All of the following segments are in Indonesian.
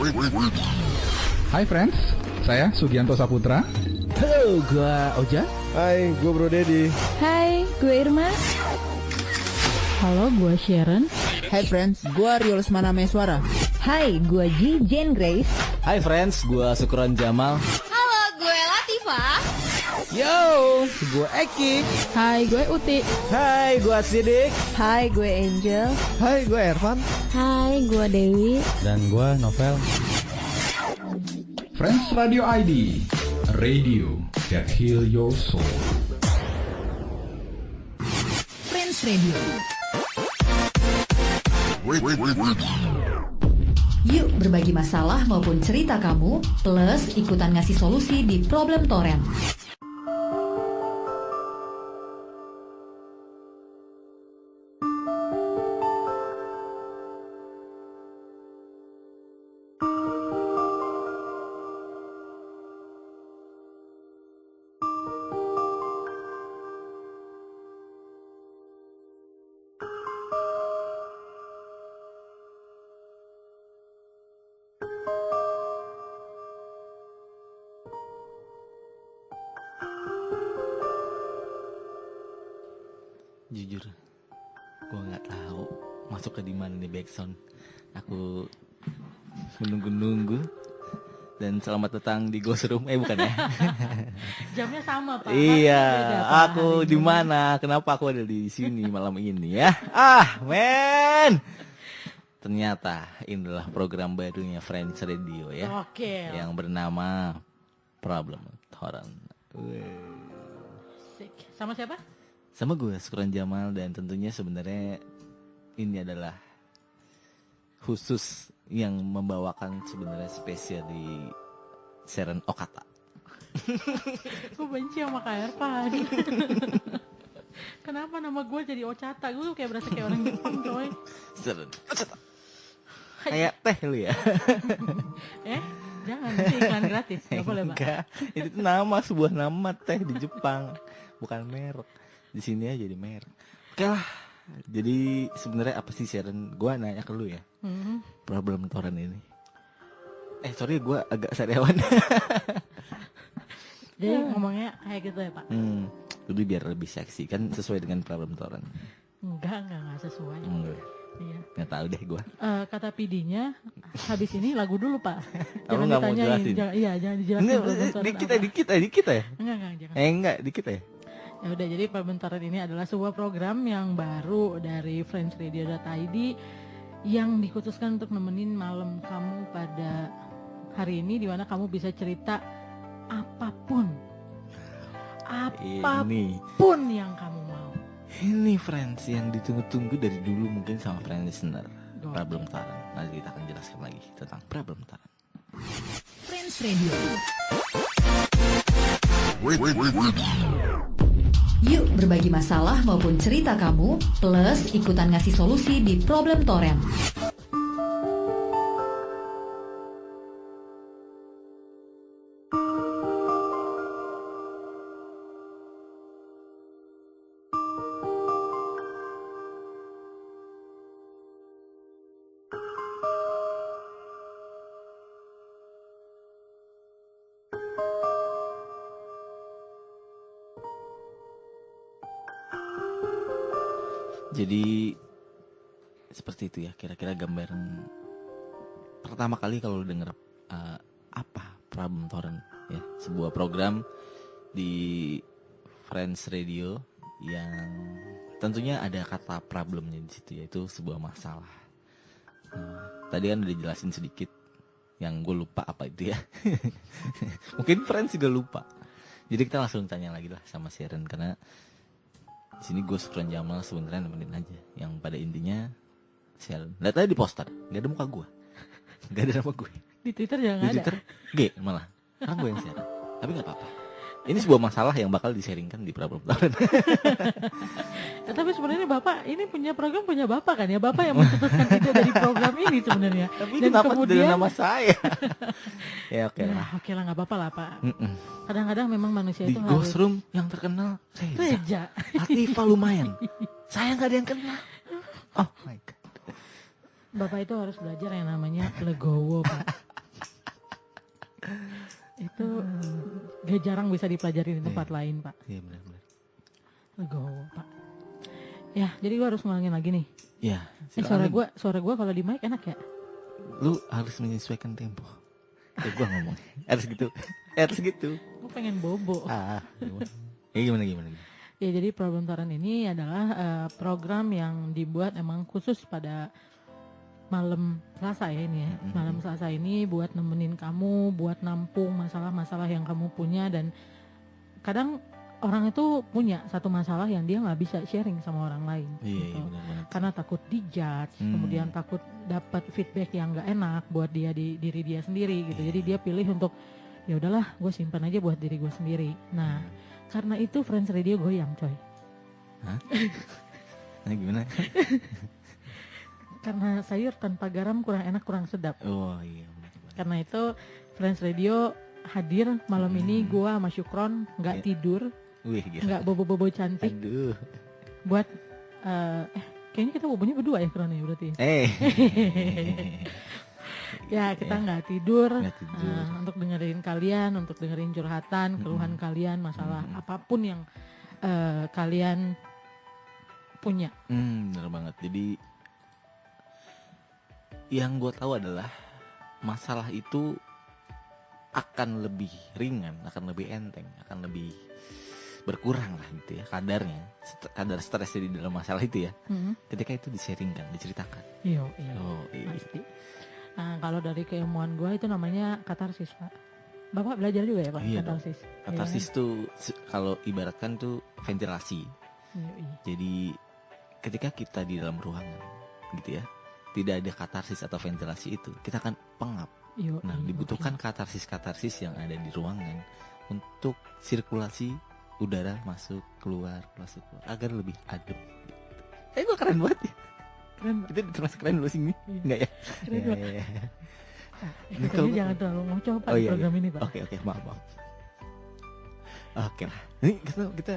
Hai friends, saya Sugianto Saputra. Halo, gua Oja. Hai, gue Bro Dedi. Hai, gue Irma. Halo, gue Sharon. Hai friends, gua Rio Lesmana Meswara. Hai, gue Jane Grace. Hai friends, gua Syukron Jamal. Halo, gue Latifah. Yo, gua Eki. Hai, gue Uti. Hai, gua Sidik. Hai, gue Angel. Hai, gue Ervan. Hai, gue Dewi. Dan gue Novel. Friends Radio ID, radio that heal your soul. Friends Radio. Yuk berbagi masalah maupun cerita kamu, plus ikutan ngasih solusi di Problem Torrent. Jujur, gua nggak tahu masuk ke di mana nih backsound. Aku menunggu-nunggu. Dan selamat datang di Ghost Room. Bukan ya? Jamnya sama, Pak. Iya, Beda, Pak. aku di mana? Kenapa aku ada di sini malam ini ya? Men. Ternyata inilah program barunya Friends Radio ya. Oke. Yang bernama Problem Torrent. Sik. Sama siapa? Sama gue Syukron Jamal, dan tentunya sebenarnya ini adalah khusus yang membawakan sebenarnya spesial di Sharon Okata. Gue benci sama Kak Ervan. Kenapa nama gue jadi Ochata? Gue kayak berasa kayak orang Jepang, coy. Sharon Okata. Kayak teh lu ya? Jangan, itu iklan gratis. Gak boleh, Pak. Enggak, itu tuh sebuah nama teh di Jepang, bukan merek. Di sini aja jadi merek. Oke lah. Jadi sebenarnya apa sih Sharon? Gua nanya ke lu ya. Problem Torrent ini. Sorry, gua agak sariawan. Jadi ngomongnya kayak gitu ya, Pak? Jadi biar lebih seksi kan, sesuai dengan Problem Torrent. Enggak sesuai. Iya. Nggak tahu deh gua. Kata PD-nya, habis ini lagu dulu, Pak. Kamu nggak mau jelasin? Jangan dijelasin. Dikit ya? Enggak, jangan. Enggak, dikit ya? Ya udah, jadi Problem Torrent ini adalah sebuah program yang baru dari friendsradio.id yang dikhususkan untuk nemenin malam kamu pada hari ini, di mana kamu bisa cerita apapun yang kamu mau. Ini friends yang ditunggu-tunggu dari dulu mungkin sama friend listener. Problem Torrent. Nanti kita akan jelaskan lagi tentang Problem Torrent. Friends Radio. Yuk berbagi masalah maupun cerita kamu, plus ikutan ngasih solusi di Problem Torrent. Jadi seperti itu ya kira-kira gambaran pertama kali kalau lu denger apa Problem Torrent ya, sebuah program di Friends Radio yang tentunya ada kata problemnya di situ, yaitu sebuah masalah. Tadi kan udah jelasin sedikit, yang gue lupa apa itu ya. Mungkin Friends juga lupa. Jadi kita langsung tanya lagi lah sama Sharon, karena di sini gue Syukron Jamal sebenarnya nemenin aja. Yang pada intinya Sharon. Lihat aja di poster, nggak ada muka gue, nggak ada nama gue. Di Twitter jangan ada. Di Twitter G malah. Sekarang gue yang Sharon. Tapi nggak apa-apa. Ini sebuah masalah yang bakal disaringkan di Problem Torrent. Tapi sebenarnya Bapak ini punya program, punya Bapak kan ya? Bapak yang mencetuskan ide dari program ini sebenarnya. Tapi dan kenapa kemudian tidak nama saya? Ya oke lah. Oke lah, nggak apa-apa lah Pak. Kadang-kadang memang manusia Di itu Ghost harus Room yang terkenal Reja. Latifah lumayan. Saya nggak ada yang kenal. Oh my god. Bapak itu harus belajar yang namanya legowo, Pak. Itu gak jarang bisa dipelajari di tempat lain, Pak. Iya benar-benar. Legowo, Pak. Ya, jadi gue harus ngulangin lagi nih. Iya. Suara gue kalau di mic enak ya? Lu harus menyesuaikan tempo. Gue ngomong harus gitu. Harus gitu. Gue pengen bobo. Gimana? Ya, jadi Problem Toren ini adalah program yang dibuat emang khusus pada malam Selasa ya ini ya. Malam Selasa ini buat nemenin kamu, buat nampung masalah-masalah yang kamu punya. Dan kadang orang itu punya satu masalah yang dia nggak bisa sharing sama orang lain. Iya, benar-benar. Karena takut dijudge, kemudian takut dapat feedback yang nggak enak buat dia di diri dia sendiri gitu. Jadi dia pilih untuk ya udahlah, gue simpan aja buat diri gue sendiri. Nah, karena itu Friends Radio goyang, coy. Hah? Nah, gimana? Karena sayur tanpa garam kurang enak, kurang sedap. Oh iya. Benar. Karena itu Friends Radio hadir malam ini, gue sama Syukron nggak tidur, Wih, gila. nggak bobo-bobo cantik. Aduh. Buat kayaknya kita bobonya berdua ya Kron ya berarti. Ya kita nggak tidur, untuk dengerin kalian, untuk dengerin curhatan, keluhan kalian, masalah apapun yang kalian punya. Bener banget. Jadi yang gue tahu adalah masalah itu akan lebih ringan, akan lebih enteng, akan lebih berkurang lah gitu ya kadarnya, kadar stresnya di dalam masalah itu ya. Ketika itu di-sharingkan, diceritakan. Iya. Iya. Pasti. Nah, kalau dari keilmuan gue itu namanya katarsis, Pak. Bapak belajar juga ya, Pak? Iya, katarsis. Katarsis tuh kalau ibaratkan tuh ventilasi. Iya. Jadi ketika kita di dalam ruangan gitu ya, tidak ada katarsis atau ventilasi itu, kita akan pengap. Nah, dibutuhkan katarsis yang ada di ruangan untuk sirkulasi udara masuk keluar agar lebih adem. Gue keren banget ya. Keren, Pak. Itu termasuk keren dulu sini, enggak ya? Keren, Pak. Ini Jadi jangan terlalu ngocok, Pak, di program ini, Pak. Oke, maaf. Oke lah. Ini kita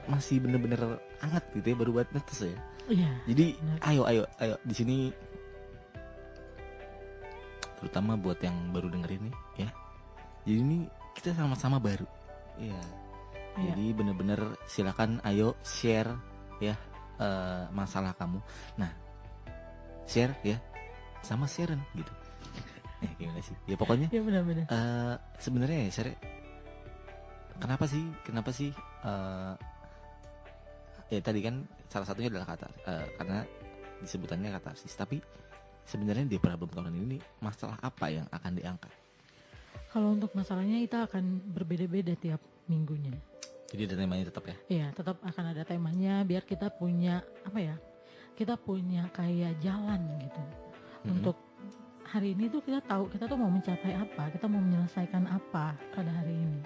masih bener-bener hangat gitu ya, baru buat netes ya. Iya. Jadi ayo di sini, terutama buat yang baru dengerin nih ya. Jadi ini kita sama-sama baru. Iya. Jadi bener-bener silakan ayo share ya masalah kamu. Nah, share ya sama Sharon gitu. Gimana sih? Ya pokoknya. Ya benar-benar. Sebenarnya ya share. Kenapa sih? Ya tadi kan salah satunya adalah karena disebutannya katarsis. Tapi sebenarnya di Problem Toren ini masalah apa yang akan diangkat? Kalau untuk masalahnya kita akan berbeda-beda tiap minggunya. Jadi ada temanya tetap ya? Iya, tetap akan ada temanya biar kita punya kita punya kayak jalan gitu. Untuk hari ini tuh kita tahu kita tuh mau mencapai apa, kita mau menyelesaikan apa pada hari ini.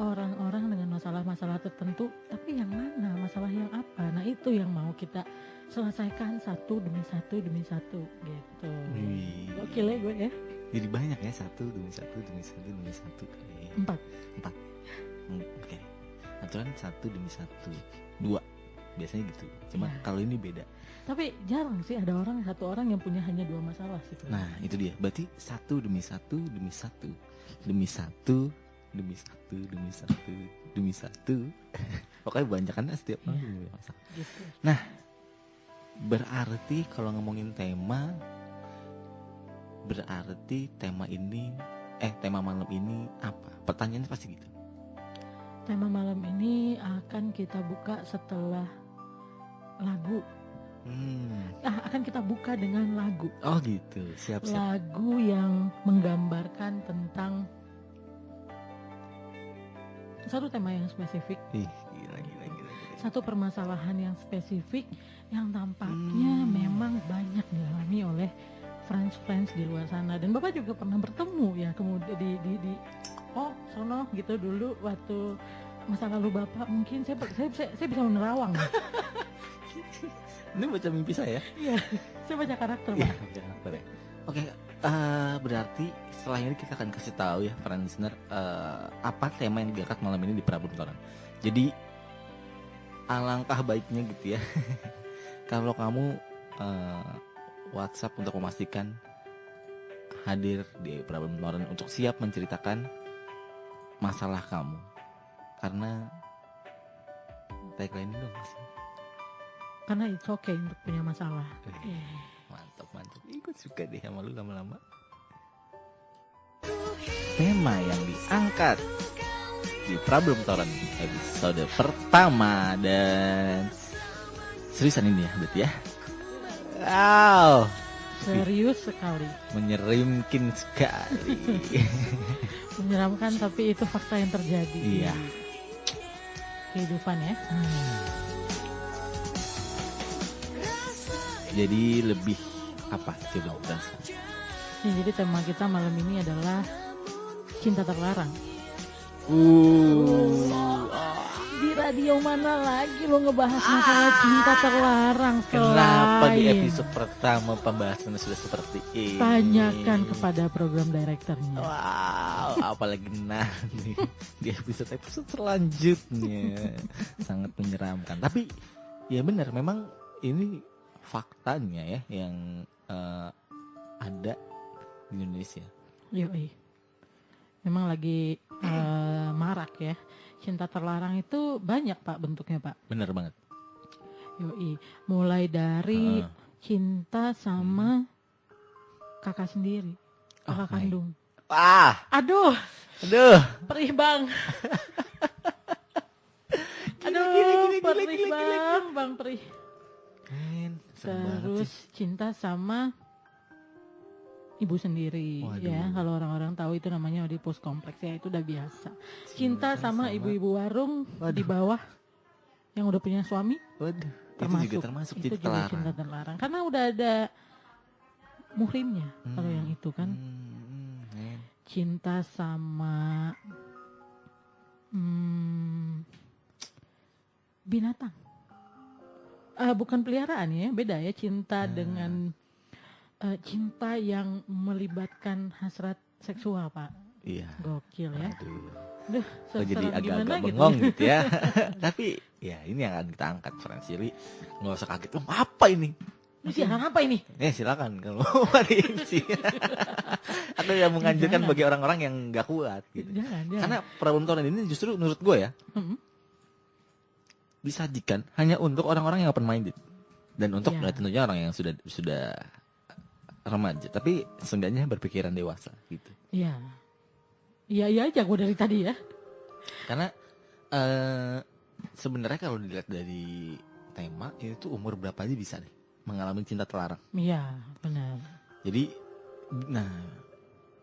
Orang-orang dengan masalah-masalah tertentu, tapi yang mana, masalah yang apa? Nah, itu yang mau kita selesaikan satu demi satu gitu. Gokil ya gue ya. Jadi banyak ya, satu demi satu. 4. Oke. Aturan 1 demi 1, 2 biasanya gitu. Cuma kalau ini beda. Tapi jarang sih ada satu orang yang punya hanya 2 masalah sih. Nah itu dia. Berarti 1 demi 1 demi 1. Pokoknya banyak kan setiap orang punya masalah. Gitu. Nah berarti kalau ngomongin tema, berarti tema malam ini apa? Pertanyaannya pasti gitu. Tema malam ini akan kita buka setelah lagu. Akan kita buka dengan lagu. Oh gitu, siap. Lagu yang menggambarkan tentang satu tema yang spesifik. Gila. Satu permasalahan yang spesifik yang tampaknya memang banyak dialami oleh friends di luar sana. Dan Bapak juga pernah bertemu ya kemudian di sono gitu dulu waktu masa lalu Bapak. Mungkin saya bisa menerawang. Ini baca mimpi saya. Iya, saya baca karakter, Pak. Baca karakter ya. Oke, berarti setelah ini kita akan kasih tahu ya para listener apa tema yang diangkat malam ini di Problem Toren. Jadi alangkah baiknya gitu ya kalau kamu WhatsApp untuk memastikan hadir di Problem Toren untuk siap menceritakan masalah kamu. Karena tagline dong sih. Karena it's okay untuk punya masalah. Mantap. Gue suka deh sama lu lama-lama. Tema yang diangkat di Problem Toren episode pertama, dan seriusan ini ya berarti ya. Wow, Serius sekali. menyerimkan sekali. Menyeramkan, tapi itu fakta yang terjadi Iya. di kehidupan ya. Jadi lebih apa coba berasa? Ya, jadi tema kita malam ini adalah cinta terlarang. Di radio mana lagi lo ngebahas masalah cinta terlarang? Kenapa di selain episode pertama pembahasannya sudah seperti ini? tanyakan kepada program direkturnya. Wow, apalagi nanti di episode selanjutnya sangat menyeramkan. Tapi ya benar, memang ini faktanya ya yang ada di Indonesia. Yoi. Memang lagi marak ya. Cinta terlarang itu banyak Pak bentuknya Pak. Benar banget. Yoi. Mulai dari cinta sama kakak sendiri, kakak my. kandung. Wah, Aduh, perih bang. Aduh, perih bang, perih. men, serem banget Terus sih. cinta sama ibu sendiri. Waduh. Ya, kalau orang-orang tahu itu namanya Oedipus kompleks ya, itu udah biasa. Cinta sama ibu-ibu warung di bawah yang udah punya suami, Waduh, termasuk itu juga termasuk itu cinta juga terlarang. cinta terlarang. Karena udah ada muhrimnya kalau yang itu kan. Men. Cinta sama binatang. Bukan peliharaan ya, beda ya cinta dengan cinta yang melibatkan hasrat seksual Pak. Iya. Gokil ya. Aduh. Duh, Kok jadi serem gimana agak-agak gitu. bengong gitu ya. Tapi ya ini yang akan kita angkat, Friends. Jadi nggak usah kaget. Apa ini? Ini siaran apa ini? Silakan kalau mau diisi. Atau yang menganjurkan Jangan. bagi orang-orang yang nggak kuat gitu. Jangan. Karena Problem Toren ini justru menurut gue ya disajikan hanya untuk orang-orang yang open minded dan untuk Ya. tentunya orang yang sudah remaja, tapi seenggaknya berpikiran dewasa gitu. Iya. Iya aja gue dari tadi ya. Karena sebenarnya kalau dilihat dari tema itu umur berapa aja bisa deh mengalami cinta terlarang. Iya, benar. Jadi, nah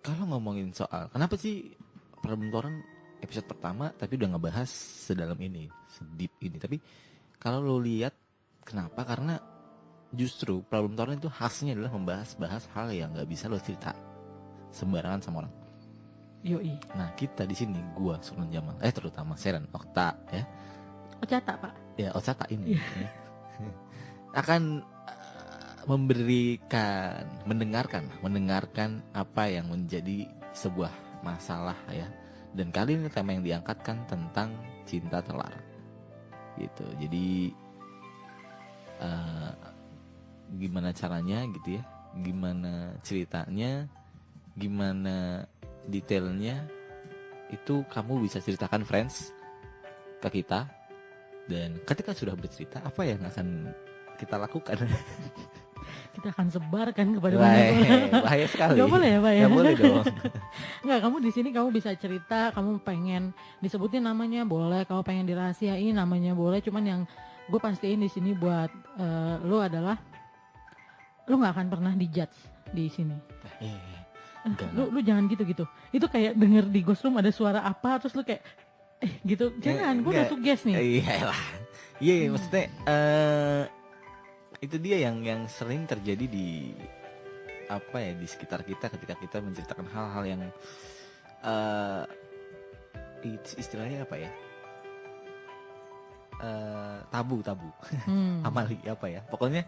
kalau ngomongin soal kenapa sih Problem Toren episode pertama tapi udah ngebahas sedalam ini, sedip ini. Tapi kalau lo lihat kenapa? Karena justru Problem Toren itu khasnya adalah membahas hal yang nggak bisa lo cerita sembarangan sama orang. Yoi. Nah kita di sini, gua Sukron Jamal, terutama Seren, Okta ya. Ocata Pak. Ya Ocata ini ya, akan mendengarkan apa yang menjadi sebuah masalah ya. Dan kali ini tema yang diangkatkan tentang cinta terlarang gitu. Jadi gimana caranya gitu ya, gimana ceritanya, gimana detailnya, itu kamu bisa ceritakan Friends ke kita. Dan ketika sudah bercerita, apa yang akan kita lakukan? Kita akan sebarkan kepada mana-mana. Bahaya sekali. Gak boleh ya Pak ya? Gak boleh dong. Enggak, kamu di sini kamu bisa cerita, kamu pengen disebutin namanya boleh, kamu pengen dirahasiain namanya boleh. Cuman yang gue pastiin di sini buat lo adalah lo nggak akan pernah dijudge di sini. Lu jangan gitu. Itu kayak denger di Ghost Room ada suara apa terus lu kayak gitu. Jangan, gue udah suggest nih. Iyalah. Iya, maksudnya itu dia yang sering terjadi di apa ya, di sekitar kita ketika kita menceritakan hal-hal yang istilahnya apa ya, tabu amali apa ya, pokoknya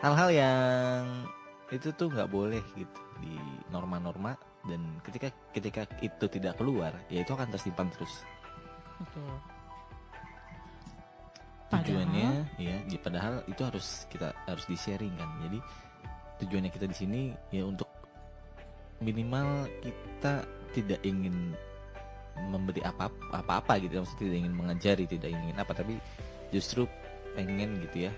hal-hal yang itu tuh nggak boleh gitu di norma-norma, dan ketika itu tidak keluar ya itu akan tersimpan terus. Betul. Tujuannya padahal itu harus di sharing kan. Jadi tujuannya kita di sini ya untuk minimal kita tidak ingin memberi apa-apa gitu, maksudnya tidak ingin mengajari, tidak ingin apa, tapi justru pengen gitu ya,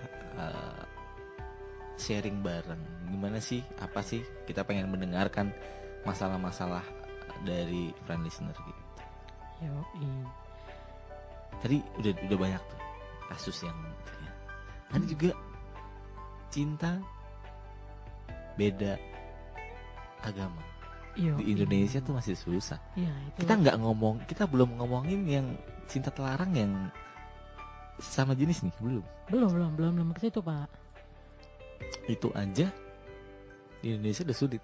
sharing bareng. Gimana sih, apa sih, kita pengen mendengarkan masalah-masalah dari friend listener gitu. Yoi. Tadi udah banyak tuh kasus yang ya. Ada juga cinta beda agama. Yoi. Di Indonesia tuh masih susah. Ya, itu. Kita belum ngomongin yang cinta terlarang yang sama jenis nih, belum ke situ, Pak. Itu aja di Indonesia udah sulit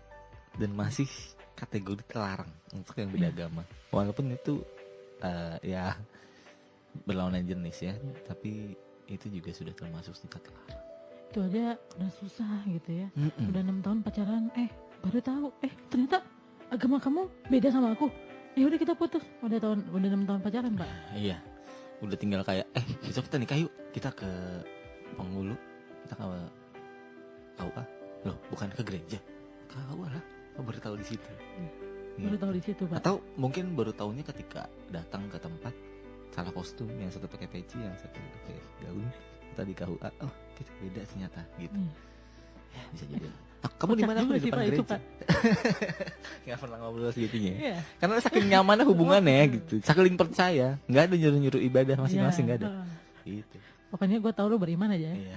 dan masih kategori terlarang untuk yang beda agama. Walaupun itu ya berlawanan jenis ya, tapi itu juga sudah termasuk cinta terlarang. Itu aja udah susah gitu ya. Udah 6 tahun pacaran, baru tahu ternyata agama kamu beda sama aku. Ya udah kita putus. Udah 6 tahun pacaran, Pak. Iya. Udah tinggal kayak besok kita nikah yuk. Kita ke Penghulu. Kita ke KUA. Loh, bukan ke gereja. KUA lah. Baru tahu di situ. Baru tahu di situ, Pak. Atau mungkin baru tahunya ketika datang ke tempat salah kostum, yang satu pakai peci, yang satu pakai gaun. Tadi KUA. Oh, kita beda ternyata gitu. Ya, bisa jadi. Kamu di mana? Aku di depan gereja. Nggak pernah ngobrol segitunya. Iya. Karena saking nyamannya hubungannya gitu, saking percaya, nggak ada nyuruh ibadah masing-masing, nggak ada. Gitu. Pokoknya gue tahu lu beriman aja. Iya.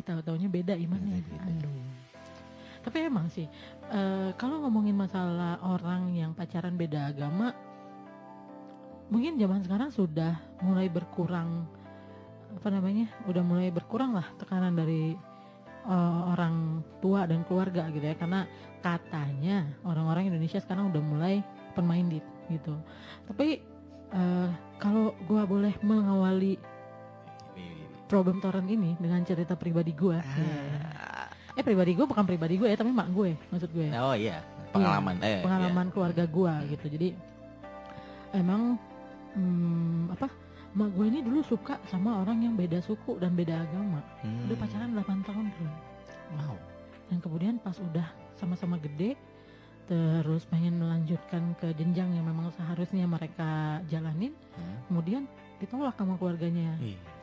Tahu-taunya beda imannya. Aduh. Tapi emang sih, kalau ngomongin masalah orang yang pacaran beda agama, mungkin zaman sekarang sudah mulai berkurang, udah mulai berkurang lah tekanan dari orang tua dan keluarga gitu ya, karena katanya orang-orang Indonesia sekarang udah mulai open minded gitu. Tapi kalau gue boleh mengawali problem torrent ini dengan cerita pribadi gue, pribadi gue bukan pribadi gue ya, tapi mak gue maksud gue. Oh iya, pengalaman, pengalaman keluarga gue gitu. Jadi emang mak gue ini dulu suka sama orang yang beda suku dan beda agama. Udah pacaran 8 tahun bro. Wow. Dan kemudian pas udah sama-sama gede, terus pengen melanjutkan ke jenjang yang memang seharusnya mereka jalanin, kemudian ditolak sama keluarganya.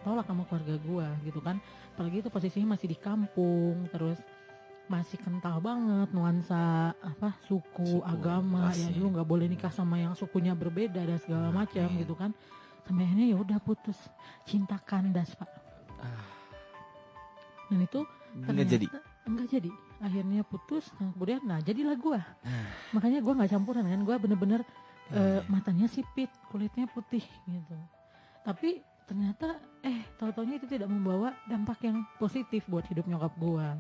Tolak sama keluarga gue gitu kan. Apalagi itu posisinya masih di kampung, terus masih kental banget nuansa suku agama ya, dulu nggak boleh nikah sama yang sukunya berbeda dan segala macam gitu kan. Sampai akhirnya ya udah putus, cinta kandas, Pak. Dan itu enggak jadi. Akhirnya putus, kemudian jadilah gua. Makanya gua nggak campuran kan, gua bener-bener matanya sipit, kulitnya putih gitu. Tapi ternyata tahu-taunya itu tidak membawa dampak yang positif buat hidup nyokap gua.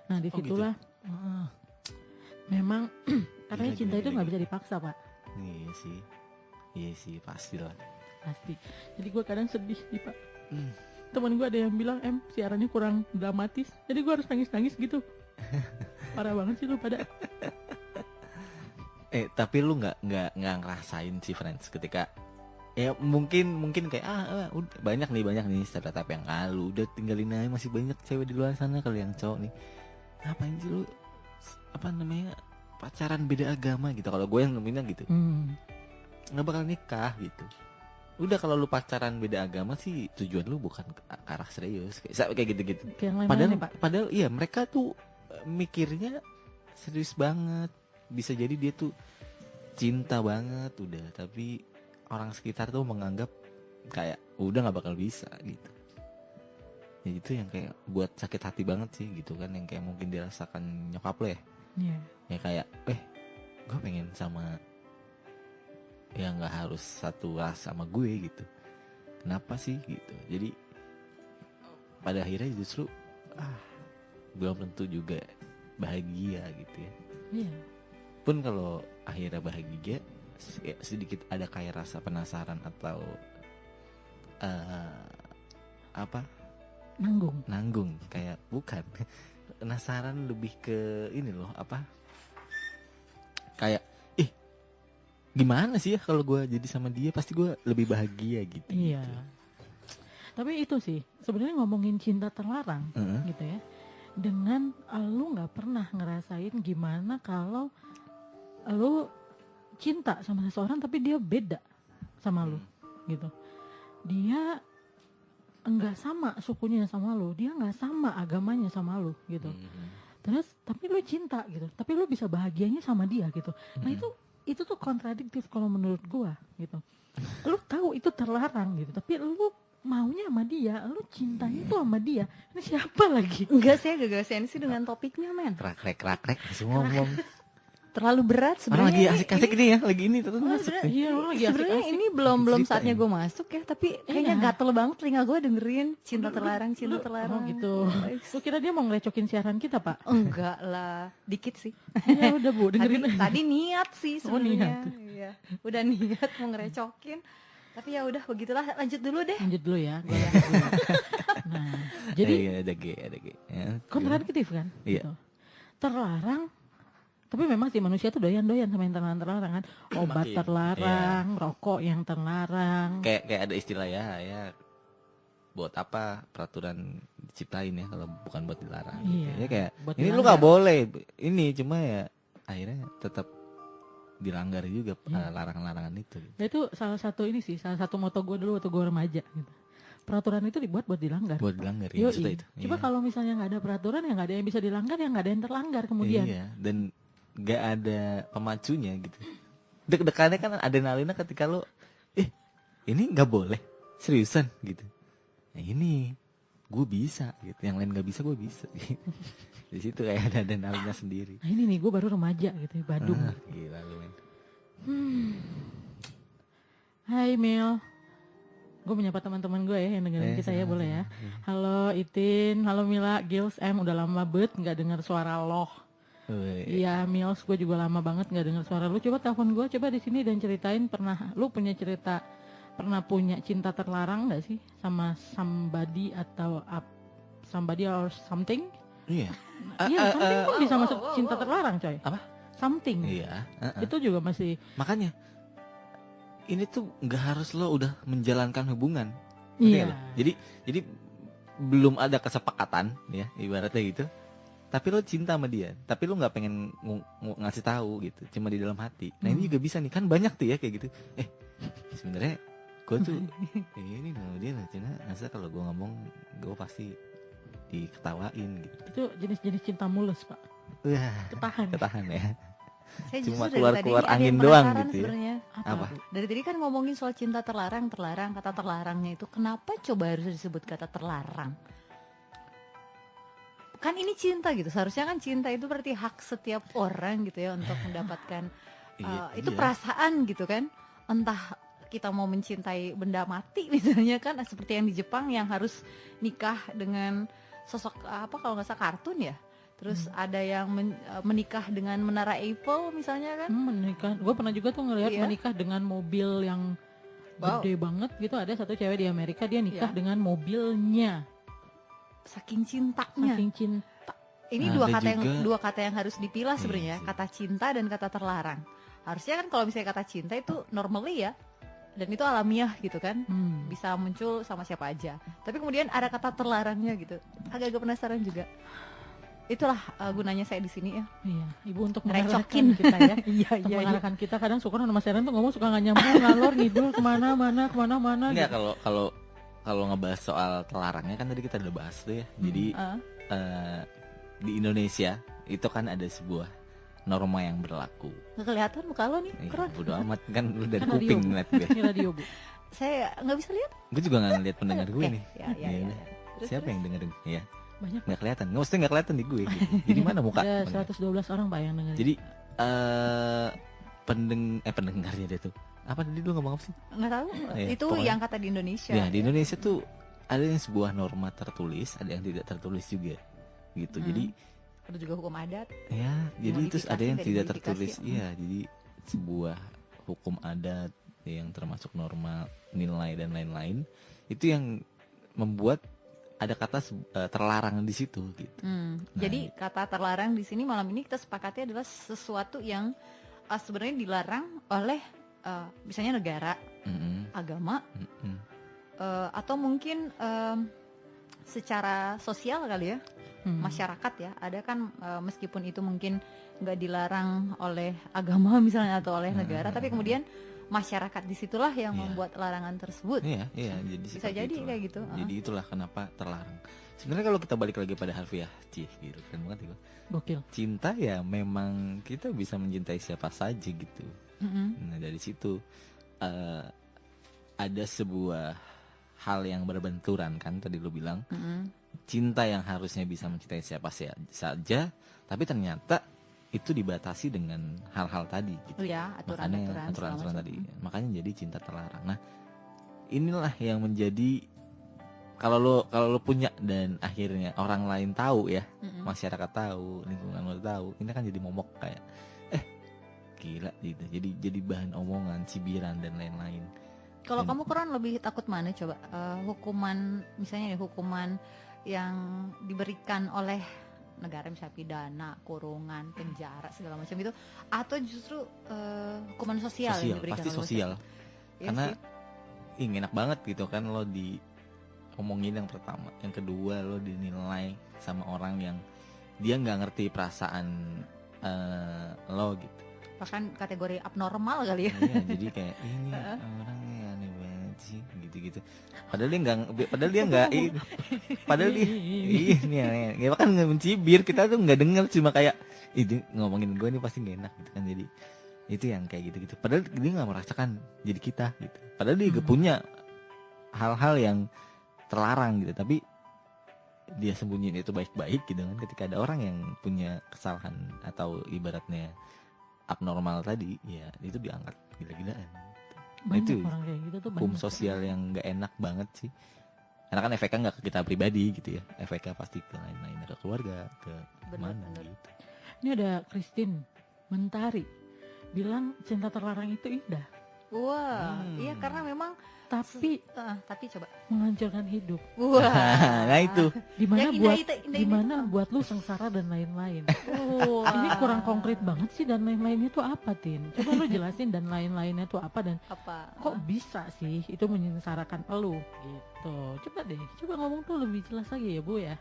Nah disitulah memang katanya cinta itu nggak bisa dipaksa, Pak. Iya sih pastilah. Pasti. Jadi gue kadang sedih nih, Pak. Temen gue ada yang bilang siarannya kurang dramatis, jadi gue harus nangis gitu. Parah banget sih lu pada. Tapi lu nggak ngerasain sih friends ketika ya mungkin kayak udah banyak nih stereotip yang lu udah tinggalin aja, masih banyak cewek di luar sana. Kalau yang cowok nih, ngapain sih lu pacaran beda agama gitu. Kalau gue yang nemuinnya gitu, nggak bakal nikah gitu. Udah kalau lu pacaran beda agama sih tujuan lu bukan ke arah serius kayak gitu-gitu. Padahal iya mereka tuh mikirnya serius banget. Bisa jadi dia tuh cinta banget udah, tapi orang sekitar tuh menganggap kayak udah nggak bakal bisa gitu. Ya itu yang kayak buat sakit hati banget sih gitu kan, yang kayak mungkin dirasakan nyokap lo ya. Ya kayak gue pengen sama ya nggak harus satu ras sama gue gitu, kenapa sih gitu. Jadi pada akhirnya justru belum tentu juga bahagia gitu ya. Pun kalau akhirnya bahagia sedikit ada kayak rasa penasaran atau nanggung kayak bukan penasaran, lebih ke ini loh kayak gimana sih ya kalau gue jadi sama dia pasti gue lebih bahagia gitu. Iya. Tapi itu sih sebenarnya ngomongin cinta terlarang gitu ya. Dengan lu nggak pernah ngerasain gimana kalau lu cinta sama seseorang tapi dia beda sama lu gitu. Dia enggak sama sukunya sama lu, dia enggak sama agamanya sama lu gitu. Terus tapi lu cinta gitu, tapi lu bisa bahagianya sama dia gitu. Nah itu tuh kontradiktif kalau menurut gua gitu. Lu tahu itu terlarang gitu, tapi lu maunya sama dia, lu cintanya tuh sama dia. Ini siapa lagi? Enggak, saya gagal sensi dengan topiknya, men. Krak langsung ngomong. Terlalu berat Orang sebenarnya. lagi asik-asik nih ya, lagi ini terus masuk. Iya, lu lagi Sebenarnya asik-asik. ini belum Cerita saatnya ini. gue masuk ya, tapi kayaknya Iya. gatel banget telinga gue dengerin cinta terlarang. Oh gitu. Lu kira dia mau ngerecokin siaran kita, Pak? Enggak lah, dikit sih. Ya udah Bu, dengerin. Tadi niat sih Oh, sebenarnya. niat. Iya. Udah niat mau ngerecokin. Tapi ya udah begitulah, lanjut dulu deh. Lanjut dulu ya, gua lanjut dulu. Nah, jadi Iya, ada G. Ya, kontradiktif kan? Iya. Gitu. Terlarang, tapi memang sih manusia tuh doyan-doyan sama yang terlarang kan. Obat Makin, terlarang, rokok yang terlarang. kayak ada istilah ya buat apa peraturan diciptain ya kalau bukan buat dilarang gitu. Iya, Ya kayak buat ini lu dilanggar. nggak boleh ini, cuma ya akhirnya tetap dilanggar juga Iya. larangan-larangan itu gitu. Ya itu salah satu ini sih, salah satu moto gue dulu waktu gue remaja gitu. Peraturan itu dibuat buat dilanggar. Buat dilanggar ya, Yoi. maksudnya itu. Coba Iya. kalau misalnya nggak ada peraturan, ya nggak ada yang bisa dilanggar, ya nggak ada yang terlanggar kemudian. Iya, dan nggak ada pemacunya gitu. Deg-degannya kan adrenalinnya ketika lo ini nggak boleh seriusan gitu. Nah ini gue bisa gitu, yang lain nggak bisa gue bisa. Di situ kayak ada adrenalinnya sendiri. Nah ini nih gue baru remaja gitu di Badung. Gila lu men. Hai Mil, gue menyapa teman-teman gue ya yang dengerin kita ya, boleh ya. Halo Itin, halo Mila, Gils, udah lama banget nggak dengar suara lo. Iya Mils, gue juga lama banget nggak dengar suara lu. Coba telepon gue, coba di sini dan ceritain lu punya punya cinta terlarang nggak sih sama somebody atau somebody or something? Iya. Iya, something pun bisa masuk cinta terlarang coy. Apa? Something. Iya. Itu juga masih. Makanya ini tuh nggak harus lo udah menjalankan hubungan. Ngerti Iya. nggak lo? Jadi belum ada kesepakatan ya ibaratnya gitu. Tapi lo cinta sama dia, tapi lo nggak pengen ngasih tahu gitu, cuma di dalam hati. Nah ini juga bisa nih, kan banyak tuh ya kayak gitu. Sebenarnya gue tuh ini sama dia lah, cina ngerasa kalau gue ngomong gue pasti diketawain gitu. Itu jenis-jenis cinta mulus pak. Wah, Ketahan ya. Saya Cuma justru dari keluar-keluar tadi ada yang angin doang penasaran gitu ya. sebenarnya. Apa? Dari tadi kan ngomongin soal cinta terlarang, kata terlarangnya itu kenapa coba harus disebut kata terlarang? Kan ini cinta gitu, seharusnya kan cinta itu berarti hak setiap orang gitu ya untuk mendapatkan itu Iya. perasaan gitu kan. Entah kita mau mencintai benda mati misalnya kan, seperti yang di Jepang yang harus nikah dengan sosok apa kalau nggak salah kartun ya. Terus ada yang menikah dengan menara Eiffel misalnya kan. Menikah, gue pernah juga tuh ngelihat Iya. menikah dengan mobil yang Wow. gede banget gitu. Ada satu cewek di Amerika, dia nikah Iya. dengan mobilnya. Saking cintanya. Saking cinta. Ini Nah, ada juga- dua kata yang harus dipilah Iya sebenarnya, sih. kata cinta dan kata terlarang. Harusnya kan kalau misalnya kata cinta itu normally ya, dan itu alamiah gitu kan, bisa muncul sama siapa aja. Tapi kemudian ada kata terlarangnya gitu, agak-agak penasaran juga. Itulah gunanya saya di sini ya. Iya, ibu untuk Ngerecokin. mengarahkan kita ya. Iya Untuk mengarahkan kita, kadang suka sama Seren tuh ngomong suka nggak nyambung, ngalor ngidul kemana-mana. Enggak, Gitu. kalau ngebahas soal terlarangnya kan tadi kita udah bahas tuh ya. Jadi di Indonesia itu kan ada sebuah norma yang berlaku. Nggak kelihatan muka lo nih, Iya, keren. bodo amat kan lu dari Kan radio. kuping ngeliat gue. Ini radio bu. Saya nggak bisa lihat. Gue juga nggak ngeliat pendengar gue nih. Ya. Ya udah. Terus, Siapa yang dengerin? Ya, Banyak. nggak kelihatan. Nggak mesti nggak kelihatan di gue. Gitu. Jadi mana muka? Ada pendengar? 112 orang pak yang dengerin. Jadi pendengarnya dia tuh. Apa tadi lu ngomong apa sih? nggak tahu. Iya, Itu pokoknya. yang kata di Indonesia. Ya di Indonesia tuh ada yang sebuah norma tertulis, ada yang tidak tertulis juga. Gitu. Jadi Ada juga hukum adat. ya, jadi terus ada yang Modifikasi tidak dan tertulis. modifikasi. Iya, jadi sebuah hukum adat yang termasuk norma, nilai dan lain-lain itu yang membuat ada kata terlarang di situ gitu. Nah, Jadi kata terlarang di sini malam ini kita sepakati adalah sesuatu yang sebenarnya dilarang oleh misalnya negara, Mm-mm, agama, mm-mm. atau mungkin secara sosial kali ya, masyarakat ya. Ada kan meskipun itu mungkin nggak dilarang oleh agama misalnya atau oleh negara, tapi kemudian masyarakat disitulah yang membuat larangan tersebut. Iya, jadi bisa jadi itulah. kayak gitu. Jadi itulah kenapa terlarang. Sebenarnya kalau kita balik lagi pada harfiah, gitu kan banget ya. Gokil. Cinta ya memang kita bisa mencintai siapa saja gitu. Nah dari situ ada sebuah hal yang berbenturan kan tadi lu bilang. Cinta yang harusnya bisa mencintai siapa saja, tapi ternyata itu dibatasi dengan hal-hal tadi gitu. Ya, aturan-aturan tadi. Makanya jadi cinta terlarang. Nah, inilah yang menjadi kalau lo punya dan akhirnya orang lain tahu ya, masyarakat tahu, lingkungan lo tahu, ini kan jadi momok kayak gila gitu. Jadi bahan omongan, cibiran dan lain-lain. Kalau kamu kurang lebih takut mana coba? Hukuman misalnya hukuman yang diberikan oleh negara misalnya pidana, kurungan, penjara segala macam itu, atau justru hukuman sosial yang diberikan? Pasti sosial. Karena sih. enak banget gitu kan lo diomongin yang pertama, yang kedua lo dinilai sama orang yang dia nggak ngerti perasaan lo gitu. Bahkan kategori abnormal kali ya. Iya, jadi kayak ini orangnya aneh banget sih gitu-gitu. Padahal dia nggak ini ya kan nggak mencibir, kita tuh nggak dengar, cuma kayak ini ngomongin gue nih pasti nggak enak gitu kan. Jadi itu yang kayak gitu-gitu. Padahal dia nggak merasakan jadi kita gitu. Padahal dia juga punya hal-hal yang terlarang gitu, tapi dia sembunyiin itu baik-baik gitu kan. Ketika ada orang yang punya kesalahan atau ibaratnya abnormal tadi, ya itu diangkat gila-gilaan. Nah, itu orang kayak gitu tuh hukum sosial yang nggak enak banget sih. Karena kan efeknya nggak ke kita pribadi gitu ya, efeknya pasti ke lain-lain, ke keluarga, ke mana gitu. Ini ada Christine Mentari bilang cinta terlarang itu indah. Wah, iya karena memang tapi coba menghancurkan hidup. Wah. Nah itu gimana buat lu sengsara dan lain-lain. Ini kurang konkret banget sih, dan lain-lainnya tuh apa, Tin? Coba lu jelasin dan lain-lainnya tuh apa, dan kok bisa sih itu menyengsarakan elu gitu. Coba ngomong tuh lebih jelas lagi ya Bu ya.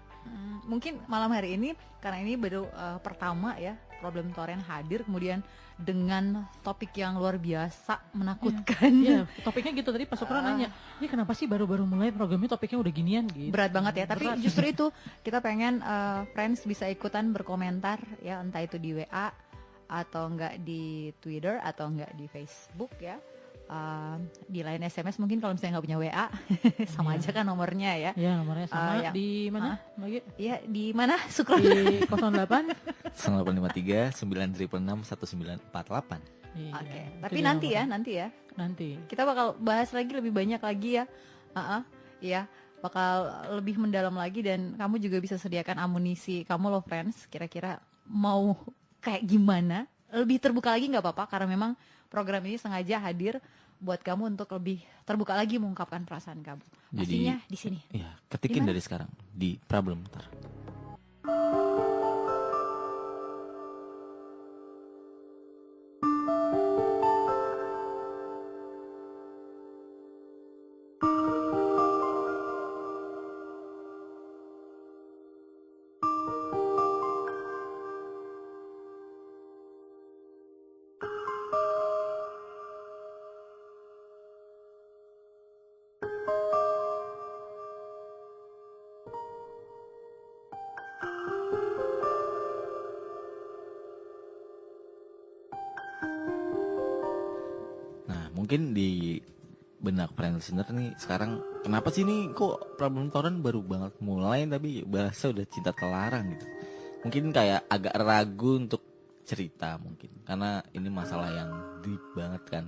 Mungkin malam hari ini karena ini baru pertama ya Problem Torrent hadir, kemudian dengan topik yang luar biasa menakutkan. Iya, topiknya gitu tadi Pak Sukron nanya, ini kenapa sih baru-baru mulai programnya topiknya udah ginian gitu. Berat banget ya, tapi justru itu kita pengen friends bisa ikutan berkomentar ya, entah itu di WA atau enggak di Twitter atau enggak di Facebook ya. Di line SMS mungkin kalau misalnya nggak punya WA sama aja kan nomornya ya. Iya, nomornya sama. Di mana? Iya, di mana Sukron? Di 08 0853 966 1948. Oke. Tapi nanti ya. Kita bakal bahas lagi lebih banyak lagi ya. Ya, bakal lebih mendalam lagi, dan kamu juga bisa sediakan amunisi kamu loh friends. Kira-kira mau kayak gimana? Lebih terbuka lagi nggak apa-apa, karena memang program ini sengaja hadir buat kamu untuk lebih terbuka lagi mengungkapkan perasaan kamu. Pastinya di sini. Iya, ketikin dari sekarang di Problem Tar. Mungkin di benak friend listener nih sekarang, kenapa sih nih kok Problem Torrent baru banget mulai tapi bahasa udah cinta terlarang gitu. Mungkin kayak agak ragu untuk cerita mungkin, karena ini masalah yang deep banget kan.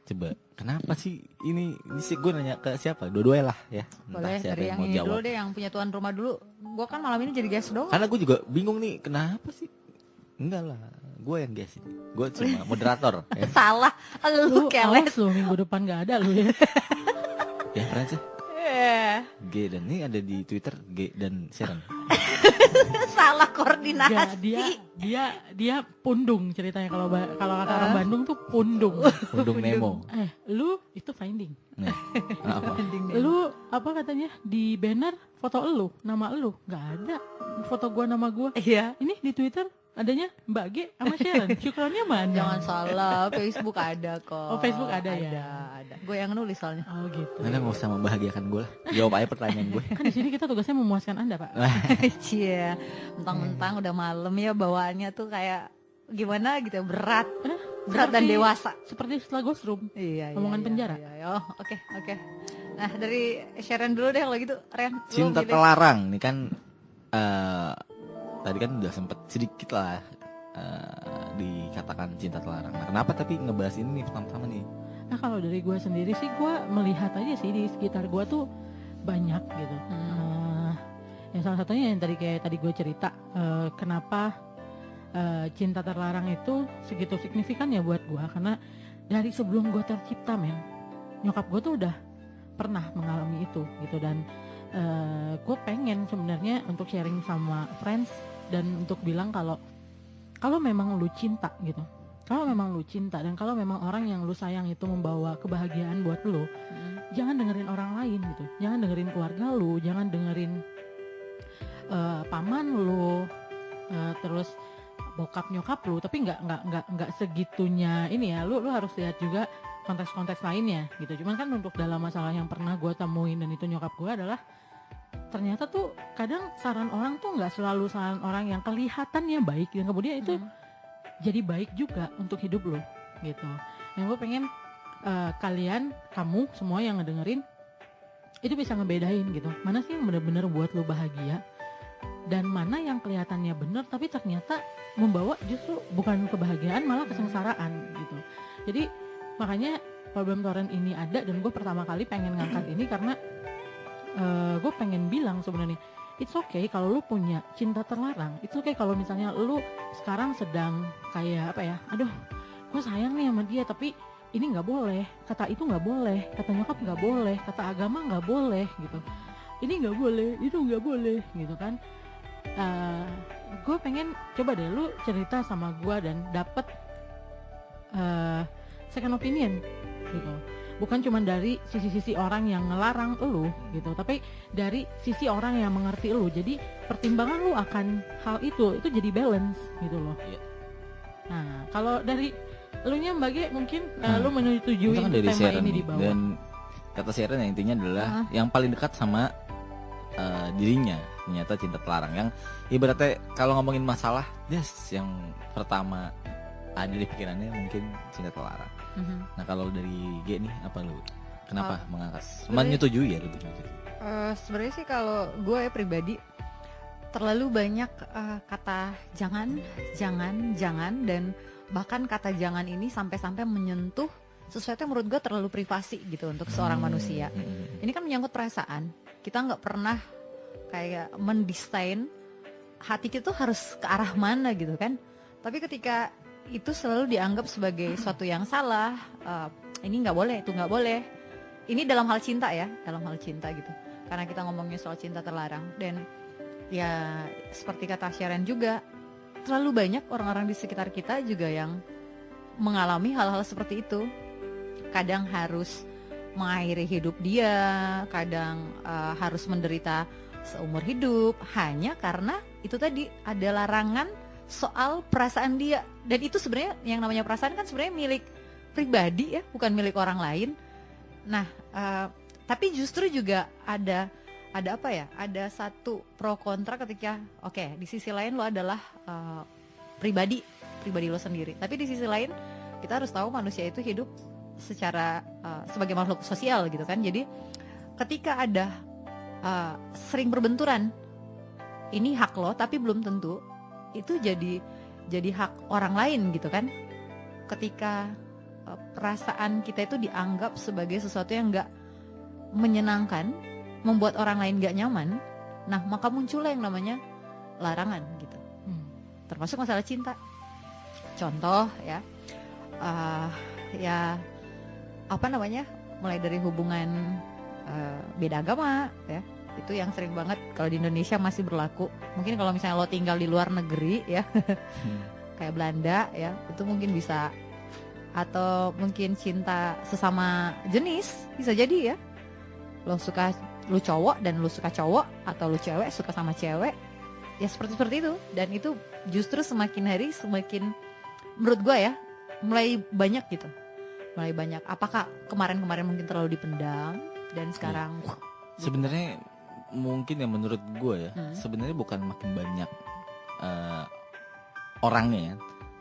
Coba kenapa sih ini sih, gue nanya ke siapa? Dua-duanya lah ya. Boleh, dari yang ini dulu deh, yang punya tuan rumah dulu. Gue kan malam ini jadi guest doang. Karena gue juga bingung nih, kenapa sih? Enggak lah, gue yang guest ini. Gue cuma moderator ya. Salah, lu keles lu, minggu depan gak ada lu ya. Ya Prancis G dan ini ada di Twitter G dan Sharon. Salah Enggak, koordinasi. dia pundung ceritanya, kalau kalau kata orang Bandung tuh pundung. Undung Nemo. Lu itu finding. Nah, apa? Lu apa katanya di banner foto lu, nama lu, nggak ada foto gua nama gua. Iya. Ini di Twitter adanya Mbak G sama Sharon. Syukrannya mana? Jangan salah, Facebook ada kok. Oh, Facebook ada ya? Ada. Gue yang nulis soalnya. Oh gitu. Anda nggak usah membahagiakan gue lah. Jawab aja pertanyaan gue. Kan di sini kita tugasnya memuaskan Anda, Pak. Cie, mentang-mentang udah malam ya, bawaannya tuh kayak gimana gitu, berat dan dewasa. Seperti setelah Ghost Room. Iya. Omongan penjara. Iya. Oh, oke. Nah, dari Sharon dulu deh kalau gitu, Ren. lu Cinta milih. terlarang nih kan, tadi kan udah sempet sedikit lah dikatakan cinta terlarang. Nah, kenapa tapi ngebahas ini nih pertama-tama nih? Nah kalau dari gue sendiri sih, gue melihat aja sih di sekitar gue tuh banyak gitu. Yang salah satunya yang tadi gue cerita, kenapa cinta terlarang itu segitu signifikannya buat gue, karena dari sebelum gue tercipta, nyokap gue tuh udah pernah mengalami itu gitu. Dan gue pengen sebenarnya untuk sharing sama friends dan untuk bilang kalau memang lu cinta gitu, kalau memang lu cinta dan kalau memang orang yang lu sayang itu membawa kebahagiaan buat lu, jangan dengerin orang lain gitu, jangan dengerin keluarga lu, jangan dengerin paman lu, terus bokap nyokap lu, tapi nggak segitunya ini ya, lu harus lihat juga konteks-konteks lainnya gitu. Cuman kan untuk dalam masalah yang pernah gue temuin dan itu nyokap gue adalah, ternyata tuh kadang saran orang tuh nggak selalu saran orang yang kelihatannya baik dan kemudian itu jadi baik juga untuk hidup lo gitu. Yang gue pengen kamu semua yang ngedengerin itu bisa ngebedain gitu, mana sih yang benar-benar buat lo bahagia dan mana yang kelihatannya benar tapi ternyata membawa justru bukan kebahagiaan malah kesengsaraan gitu. Jadi makanya Problem Torrent ini ada, dan gue pertama kali pengen ngangkat ini karena gue pengen bilang sebenarnya it's okay kalau lu punya cinta terlarang. It's okay kalau misalnya lu sekarang sedang kayak apa ya, aduh gue sayang nih sama dia tapi ini nggak boleh, kata itu nggak boleh, kata nyokap nggak boleh, kata agama nggak boleh gitu, ini nggak boleh, itu nggak boleh gitu kan. Gue pengen coba deh lu cerita sama gue dan dapet second opinion gitu. Bukan cuma dari sisi-sisi orang yang ngelarang lu gitu, tapi dari sisi orang yang mengerti lu. Jadi pertimbangan lu akan hal itu jadi balance gitu loh. Iya. Nah, kalau dari elunya Mbak Ge mungkin lu menyetujui itu kan dari tema Sharon ini nih, di bawah. dan kata Sharon yang intinya adalah yang paling dekat sama dirinya ternyata cinta terlarang. Yang ibaratnya kalau ngomongin masalah, yang pertama ada di pikirannya mungkin cinta terlarang. Nah kalau dari G nih apa lu? Kenapa mengangkat? Menyetujui ya lebih lanjut. Sebenarnya sih kalau gue pribadi terlalu banyak kata jangan, dan bahkan kata jangan ini sampai-sampai menyentuh sesuatu yang menurut gue terlalu privasi gitu untuk seorang manusia. Ini kan menyangkut perasaan. Kita nggak pernah kayak mendesain hati kita tuh harus ke arah mana gitu kan. Tapi ketika itu selalu dianggap sebagai sesuatu yang salah, ini nggak boleh, itu nggak boleh. Ini dalam hal cinta ya, dalam hal cinta gitu. Karena kita ngomongnya soal cinta terlarang, dan ya seperti kata Sharon juga, terlalu banyak orang-orang di sekitar kita juga yang mengalami hal-hal seperti itu. Kadang harus mengakhiri hidup dia, kadang harus menderita seumur hidup hanya karena itu tadi ada larangan soal perasaan dia. Dan itu sebenarnya yang namanya perasaan kan sebenarnya milik pribadi ya, bukan milik orang lain. Nah, tapi justru juga ada apa ya? Ada satu pro kontra ketika di sisi lain lo adalah pribadi lo sendiri. Tapi di sisi lain kita harus tahu manusia itu hidup secara sebagai makhluk sosial gitu kan. Jadi ketika ada sering berbenturan, ini hak lo tapi belum tentu itu jadi hak orang lain gitu kan. Ketika perasaan kita itu dianggap sebagai sesuatu yang nggak menyenangkan, membuat orang lain nggak nyaman, nah maka muncullah yang namanya larangan gitu. Termasuk masalah cinta. Contoh ya, ya apa namanya, mulai dari hubungan beda agama ya, Itu yang sering banget kalau di Indonesia masih berlaku. Mungkin kalau misalnya lo tinggal di luar negeri ya, kayak Belanda ya, itu mungkin bisa. Atau mungkin cinta sesama jenis, bisa jadi ya. Lu cowok dan lu suka cowok, atau lu cewek suka sama cewek, ya seperti itu. Dan itu justru semakin hari semakin, menurut gue ya, mulai banyak gitu. Mulai banyak. Apakah kemarin-kemarin mungkin terlalu dipendam dan sekarang sebenarnya mungkin ya menurut gue ya, sebenarnya bukan makin banyak orangnya ya,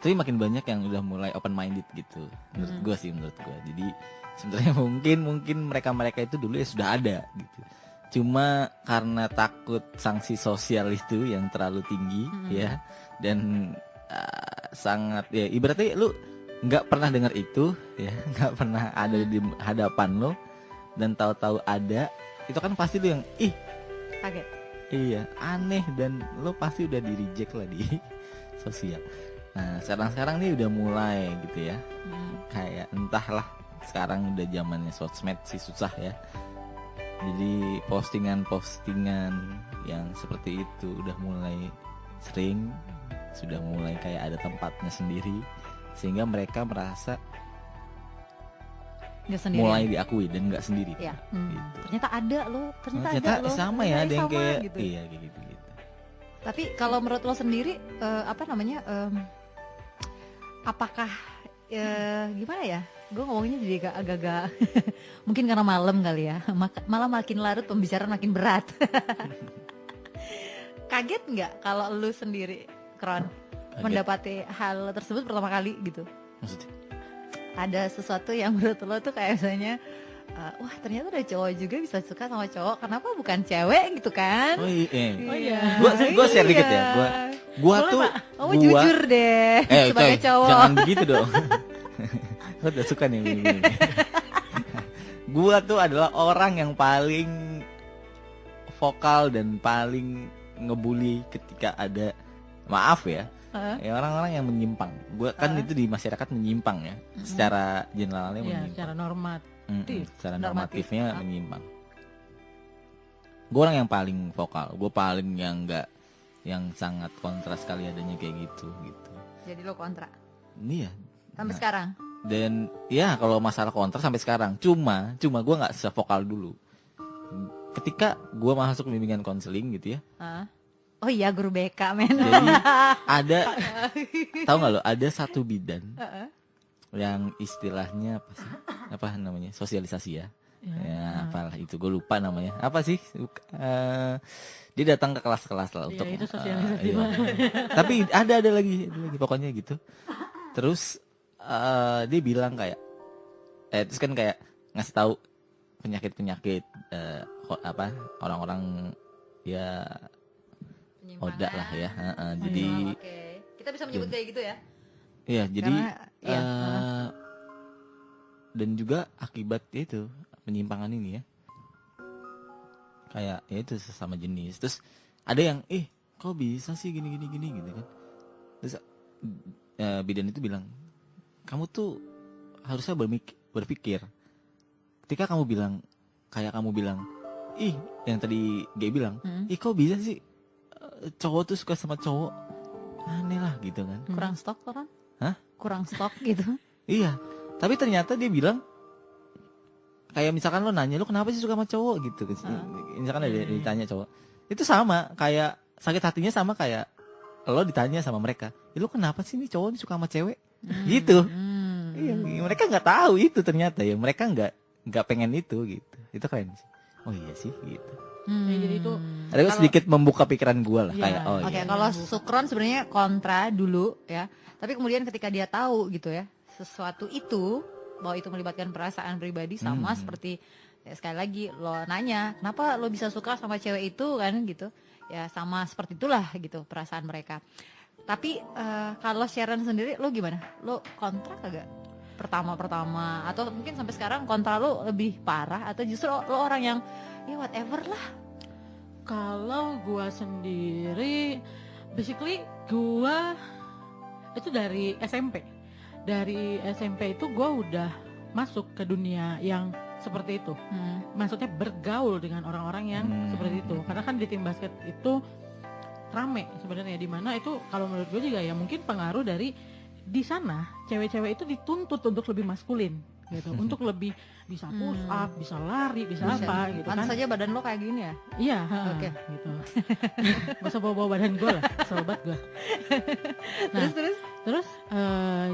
tapi makin banyak yang udah mulai open minded gitu. Menurut gue. Jadi sebenarnya mungkin mereka itu dulu ya sudah ada gitu. Cuma karena takut sanksi sosial itu yang terlalu tinggi ya, dan sangat ya, ibaratnya lu nggak pernah dengar itu ya, nggak pernah ada di hadapan lo, dan tahu-tahu ada, itu kan pasti lu yang kaget. Iya, aneh, dan lo pasti udah di reject lah di sosial. Nah sekarang nih udah mulai gitu ya, kayak entahlah, sekarang udah zamannya sosmed sih, susah ya. Jadi postingan yang seperti itu udah mulai sering, sudah mulai kayak ada tempatnya sendiri, sehingga mereka merasa mulai diakui dan nggak sendiri. Ya. Gitu. Ternyata ada loh, ternyata ada loh. Sama ya, ada yang kayak gitu. Iya kayak gitu. Tapi kalau menurut lo sendiri, apakah gimana ya? Gue ngomongnya jadi agak-agak mungkin karena malam kali ya, malah makin larut pembicaraan makin berat. Kaget nggak kalau lu sendiri, Kron, mendapati hal tersebut pertama kali gitu? Maksudnya? Ada sesuatu yang menurut lo tuh kayak misalnya, wah ternyata ada cowok juga bisa suka sama cowok, kenapa bukan cewek gitu kan? Oh iya. Gua share dikit ya. Gua tuh jujur deh sebagai cowok. Jangan begitu dong. Gua udah suka nih gini. Gua tuh adalah orang yang paling vokal dan paling ngebully ketika ada, maaf ya, orang-orang yang menyimpang. Gua kan itu di masyarakat menyimpang ya, secara generalnya menyimpang. Secara secara normatifnya menyimpang. Gue orang yang paling vokal, gue paling yang sangat kontra sekali adanya kayak gitu. Jadi lo kontra? Iya. Sampai sekarang? Dan ya kalau masalah kontra sampai sekarang, cuma gue nggak sevokal dulu. Ketika gue masuk bimbingan konseling gitu ya. Oh iya, guru BK men. Jadi ada, tahu nggak lo? Ada satu bidan yang istilahnya apa sih? Apa namanya? Sosialisasi ya. Ya apalah itu, gue lupa namanya. Apa sih? Dia datang ke kelas-kelas lah untuk. Itu sosialisasi. Tapi ada lagi pokoknya gitu. Terus dia bilang kayak, terus kan kayak ngasih tahu penyakit orang-orang ya oda lah ya. Jadi kita bisa menyebut kayak gitu ya. Iya, jadi dan juga akibatnya itu penyimpangan ini ya, kayak ya itu sesama jenis. Terus ada yang kok bisa sih gini gitu kan. Terus bidan itu bilang, kamu tuh harusnya berpikir ketika kamu bilang yang tadi Gay bilang, kok bisa sih cowok tuh suka sama cowok, aneh lah gitu kan. Kurang stok orang? Kurang stok gitu. Iya, tapi ternyata dia bilang kayak misalkan lo nanya, lo kenapa sih suka sama cowok gitu. Misalkan ada ditanya cowok, itu sama kayak sakit hatinya sama kayak lo ditanya sama mereka, lo kenapa sih nih cowok suka sama cewek gitu. Iya, mereka nggak tahu itu ternyata ya, mereka nggak pengen itu gitu. Itu keren sih. Oh iya sih gitu. Jadi itu ada sedikit membuka pikiran gue lah, kayak Oke, kalau Sukron sebenarnya kontra dulu ya, tapi kemudian ketika dia tahu gitu ya sesuatu itu, bahwa itu melibatkan perasaan pribadi sama seperti ya, sekali lagi lo nanya kenapa lo bisa suka sama cewek itu kan gitu ya, sama seperti itulah gitu perasaan mereka. Tapi kalau Sharon sendiri lo gimana? Lo kontra kagak pertama atau mungkin sampai sekarang kontra lo lebih parah, atau justru lo orang yang ya whatever lah? Kalau gua sendiri basically gua itu dari SMP. Dari SMP itu gua udah masuk ke dunia yang seperti itu. Maksudnya bergaul dengan orang-orang yang seperti itu. Karena kan di tim basket itu rame sebenarnya, di mana itu kalau menurut gue juga ya mungkin pengaruh dari di sana cewek-cewek itu dituntut untuk lebih maskulin gitu, untuk lebih bisa push up, bisa lari, bisa apa gitu kan. Pantes saja badan lo kayak gini ya. Iya, Oke. gitu. Gak usah bawa badan gue lah, sobat gue. Nah, terus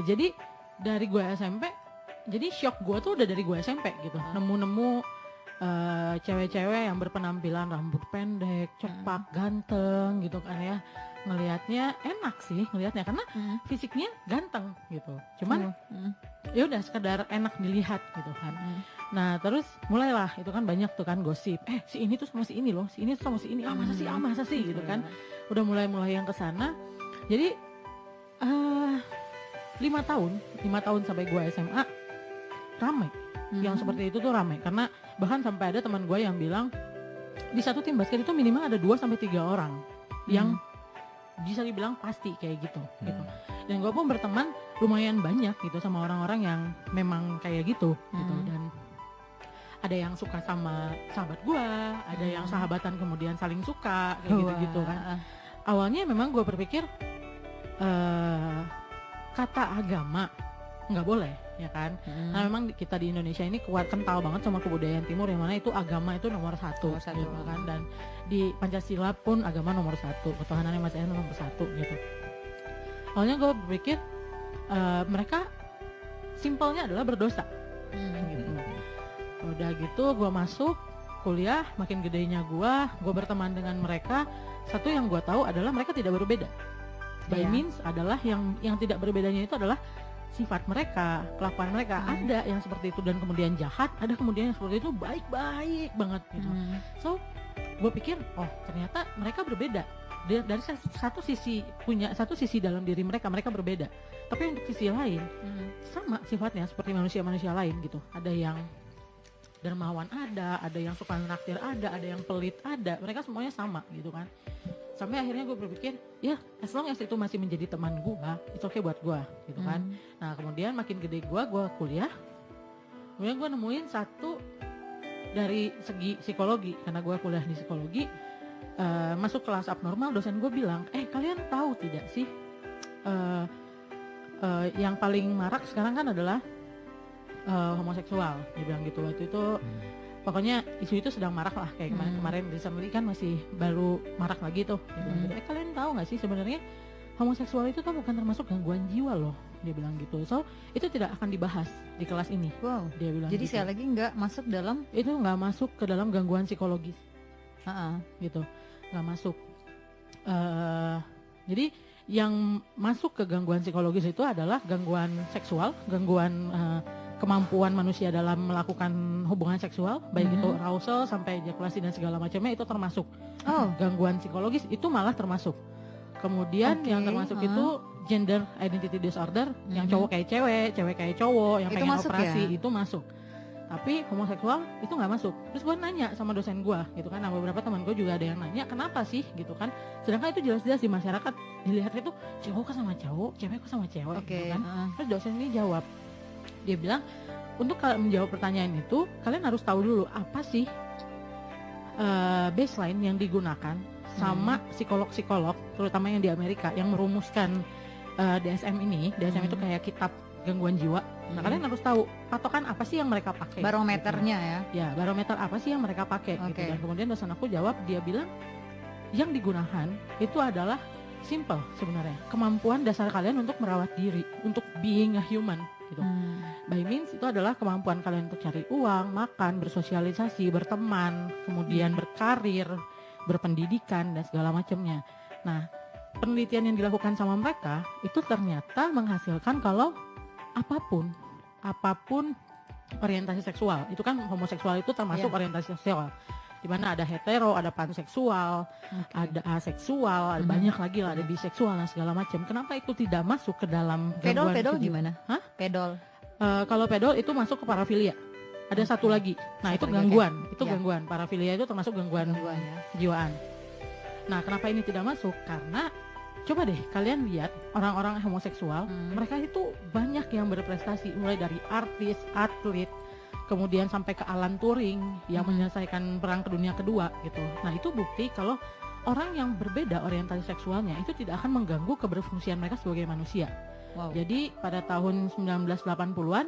jadi dari gue SMP, jadi shock gue tuh udah dari gue SMP gitu, nemu cewek-cewek yang berpenampilan rambut pendek, cepak, ganteng gitu kan ya. Ngelihatnya enak sih ngelihatnya karena fisiknya ganteng gitu. Cuman ya udah sekedar enak dilihat gitu kan. Nah, terus mulailah itu kan banyak tuh kan gosip. Si ini tuh sama si ini loh, si ini tuh sama si ini. Masa sih gitu kan. Udah mulai yang ke sana. Jadi 5 tahun sampai gue SMA ramai. Yang seperti itu tuh ramai karena bahkan sampai ada teman gue yang bilang di satu tim basket itu minimal ada 2 sampai 3 orang yang bisa dibilang pasti kayak gitu. Dan gue pun berteman lumayan banyak gitu sama orang-orang yang memang kayak gitu gitu. Dan ada yang suka sama sahabat gue, ada yang sahabatan kemudian saling suka kayak gitu kan. Awalnya memang gue berpikir kata agama nggak boleh ya kan. Nah, memang kita di Indonesia ini kuat kental banget sama kebudayaan timur yang mana itu agama itu nomor satu gitu kan. Dan di Pancasila pun agama nomor 1, ketuhanan yang Maha Esa nomor 1 gitu. Awalnya gue berpikir mereka simpelnya adalah berdosa gitu. Udah gitu gue masuk kuliah, makin gedenya gue berteman dengan mereka. Satu yang gue tahu adalah mereka tidak berbeda. By means adalah yang tidak berbedanya itu adalah sifat mereka, kelakuan mereka. Ada yang seperti itu dan kemudian jahat, ada kemudian yang seperti itu baik-baik banget gitu. So, gue pikir, oh ternyata mereka berbeda. Dari satu sisi dalam diri mereka berbeda. Tapi untuk sisi lain, sama sifatnya seperti manusia-manusia lain gitu. Ada yang dermawan ada yang suka naktir ada yang pelit ada. Mereka semuanya sama gitu kan. Sampai akhirnya gue berpikir, ya as long as itu masih menjadi teman gue, itu oke buat gue gitu kan. Nah kemudian makin gede gue kuliah, kemudian gue nemuin satu dari segi psikologi, karena gue kuliah di psikologi. Masuk kelas abnormal, dosen gue bilang, kalian tahu tidak sih yang paling marak sekarang kan adalah homoseksual. Dia bilang gitu. Waktu itu pokoknya isu itu sedang marak lah, kayak kemarin recently kan masih baru marak lagi tuh. Dia bilang gitu, kalian tahu nggak sih sebenarnya homoseksual itu tuh bukan termasuk gangguan jiwa loh. Dia bilang gitu. So itu tidak akan dibahas di kelas ini. Wow. Dia bilang jadi gitu. sekali lagi nggak masuk dalam itu, nggak masuk ke dalam gangguan psikologis. Gitu, nggak masuk. Jadi yang masuk ke gangguan psikologis itu adalah gangguan seksual, gangguan kemampuan manusia dalam melakukan hubungan seksual, baik itu arousal sampai ejakulasi dan segala macamnya itu termasuk. Gangguan psikologis itu malah termasuk. Kemudian yang termasuk itu gender identity disorder, yang cowok kayak cewek kayak cowok, yang itu pengen masuk operasi ya? Itu masuk. Tapi homoseksual itu nggak masuk. Terus gue nanya sama dosen gue gitu kan, nah beberapa teman gue juga ada yang nanya kenapa sih gitu kan. Sedangkan itu jelas-jelas di masyarakat dilihatnya tuh cowok kok sama cowok, cewek kok sama cewek gitu kan. Terus dosen ini jawab, dia bilang untuk kalian menjawab pertanyaan itu kalian harus tahu dulu apa sih baseline yang digunakan sama psikolog-psikolog terutama yang di Amerika yang merumuskan DSM ini. DSM itu kayak kitab gangguan jiwa. Nah kalian harus tahu patokan apa sih yang mereka pakai, barometernya gitu. ya. Ya barometer apa sih yang mereka pakai gitu. Dan kemudian dosen aku jawab, dia bilang yang digunakan itu adalah simple sebenarnya, kemampuan dasar kalian untuk merawat diri, untuk being a human gitu. By means itu adalah kemampuan kalian untuk cari uang, makan, bersosialisasi, berteman, kemudian berkarir, berpendidikan dan segala macamnya. Nah penelitian yang dilakukan sama mereka itu ternyata menghasilkan kalau apapun orientasi seksual, itu kan homoseksual itu termasuk orientasi seksual, di mana ada hetero, ada panseksual, ada aseksual, ada banyak lagi lah, ada biseksual dan segala macam. Kenapa itu tidak masuk ke dalam gangguan pedol gimana? Pedol. Kalau pedol itu masuk ke parafilia. Ada satu lagi. Nah, itu gangguan. Itu gangguan. Parafilia itu termasuk gangguan ya. kejiwaan. Nah, kenapa ini tidak masuk? Karena coba deh kalian lihat orang-orang homoseksual, mereka itu banyak yang berprestasi, mulai dari artis, atlet, kemudian sampai ke Alan Turing yang menyelesaikan perang dunia kedua gitu. Nah itu bukti kalau orang yang berbeda orientasi seksualnya itu tidak akan mengganggu keberfungsian mereka sebagai manusia. Wow. Jadi pada tahun 1980-an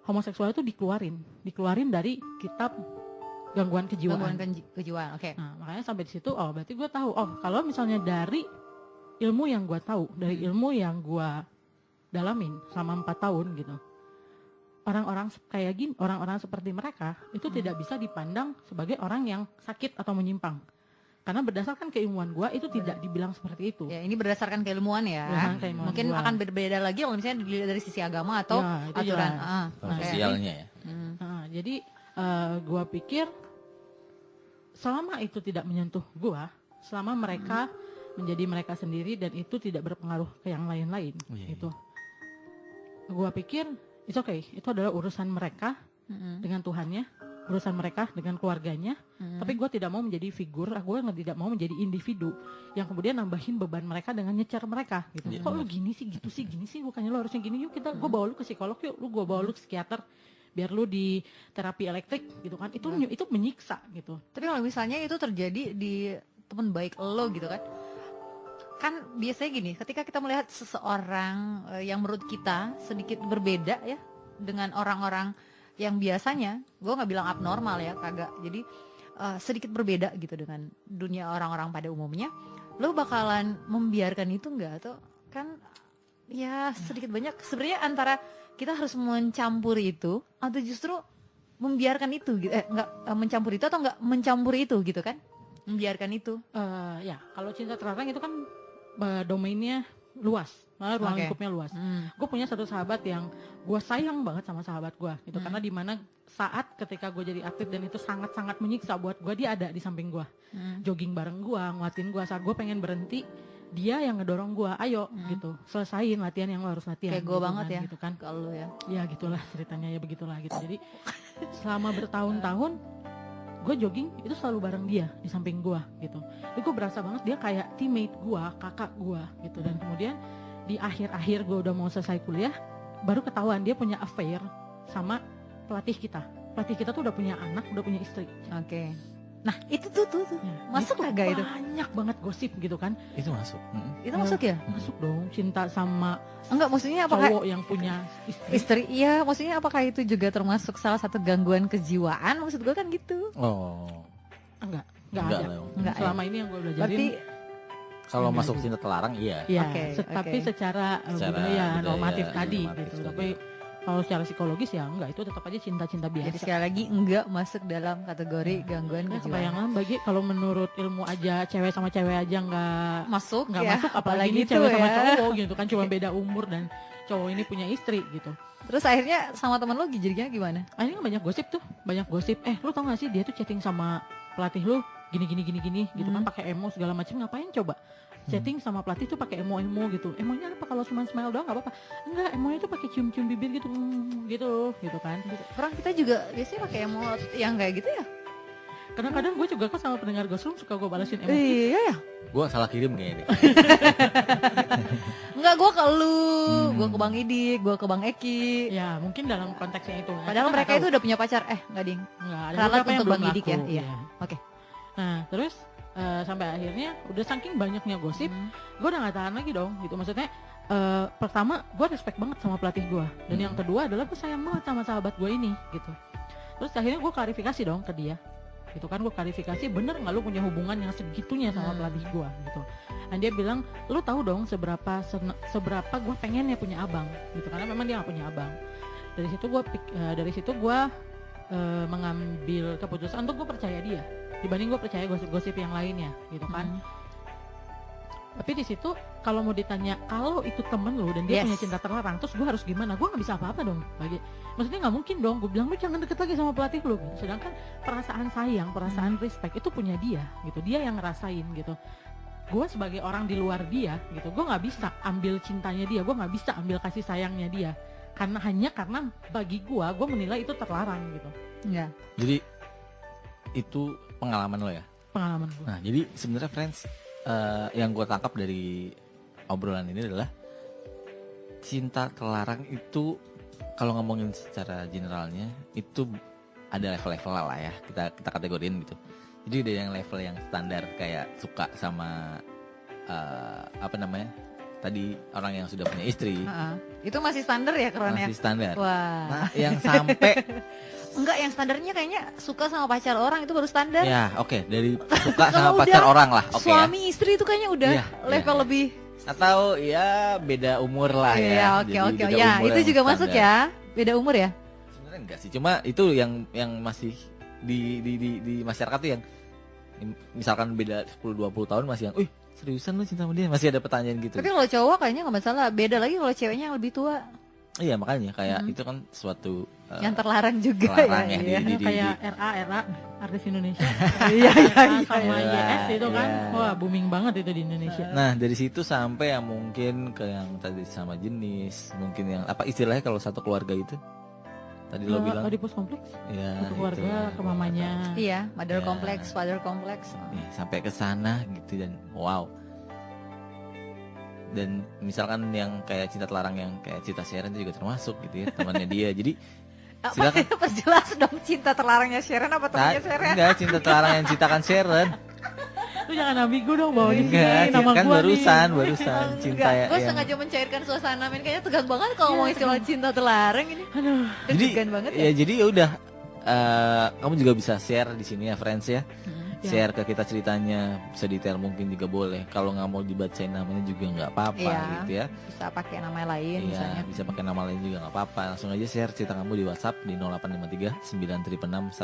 homoseksual itu dikeluarin dari kitab gangguan kejiwaan. Kejiwaan, oke. Nah makanya sampai di situ, berarti gue tahu, kalau misalnya dari ilmu yang gue tahu, dari ilmu yang gue dalamin selama 4 tahun gitu, orang-orang kayak gini, orang-orang seperti mereka itu tidak bisa dipandang sebagai orang yang sakit atau menyimpang. Karena berdasarkan keilmuan gue itu tidak dibilang seperti itu. Ya, ini berdasarkan keilmuan ya. Berdasarkan keilmuan Mungkin gua. akan berbeda lagi kalau misalnya dilihat dari sisi agama atau Ya, itu aturan. jelas. Sosialnya ya. Jadi gue pikir selama itu tidak menyentuh gue, selama mereka menjadi mereka sendiri dan itu tidak berpengaruh ke yang lain-lain, gitu. Gue pikir it's okay, itu adalah urusan mereka dengan Tuhannya, urusan mereka dengan keluarganya. Tapi gue tidak mau menjadi figur, gue tidak mau menjadi individu yang kemudian nambahin beban mereka dengan nyecer mereka gitu. Kok lu gini sih, gitu sih, gini sih, bukannya lu harusnya gini, yuk gue bawa lu ke psikolog yuk, gue bawa lu ke psikiater biar lu di terapi elektrik gitu kan. Itu menyiksa gitu. Tapi kalau misalnya itu terjadi di teman baik lo gitu kan biasanya gini, ketika kita melihat seseorang yang menurut kita sedikit berbeda ya dengan orang-orang yang biasanya, gue nggak bilang abnormal ya, kagak. Jadi sedikit berbeda gitu dengan dunia orang-orang pada umumnya, lo bakalan membiarkan itu nggak? Atau kan ya sedikit banyak sebenarnya antara kita harus mencampuri itu atau justru membiarkan itu gitu, nggak mencampuri itu atau nggak mencampuri itu gitu kan? Membiarkan itu. Ya kalau cinta terlarang itu kan domainnya luas, malah ruang lingkupnya luas. Gue punya satu sahabat yang gue sayang banget sama sahabat gue gitu, karena dimana saat ketika gue jadi atlet dan itu sangat-sangat menyiksa buat gue, dia ada di samping gue, jogging bareng gue, nguatin gue saat gue pengen berhenti, dia yang ngedorong gue, ayo gitu, selesain latihan yang lo harus latihan. Kayak gue gitu banget kan, ya, gitu kan. Kalau ya. Ya gitulah ceritanya, ya begitulah gitu. Jadi selama bertahun-tahun gue jogging itu selalu bareng dia di samping gue gitu. Jadi gue berasa banget dia kayak teammate gue, kakak gue gitu. Dan kemudian di akhir-akhir gue udah mau selesai kuliah, baru ketahuan dia punya affair sama pelatih kita. Pelatih kita tuh udah punya anak, udah punya istri. Oke. Nah itu tuh Ya, masuk kagak itu? Banyak banget gosip gitu kan. Itu masuk. Itu masuk ya? Masuk dong, cinta sama Enggak, maksudnya apakah cowok yang punya istri? Iya, maksudnya apakah itu juga termasuk salah satu gangguan kejiwaan? Maksud gue kan gitu. Oh. Enggak Enggak ada. lah. Enggak, Selama ini yang gue belajarin. Berarti Kalau masuk cinta terlarang iya. ya, Oke, tapi oke. secara Secara budaya budaya, normatif iya, tadi normatif gitu. tadi. Tapi kalau secara psikologis ya enggak, itu tetap aja cinta-cinta jadi biasa. sekali lagi enggak masuk dalam kategori gangguan Nah, kejiwaan. kebayangan bagi kalau menurut ilmu aja cewek sama cewek aja nggak Masuk ya, ya, masuk, apalagi ini itu cewek sama ya. cowok gitu kan, cuma beda umur dan cowok ini punya istri gitu. Terus akhirnya sama teman lo jadinya gimana? Akhirnya banyak gosip tuh, banyak gosip. Lu tau gak sih dia tuh chatting sama pelatih lu gini gitu kan, pakai emo segala macam. Ngapain coba? Chatting sama pelatih tuh pakai emo gitu. Emonya apa kalau cuma smile doang nggak apa-apa? Enggak, emonya tuh pakai cium-cium bibir gitu, gitu kan. Orang kita juga biasanya pakai emot yang kayak gitu ya? Kadang-kadang gue juga kok sama pendengar Ghost suka gue balasin emo. Iya ya. Gue salah kirim kayaknya. Enggak, gue ke lu, gue ke Bang Idik, gue ke Bang Eki. Ya mungkin dalam konteksnya itu. Padahal mereka itu udah punya pacar. Enggak ding. Nggak, ada Ralat beberapa yang untuk belum Bang Idik laku, ya. Iya. Oke. Nah terus sampai akhirnya udah saking banyaknya gosip, gue udah gak tahan lagi dong gitu. Maksudnya pertama gue respect banget sama pelatih gue, dan yang kedua adalah gue sayang banget sama sahabat gue ini gitu. Terus akhirnya gue klarifikasi dong ke dia gitu kan, gue klarifikasi, bener nggak lu punya hubungan yang segitunya sama pelatih gue gitu. Dan dia bilang, lu tahu dong seberapa gue pengennya punya abang gitu, karena memang dia nggak punya abang. Dari situ gue mengambil keputusan untuk gue percaya dia dibanding gue percaya gosip-gosip yang lainnya gitu kan. Tapi di situ kalau mau ditanya, kalau itu temen lu dan dia punya cinta terlarang, terus gue harus gimana? Gue nggak bisa apa-apa dong. Maksudnya nggak mungkin dong. Gue bilang lu jangan deket lagi sama pelatih lu. Sedangkan perasaan sayang, perasaan respect itu punya dia gitu. Dia yang ngerasain gitu. Gue sebagai orang di luar dia gitu, gue nggak bisa ambil cintanya dia, gue nggak bisa ambil kasih sayangnya dia. Karena bagi gue menilai itu terlarang gitu. Iya. Jadi itu pengalaman lo ya? Pengalaman gue. Nah jadi sebenarnya friends, yang gue tangkap dari obrolan ini adalah cinta terlarang itu kalau ngomongin secara generalnya itu ada level-level lah ya, kita kategoriin gitu. Jadi ada yang level yang standar kayak suka sama apa namanya tadi, orang yang sudah punya istri. Itu masih standar ya keronnya? Masih standar. Wah. Nah, yang sampai enggak, yang standarnya kayaknya suka sama pacar orang itu baru standar. ya oke, dari suka sama Kalau pacar udah orang lah, oke ya. Suami istri itu kayaknya udah Iya, level iya. lebih. Atau ya beda umur lah ya. Iya, Jadi oke. beda Ya, umur itu yang juga masuk standar. ya. Beda umur ya? Sebenarnya enggak sih, cuma itu yang masih di masyarakat tuh yang misalkan beda 10-20 tahun masih yang, seriusan lu cinta sama dia? Masih ada pertanyaan gitu. Tapi kalau cowok kayaknya nggak masalah. Beda lagi kalau ceweknya yang lebih tua. Iya, makanya kayak itu kan suatu Yang terlarang juga terlarang ya, ya. Kayak RA artis Indonesia. Iya, Sama iya. YS itu kan. Iya. Wah, booming banget itu di Indonesia. Nah, dari situ sampai yang mungkin ke yang tadi sama jenis, mungkin yang apa istilahnya kalau satu keluarga itu? Tadi lo bilang. Di pos kompleks. Ya, Ke keluarga, ke mamanya. Iya, mother Ya. kompleks, father kompleks. Sampai ke sana gitu, dan wow. Dan misalkan yang kayak cinta terlarang yang kayak Cita Sharon itu juga termasuk gitu ya, temannya dia. Jadi silakan. Perjelas dong cinta terlarangnya Sharon apa temannya Sharon? Enggak, cinta terlarang yang citakan Sharon. Lu jangan ambigu dong bawa di Enggak, sini nama kan gua barusan cinta Enggak, gue yang sengaja mencairkan suasana, men. Kayaknya tegang banget kalau ngomongin soal cinta terlarang ini. Aduh. jadi Deg-degan banget ya jadi ya udah, kamu juga bisa share di sini ya friends ya. Share ke kita ceritanya, sedetail mungkin juga boleh. Kalau nggak mau dibacain namanya juga nggak apa-apa gitu ya. Bisa pakai nama lain Iya, misalnya. bisa pakai nama lain juga nggak apa-apa. Langsung aja share cerita kamu di WhatsApp di 0853 966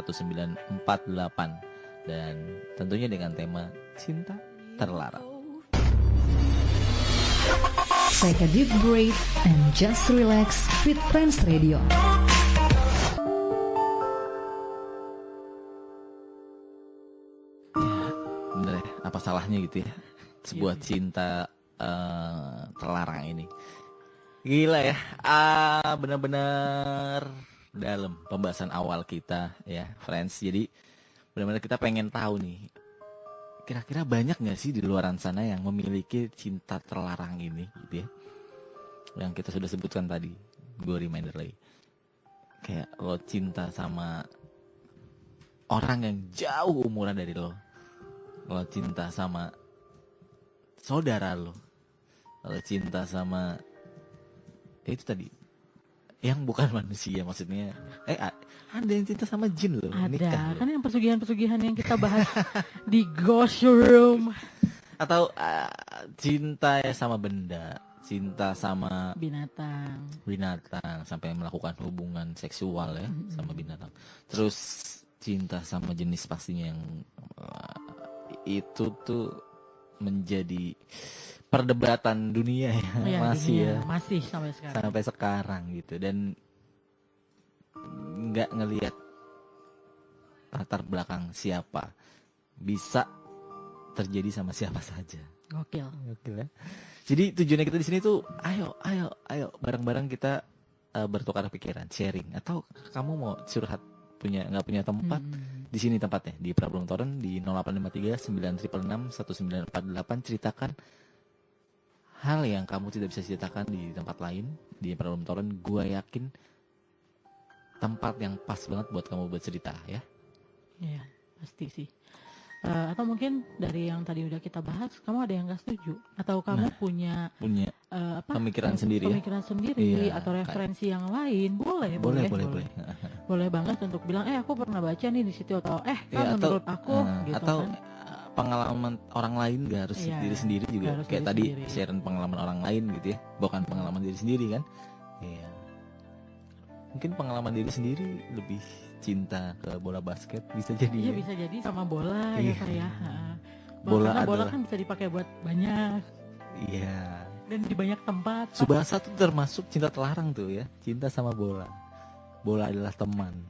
1948 dan tentunya dengan tema cinta terlarang. Take a deep breath and just relax with Friends Radio. Bener ya, apa salahnya gitu ya sebuah cinta terlarang ini. Gila ya, benar-benar dalam pembahasan awal kita ya friends. Jadi benar-benar kita pengen tahu nih, kira-kira banyak gak sih di luaran sana yang memiliki cinta terlarang ini gitu ya, yang kita sudah sebutkan tadi. Gue reminder lagi, kayak lo cinta sama orang yang jauh umuran dari lo cinta sama saudara lo cinta sama itu tadi yang bukan manusia, maksudnya ada yang cinta sama jin loh. Ada kan yang pesugihan-pesugihan yang kita bahas di Ghost Room. Atau cinta ya sama benda, cinta sama binatang sampai melakukan hubungan seksual ya sama binatang. Terus cinta sama jenis pastinya yang itu tuh menjadi perdebatan dunia ya, masih sampai sekarang gitu, dan nggak ngelihat latar belakang siapa, bisa terjadi sama siapa saja. Gokil ya. Jadi tujuannya kita di sini tuh ayo bareng-bareng kita bertukar pikiran, sharing. Atau kamu mau curhat, nggak punya tempat, di sini tempatnya di Problem Torrent di 0853 966 1948. Ceritakan hal yang kamu tidak bisa ceritakan di tempat lain di Problem Torrent. Gua yakin tempat yang pas banget buat kamu bercerita ya. Iya, pasti sih. Atau mungkin dari yang tadi udah kita bahas, kamu ada yang nggak setuju atau kamu punya pemikiran sendiri iya, atau referensi yang lain, boleh banget untuk bilang aku pernah baca nih di situ, atau menurut aku gitu, atau kan? Pengalaman orang lain, gak harus diri sendiri juga, kayak tadi sharing pengalaman orang lain gitu ya, bukan pengalaman diri sendiri kan. Iya, mungkin pengalaman diri sendiri lebih cinta ke bola basket, bisa jadi. Iya, bisa jadi sama bola ya Kak ya. Karena bola kan bisa dipakai buat banyak. Iya. Dan di banyak tempat. Subasa tuh termasuk cinta terlarang tuh ya, cinta sama bola. Bola adalah teman.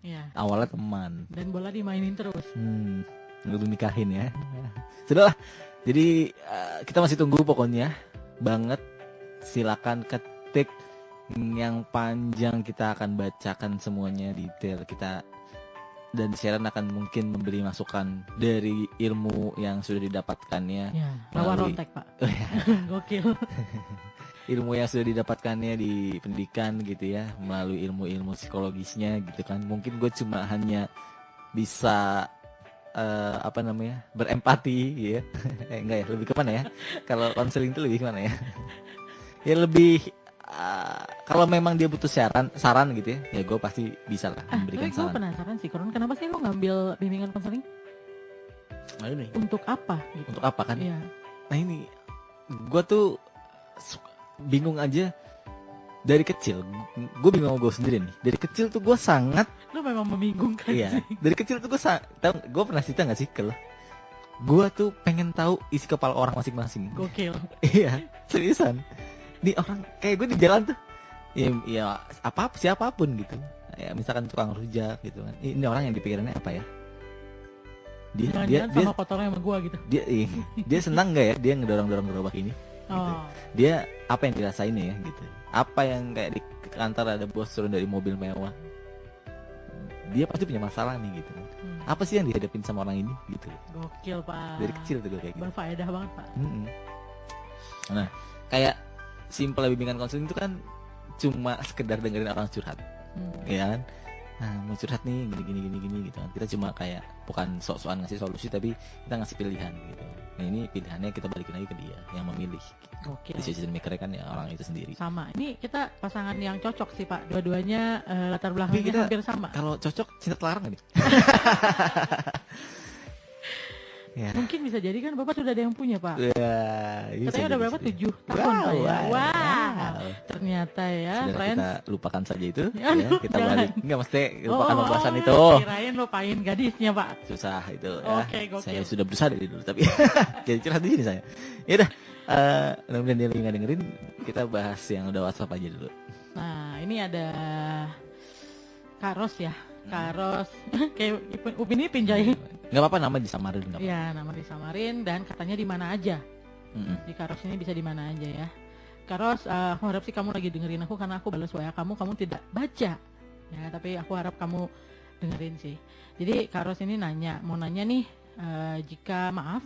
Iya. Awalnya teman. Dan bola dimainin terus. Lu nikahin ya. Sudahlah. Jadi kita masih tunggu pokoknya banget. Silakan ketik yang panjang, kita akan bacakan semuanya detail kita, dan Sharon akan mungkin memberi masukan dari ilmu yang sudah didapatkannya. Ya, rawa rontek Pak. Gokil. ilmu yang sudah didapatkannya di pendidikan gitu ya, melalui ilmu-ilmu psikologisnya gitu kan. Mungkin gue cuma hanya bisa berempati ya. Enggak ya, lebih kemana ya? Kalau konseling itu lebih kemana ya? Ya lebih kalau memang dia butuh saran gitu ya gue pasti bisa lah memberikan tapi saran. gue penasaran sih, Kurun, kenapa sih lo ngambil bimbingan konseling? Nah, ini Untuk apa? Gitu? untuk apa kan? Iya. Nah ini gue tuh bingung aja dari kecil. Gue bingung sama gue sendiri nih. Dari kecil tuh gue sangat Lo memang membingungkan iya. sih. Dari kecil tuh gue pernah cerita nggak sih kalau gue tuh pengen tahu isi kepala orang masing-masing. Gokil. Iya, seriusan. Nih orang kayak gue di jalan tuh, ya siapapun gitu. Ya misalkan tukang rujak gitu kan. Ini orang yang dipikirannya apa ya? Dia sama kotornya sama gua gitu. Dia senang nggak ya dia ngedorong gerobak ini? Gitu. Oh. Dia apa yang dirasainnya ya gitu. Apa yang kayak di kantor ada bos turun dari mobil mewah. Dia pasti punya masalah nih gitu kan. Apa sih yang dihadapin sama orang ini gitu. Gokil, Pak. Dari kecil tuh gue kayak gitu. Berfaedah banget, Pak. Nah, kayak simple bimbingan konseling itu kan cuma sekedar dengerin orang curhat. Ya kan? Nah, mau curhat nih gini gitu kan. Kita cuma kayak bukan sok-sokan ngasih solusi tapi kita ngasih pilihan gitu. Nah, ini pilihannya kita balikin lagi ke dia yang memilih. Gokil. Decision maker kan ya orang itu sendiri. Sama. Ini kita pasangan yang cocok sih, Pak. Dua-duanya latar Tapi belakangnya kita hampir sama. Kalau cocok cinta terlarang nggak nih? Ya. Mungkin bisa jadi kan Bapak sudah ada yang punya, Pak. Ya, Katanya udah berapa? 7 tahun, Pak ya. Wow. Ternyata ya, Sudah friends. kita lupakan saja itu. Aduh, Ya, kita jangan. balik. Enggak mesti lupakan pembahasan itu. Kirain lupain gadisnya, Pak. Susah itu ya. Oke, gokil. Saya sudah berusaha dari dulu tapi jadi curhat di sini saya. Ya udah, mudah-mudahan dia nggak dengerin. Kita bahas yang udah WhatsApp aja dulu. Nah, ini ada Karos ya. Karos kayak Upin Ipin Jai. Nggak apa-apa nama disamarin nggak apa-apa. Ya, nama disamarin dan katanya di mana aja. Di Karos ini bisa di mana aja ya. Karos, aku harap sih kamu lagi dengerin aku karena aku balas WA kamu tidak baca. Ya, tapi aku harap kamu dengerin sih. Jadi Karos ini mau nanya nih, jika maaf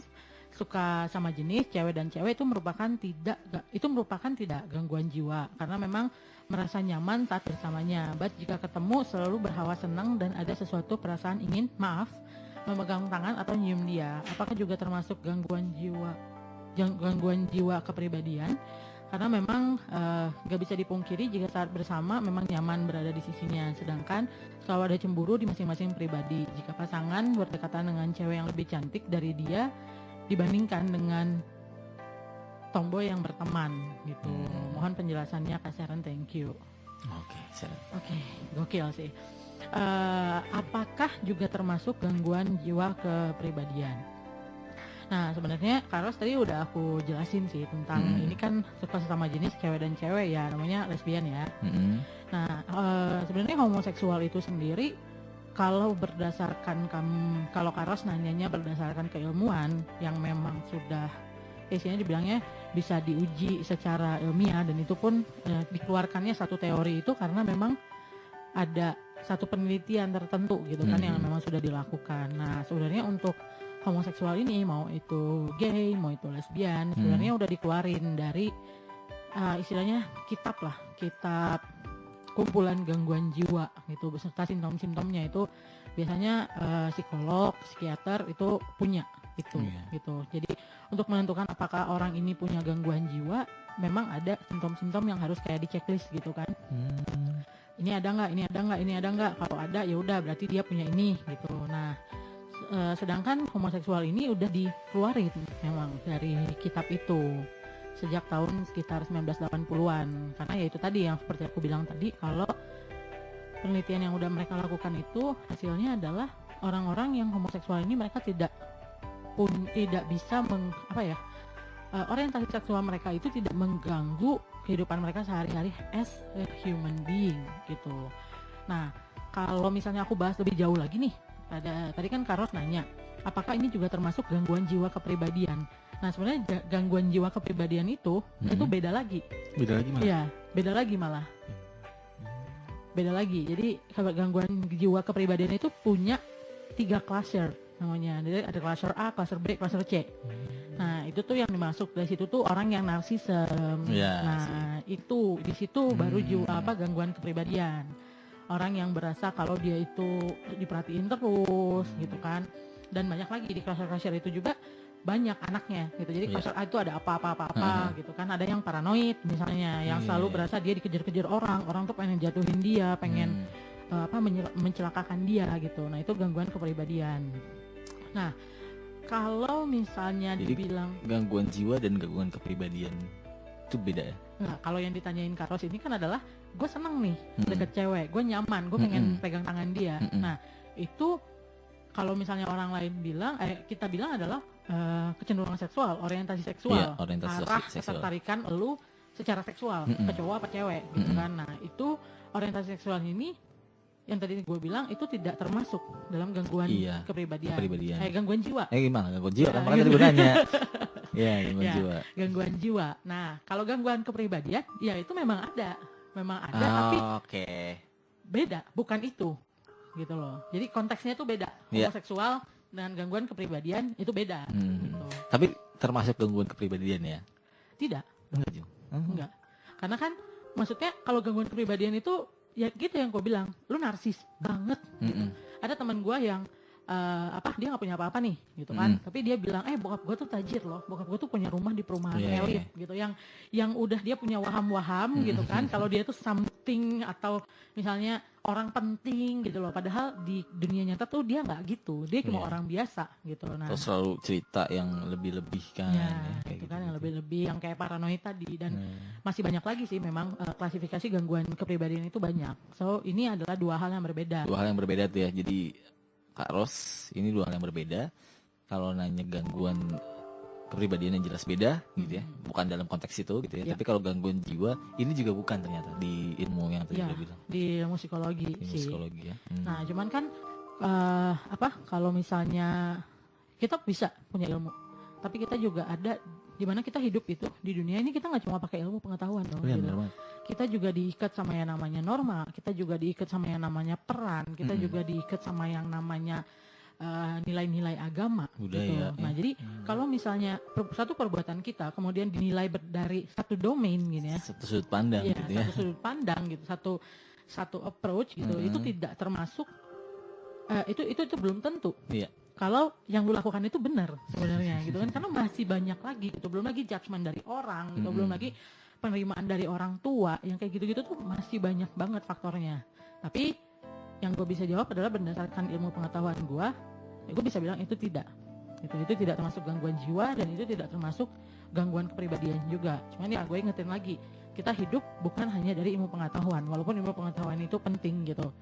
suka sama jenis cewek dan cewek itu merupakan tidak gangguan jiwa karena memang merasa nyaman saat bersamanya. But jika ketemu selalu berhawa senang dan ada sesuatu perasaan ingin memegang tangan atau nyium dia, apakah juga termasuk gangguan jiwa kepribadian? Karena memang gak bisa dipungkiri jika saat bersama memang nyaman berada di sisinya, sedangkan selalu ada cemburu di masing-masing pribadi jika pasangan berdekatan dengan cewek yang lebih cantik dari dia dibandingkan dengan tomboy yang berteman gitu. Mohon penjelasannya Kak Sharon, thank you. Oke, gokil sih. Apakah juga termasuk gangguan jiwa kepribadian? Nah, sebenarnya Karos tadi udah aku jelasin sih tentang ini kan suka sama jenis cewek dan cewek ya, namanya lesbian ya. Nah, sebenarnya homoseksual itu sendiri kalau Karos nanyanya berdasarkan keilmuan yang memang sudah isinya dibilangnya bisa diuji secara ilmiah, dan itu pun dikeluarkannya satu teori itu karena memang ada satu penelitian tertentu gitu kan yang memang sudah dilakukan. Nah, sebenarnya untuk homoseksual ini, mau itu gay, mau itu lesbian, sebenarnya udah dikeluarin dari istilahnya kitab kumpulan gangguan jiwa gitu beserta simptom-simptomnya. Itu biasanya psikolog, psikiater itu punya itu gitu. Jadi untuk menentukan apakah orang ini punya gangguan jiwa, memang ada simptom-simptom yang harus kayak di checklist gitu kan. Ini ada nggak? Kalau ada ya udah berarti dia punya ini gitu. Nah, sedangkan homoseksual ini udah dikeluarin memang dari kitab itu sejak tahun sekitar 1980-an, karena ya itu tadi yang seperti aku bilang tadi, kalau penelitian yang udah mereka lakukan itu hasilnya adalah orang-orang yang homoseksual ini mereka tidak bisa orientasi seksual mereka itu tidak mengganggu kehidupan mereka sehari-hari as a human being gitu. Nah, kalau misalnya aku bahas lebih jauh lagi nih, tadi kan Karos nanya apakah ini juga termasuk gangguan jiwa kepribadian. Nah, sebenarnya gangguan jiwa kepribadian itu beda lagi. Beda lagi malah? Iya, beda lagi malah. Beda lagi. Jadi gangguan jiwa kepribadian itu punya 3 cluster namanya. Jadi ada cluster A, cluster B, cluster C. Nah, itu tuh yang dimasuk dari situ tuh orang yang narsisem. Nah, itu di situ baru gangguan kepribadian. Orang yang berasa kalau dia itu diperhatiin terus gitu kan. Dan banyak lagi di crusher itu juga banyak anaknya gitu. Jadi crusher itu ada apa gitu kan. Ada yang paranoid misalnya, yang selalu berasa dia dikejar-kejar orang tuh pengen jatuhin dia, pengen mencelakakan dia gitu. Nah, itu gangguan kepribadian. Nah, kalau misalnya dibilang gangguan jiwa dan gangguan kepribadian itu beda ya? Nah, kalau yang ditanyain Kak Ros ini kan adalah gue seneng nih deket cewek, gue nyaman, gue pengen pegang tangan dia. Nah, itu kalau misalnya orang lain bilang, kita bilang adalah kecenderungan seksual, orientasi seksual, arah ketertarikan lu secara seksual ke cowok apa cewek gitu kan. Nah, itu orientasi seksual ini yang tadi gue bilang itu tidak termasuk dalam gangguan kepribadian. Gangguan jiwa. Gimana gangguan jiwa? Kan makanya tadi gue nanya. Gangguan jiwa. Gangguan jiwa. Nah, kalau gangguan kepribadian, ya itu memang ada, tapi beda, bukan itu, gitu loh. Jadi konteksnya itu beda. Homoseksual dan gangguan kepribadian itu beda. Gitu. Tapi termasuk gangguan kepribadian ya? Tidak. Enggak. Karena kan, maksudnya kalau gangguan kepribadian itu ya gitu yang gue bilang, lu narsis banget gitu. Ada teman gue yang dia nggak punya apa-apa nih gitu kan, tapi dia bilang bokap gue tuh tajir loh, bokap gue tuh punya rumah di perumahan elit gitu, yang udah dia punya waham-waham gitu kan, kalau dia tuh something atau misalnya orang penting gitu loh, padahal di dunia nyata tuh dia nggak gitu, dia cuma orang biasa gitu. Nah, terus selalu cerita yang lebih-lebih kan, kayak gitu kan, yang lebih-lebih, yang kayak paranoid tadi, dan masih banyak lagi sih memang klasifikasi gangguan kepribadian itu banyak. So ini adalah dua hal yang berbeda. Dua hal yang berbeda tuh ya, jadi Kak Ros ini dua hal yang berbeda. Kalau nanya gangguan kepribadian yang jelas beda gitu ya, bukan dalam konteks itu gitu ya. Tapi kalau gangguan jiwa ini juga bukan ternyata di ilmu yang tadi udah bilang. Di ilmu psikologi sih. Psikologi ya. Nah, cuman kan kalau misalnya kita bisa punya ilmu, tapi kita juga ada di mana kita hidup itu di dunia ini, kita nggak cuma pakai ilmu pengetahuan dong. Gitu. Kita juga diikat sama yang namanya norma, kita juga diikat sama yang namanya peran, kita juga diikat sama yang namanya nilai-nilai agama budaya, gitu. Nah, jadi kalau misalnya satu perbuatan kita kemudian dinilai dari satu domain gini ya, satu sudut pandang gitu ya. Satu sudut pandang gitu, satu approach gitu, itu tidak termasuk itu belum tentu. Kalau yang lu lakukan itu benar sebenarnya gitu kan, karena masih banyak lagi gitu, belum lagi judgement dari orang gitu, belum lagi penerimaan dari orang tua, yang kayak gitu-gitu tuh masih banyak banget faktornya. Tapi yang gue bisa jawab adalah berdasarkan ilmu pengetahuan gue, gue bisa bilang itu tidak. Itu tidak termasuk gangguan jiwa, dan itu tidak termasuk gangguan kepribadian juga. Cuman ya gue ingetin lagi, kita hidup bukan hanya dari ilmu pengetahuan, walaupun ilmu pengetahuan itu penting gitu.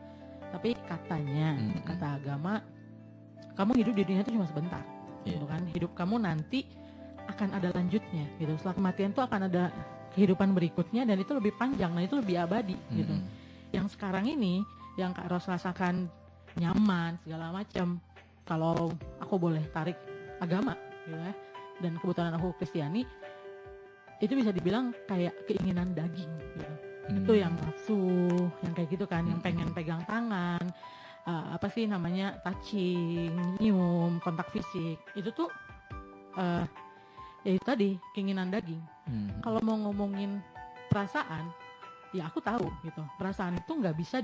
Tapi katanya, kata agama, kamu hidup di dunia itu cuma sebentar, gitu kan? Hidup kamu nanti akan ada lanjutnya, gitu. Setelah kematian tuh akan ada kehidupan berikutnya, dan itu lebih panjang, dan itu lebih abadi, gitu. Yang sekarang ini, yang Kak Ros rasakan nyaman segala macam, kalau aku boleh tarik agama, gitu ya, dan kebetulan aku Kristiani, itu bisa dibilang kayak keinginan daging, gitu. Itu yang nafsu, yang kayak gitu kan, yang pengen pegang tangan, touching, nyium, kontak fisik, itu tuh ya itu tadi keinginan daging. Kalau mau ngomongin perasaan, ya aku tahu gitu, perasaan itu nggak bisa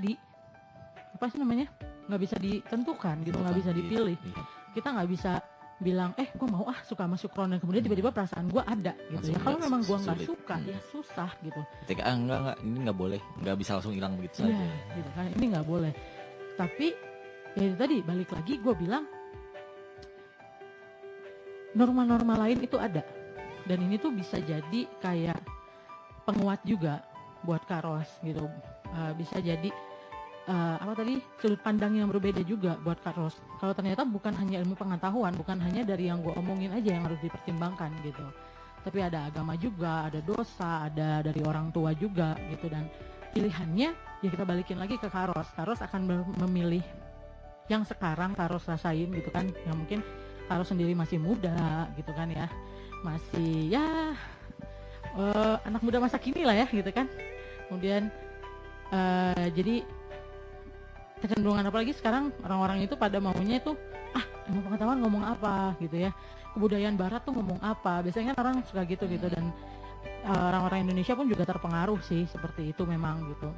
nggak bisa ditentukan gitu, nggak bisa dipilih. Kita nggak bisa bilang gue mau suka sama Sukron, dan kemudian tiba-tiba perasaan gue ada gitu. Ya kalau memang gue nggak suka, ya susah gitu. Ketika enggak ini nggak boleh, nggak bisa langsung hilang begitu saja. Gitu kan, ini nggak boleh. Tapi ya itu tadi balik lagi gue bilang, norma-norma lain itu ada, dan ini tuh bisa jadi kayak penguat juga buat Kak Ros gitu. Bisa jadi sudut pandang yang berbeda juga buat Kak Ros. Kalau ternyata bukan hanya ilmu pengetahuan, bukan hanya dari yang gue omongin aja yang harus dipertimbangkan gitu, tapi ada agama juga, ada dosa, ada dari orang tua juga gitu. Dan pilihannya ya kita balikin lagi ke Kak Ros. Kak Ros akan memilih yang sekarang Kak Ros rasain gitu kan, yang mungkin Kak Ros sendiri masih muda gitu kan ya, masih anak muda masa kini lah ya gitu kan. Kemudian jadi kecenderungan, apalagi sekarang orang-orang itu pada maunya itu ilmu pengetahuan ngomong apa gitu ya, kebudayaan barat tuh ngomong apa. Biasanya kan orang suka gitu dan orang-orang Indonesia pun juga terpengaruh sih seperti itu memang gitu.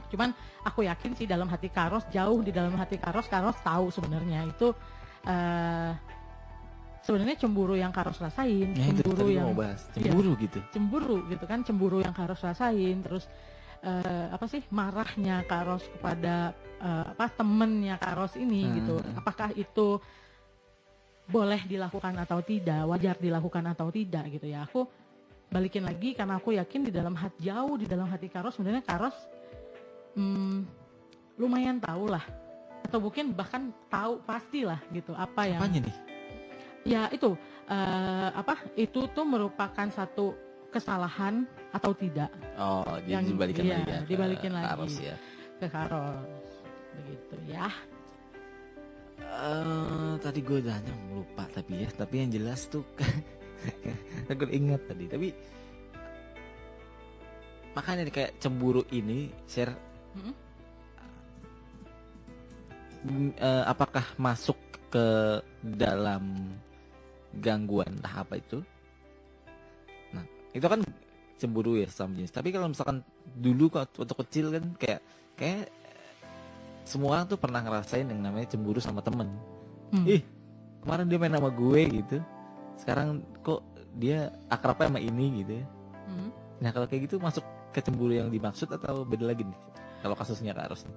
Cuman aku yakin sih dalam hati Karos, jauh di dalam hati Karos tahu sebenarnya itu sebenarnya cemburu yang Karos rasain, Ya, cemburu itu yang mau bahas. Cemburu gitu. cemburu gitu kan, cemburu yang Karos rasain, terus marahnya Karos kepada temennya Karos ini gitu. Apakah itu boleh dilakukan atau tidak, wajar dilakukan atau tidak gitu ya. Aku balikin lagi karena aku yakin di dalam hati, jauh di dalam hati Karos sebenarnya Karos lumayan tahu lah, atau mungkin bahkan tahu pastilah gitu apa yang Apanya nih? ya itu itu tuh merupakan satu kesalahan atau tidak Oh, jadi yang dibalikin iya, lagi ya. ke dibalikin lagi Karos ya. ke Karos begitu ya. Tadi gue udah lupa tapi yang jelas tuh aku ingat tadi, tapi makanya nih, kayak cemburu ini share apakah masuk ke dalam gangguan entah apa itu. Nah itu kan cemburu ya sama jenis, tapi kalau misalkan dulu waktu kecil kan kayak semua orang tuh pernah ngerasain yang namanya cemburu sama temen. Ih, kemarin dia main sama gue gitu, sekarang kok dia akrabnya sama ini gitu ya. Nah kalau kayak gitu masuk ke cemburu yang dimaksud atau beda lagi nih kalau kasusnya Kak Ros?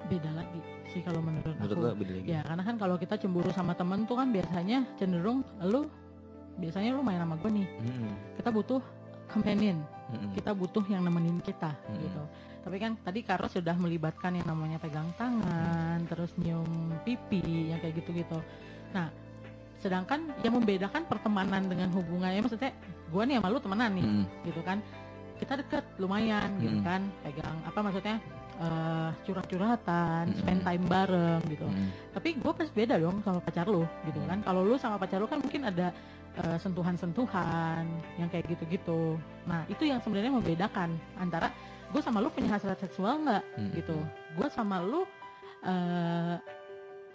Beda lagi sih kalau menurut aku. Lo beda lagi? Ya karena kan kalau kita cemburu sama temen tuh kan biasanya cenderung lu main sama gue nih, kita butuh companion, kita butuh yang nemenin kita gitu. Tapi kan tadi Karos sudah melibatkan yang namanya pegang tangan, terus nyium pipi, yang kayak gitu-gitu. Nah, sedangkan yang membedakan pertemanan dengan hubungannya, maksudnya gue nih sama lu temenan nih, gitu kan. Kita deket lumayan gitu kan, pegang curhat-curhatan, spend time bareng gitu. Tapi gue pasti beda dong sama pacar lu gitu kan. Kalau lu sama pacar lu kan mungkin ada sentuhan-sentuhan yang kayak gitu-gitu. Nah itu yang sebenarnya membedakan antara gue sama lu punya hasrat seksual nggak gitu. Gue sama lu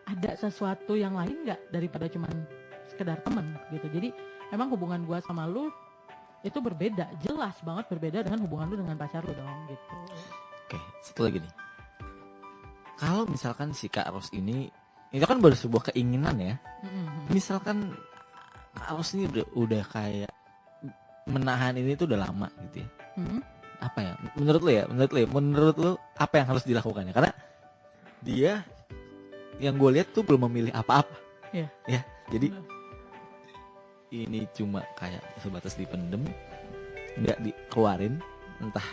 ada sesuatu yang lain nggak daripada cuman sekedar temen gitu. Jadi emang hubungan gue sama lu itu berbeda, jelas banget berbeda dengan hubungan lu dengan pacar lu dong gitu. Oke, satu lagi nih. Kalau misalkan si Kak Ros ini itu kan baru sebuah keinginan ya. Misalkan Kak Ros ini udah kayak menahan ini tuh udah lama gitu ya. Apa ya? Menurut lo apa yang harus dilakukannya? Karena dia yang gue lihat tuh belum memilih apa-apa. Iya. Ya, jadi ini cuma kayak sebatas dipendem, nggak dikeluarin, entah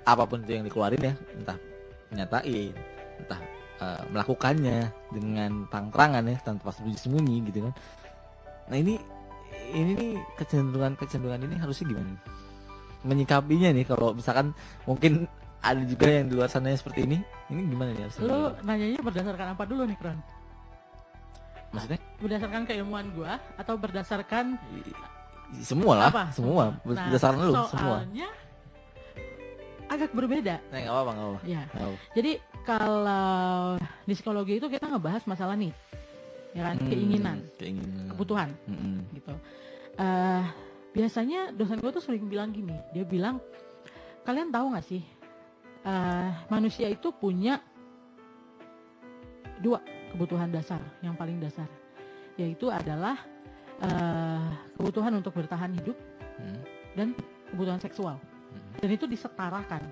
apapun itu yang dikeluarin ya, entah nyatain, entah melakukannya dengan terang-terangan ya, tanpa sembunyi-sembunyi gitu kan. Nah ini nih kecenderungan ini harusnya gimana? Menyikapinya nih kalau misalkan mungkin ada juga yang di luar sana seperti ini gimana nih harusnya? Lu nanyanya berdasarkan apa dulu nih, Kron? Maksudnya? Berdasarkan keilmuan gua atau berdasarkan semua lah, apa? semua berdasarkan lu semua. Soalnya agak berbeda. Nah, nggak apa-apa. Ya. Jadi kalau di psikologi itu kita ngebahas masalah nih, ya kan, keinginan, kebutuhan, gitu. Biasanya dosen gue tuh sering bilang gini, dia bilang, kalian tahu nggak sih, manusia itu punya 2 kebutuhan dasar, yang paling dasar, yaitu adalah kebutuhan untuk bertahan hidup dan kebutuhan seksual. Dan itu disetarakan.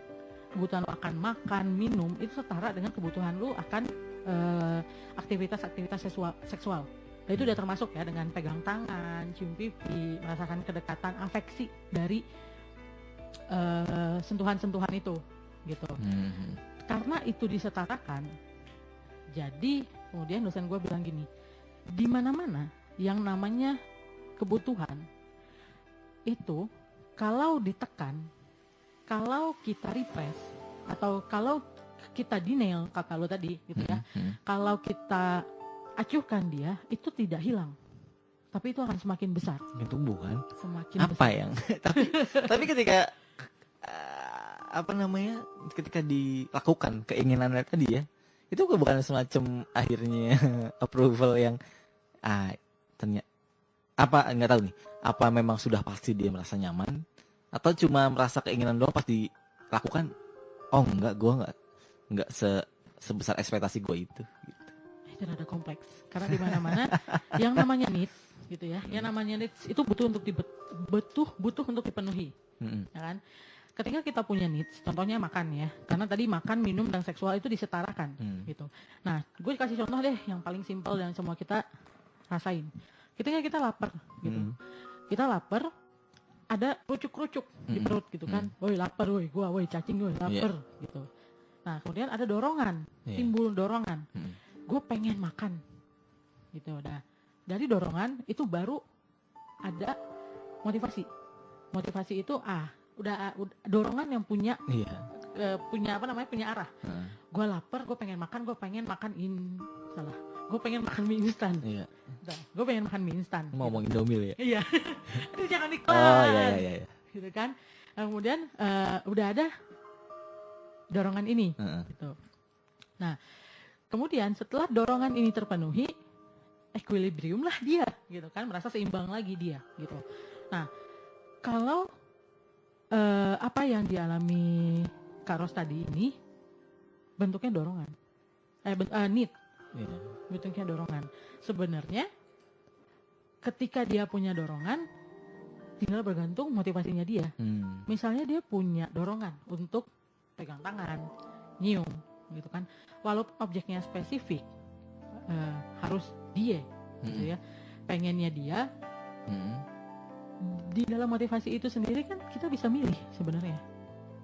Kebutuhan lu akan makan, minum itu setara dengan kebutuhan lu akan aktivitas-aktivitas seksual. Dan itu udah termasuk ya dengan pegang tangan, cium pipi, merasakan kedekatan, afeksi dari sentuhan-sentuhan itu, gitu. Karena itu disetarakan, jadi kemudian dosen gue bilang gini, di mana-mana yang namanya kebutuhan itu kalau ditekan, kalau kita repress atau kalau kita denial, kata lo tadi gitu ya, kalau kita acuhkan dia, itu tidak hilang, tapi itu akan semakin besar, semakin tumbuh kan, semakin apa besar. yang tapi ketika ketika dilakukan keinginannya tadi ya, itu bukan semacam akhirnya approval yang ternyata Apa nggak tahu nih? Apa memang sudah pasti dia merasa nyaman atau cuma merasa keinginan doang pas dilakukan? Oh enggak, gue nggak sebesar ekspektasi gue itu. Gitu. Itu rada kompleks karena di mana-mana yang namanya needs gitu ya, yang namanya needs itu butuh untuk dipenuhi, ya kan? Ketika kita punya needs, contohnya makan ya, karena tadi makan, minum dan seksual itu disetarakan gitu. Nah, gue kasih contoh deh yang paling simpel dan semua kita rasain. Ketika kita lapar gitu, kita lapar, ada kerucuk-kerucuk di perut gitu kan, woi lapar, woi cacing, woi lapar gitu. Nah kemudian ada dorongan, timbul dorongan, gue pengen makan gitu. Nah dari dorongan itu baru ada motivasi. Motivasi itu udah dorongan yang punya punya arah. Gue lapar, gue pengen makan gue pengen makan mie instan. Gue pengen makan mie instan. Mau ngomong Indomie ya? Iya. Itu jangan iklan. Oh iya. Gitu kan. Nah, kemudian udah ada dorongan ini. Gitu. Nah, kemudian setelah dorongan ini terpenuhi, equilibrium lah dia, gitu kan, merasa seimbang lagi dia, gitu. Nah, kalau apa yang dialami Kak Ros tadi ini bentuknya dorongan, need. Bentuknya dorongan. Sebenarnya ketika dia punya dorongan, tinggal bergantung motivasinya dia. Misalnya dia punya dorongan untuk pegang tangan, nyium, gitu kan. Walaupun objeknya spesifik, harus dia, gitu ya. Pengennya dia. Di dalam motivasi itu sendiri kan kita bisa milih sebenarnya.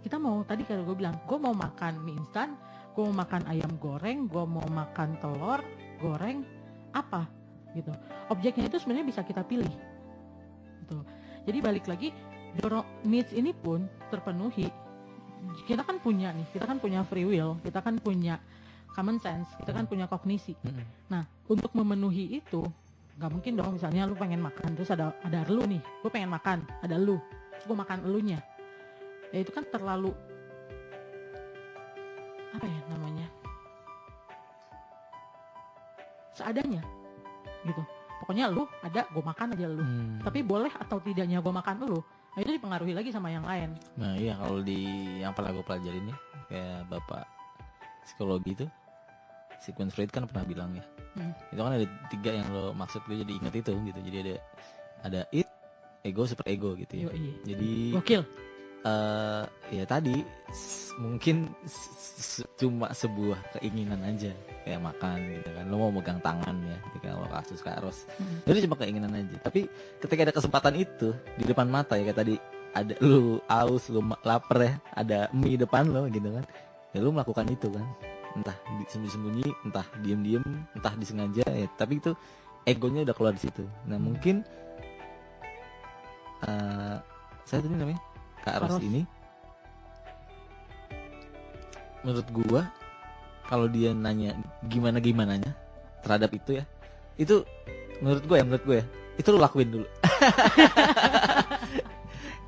Kita mau, tadi kalau gue bilang, gue mau makan mie instan, gue mau makan ayam goreng, gue mau makan telur goreng, apa gitu. Objeknya itu sebenarnya bisa kita pilih gitu. Jadi balik lagi, needs ini pun terpenuhi. Kita kan punya free will, kita kan punya common sense, kita kan punya kognisi. Nah untuk memenuhi itu nggak mungkin dong, misalnya lu pengen makan terus ada lu nih, gue pengen makan, ada lu, terus gue makan elunya, ya itu kan terlalu apa ya namanya, seadanya gitu. Pokoknya lu ada, gue makan aja lu. Tapi boleh atau tidaknya gue makan lu, nah itu dipengaruhi lagi sama yang lain. Nah iya, kalau di yang pernah gue pelajarin ya, kayak bapak psikologi itu, Sigmund Freud kan pernah bilang ya, itu kan ada 3 yang lo maksud, gue jadi ingat itu gitu. Jadi ada id, ego, super ego gitu ya. Jadi gokil. Ya tadi mungkin cuma sebuah keinginan aja, kayak makan gitu kan, lo mau megang tangan ya, ketika lo kasus Kak Ros, itu cuma keinginan aja. Tapi ketika ada kesempatan itu di depan mata ya, kayak tadi ada lu aus, lu lapar ya, ada mie depan lo gitu kan, ya lu melakukan itu kan, entah sembunyi-sembunyi, entah diem-diem, entah disengaja ya, tapi itu egonya udah keluar di situ. Nah mungkin saya tadi namanya Kak Ros ini, menurut gua kalau dia nanya gimana-gimananya terhadap itu ya, itu menurut gue ya, itu lu lakuin dulu.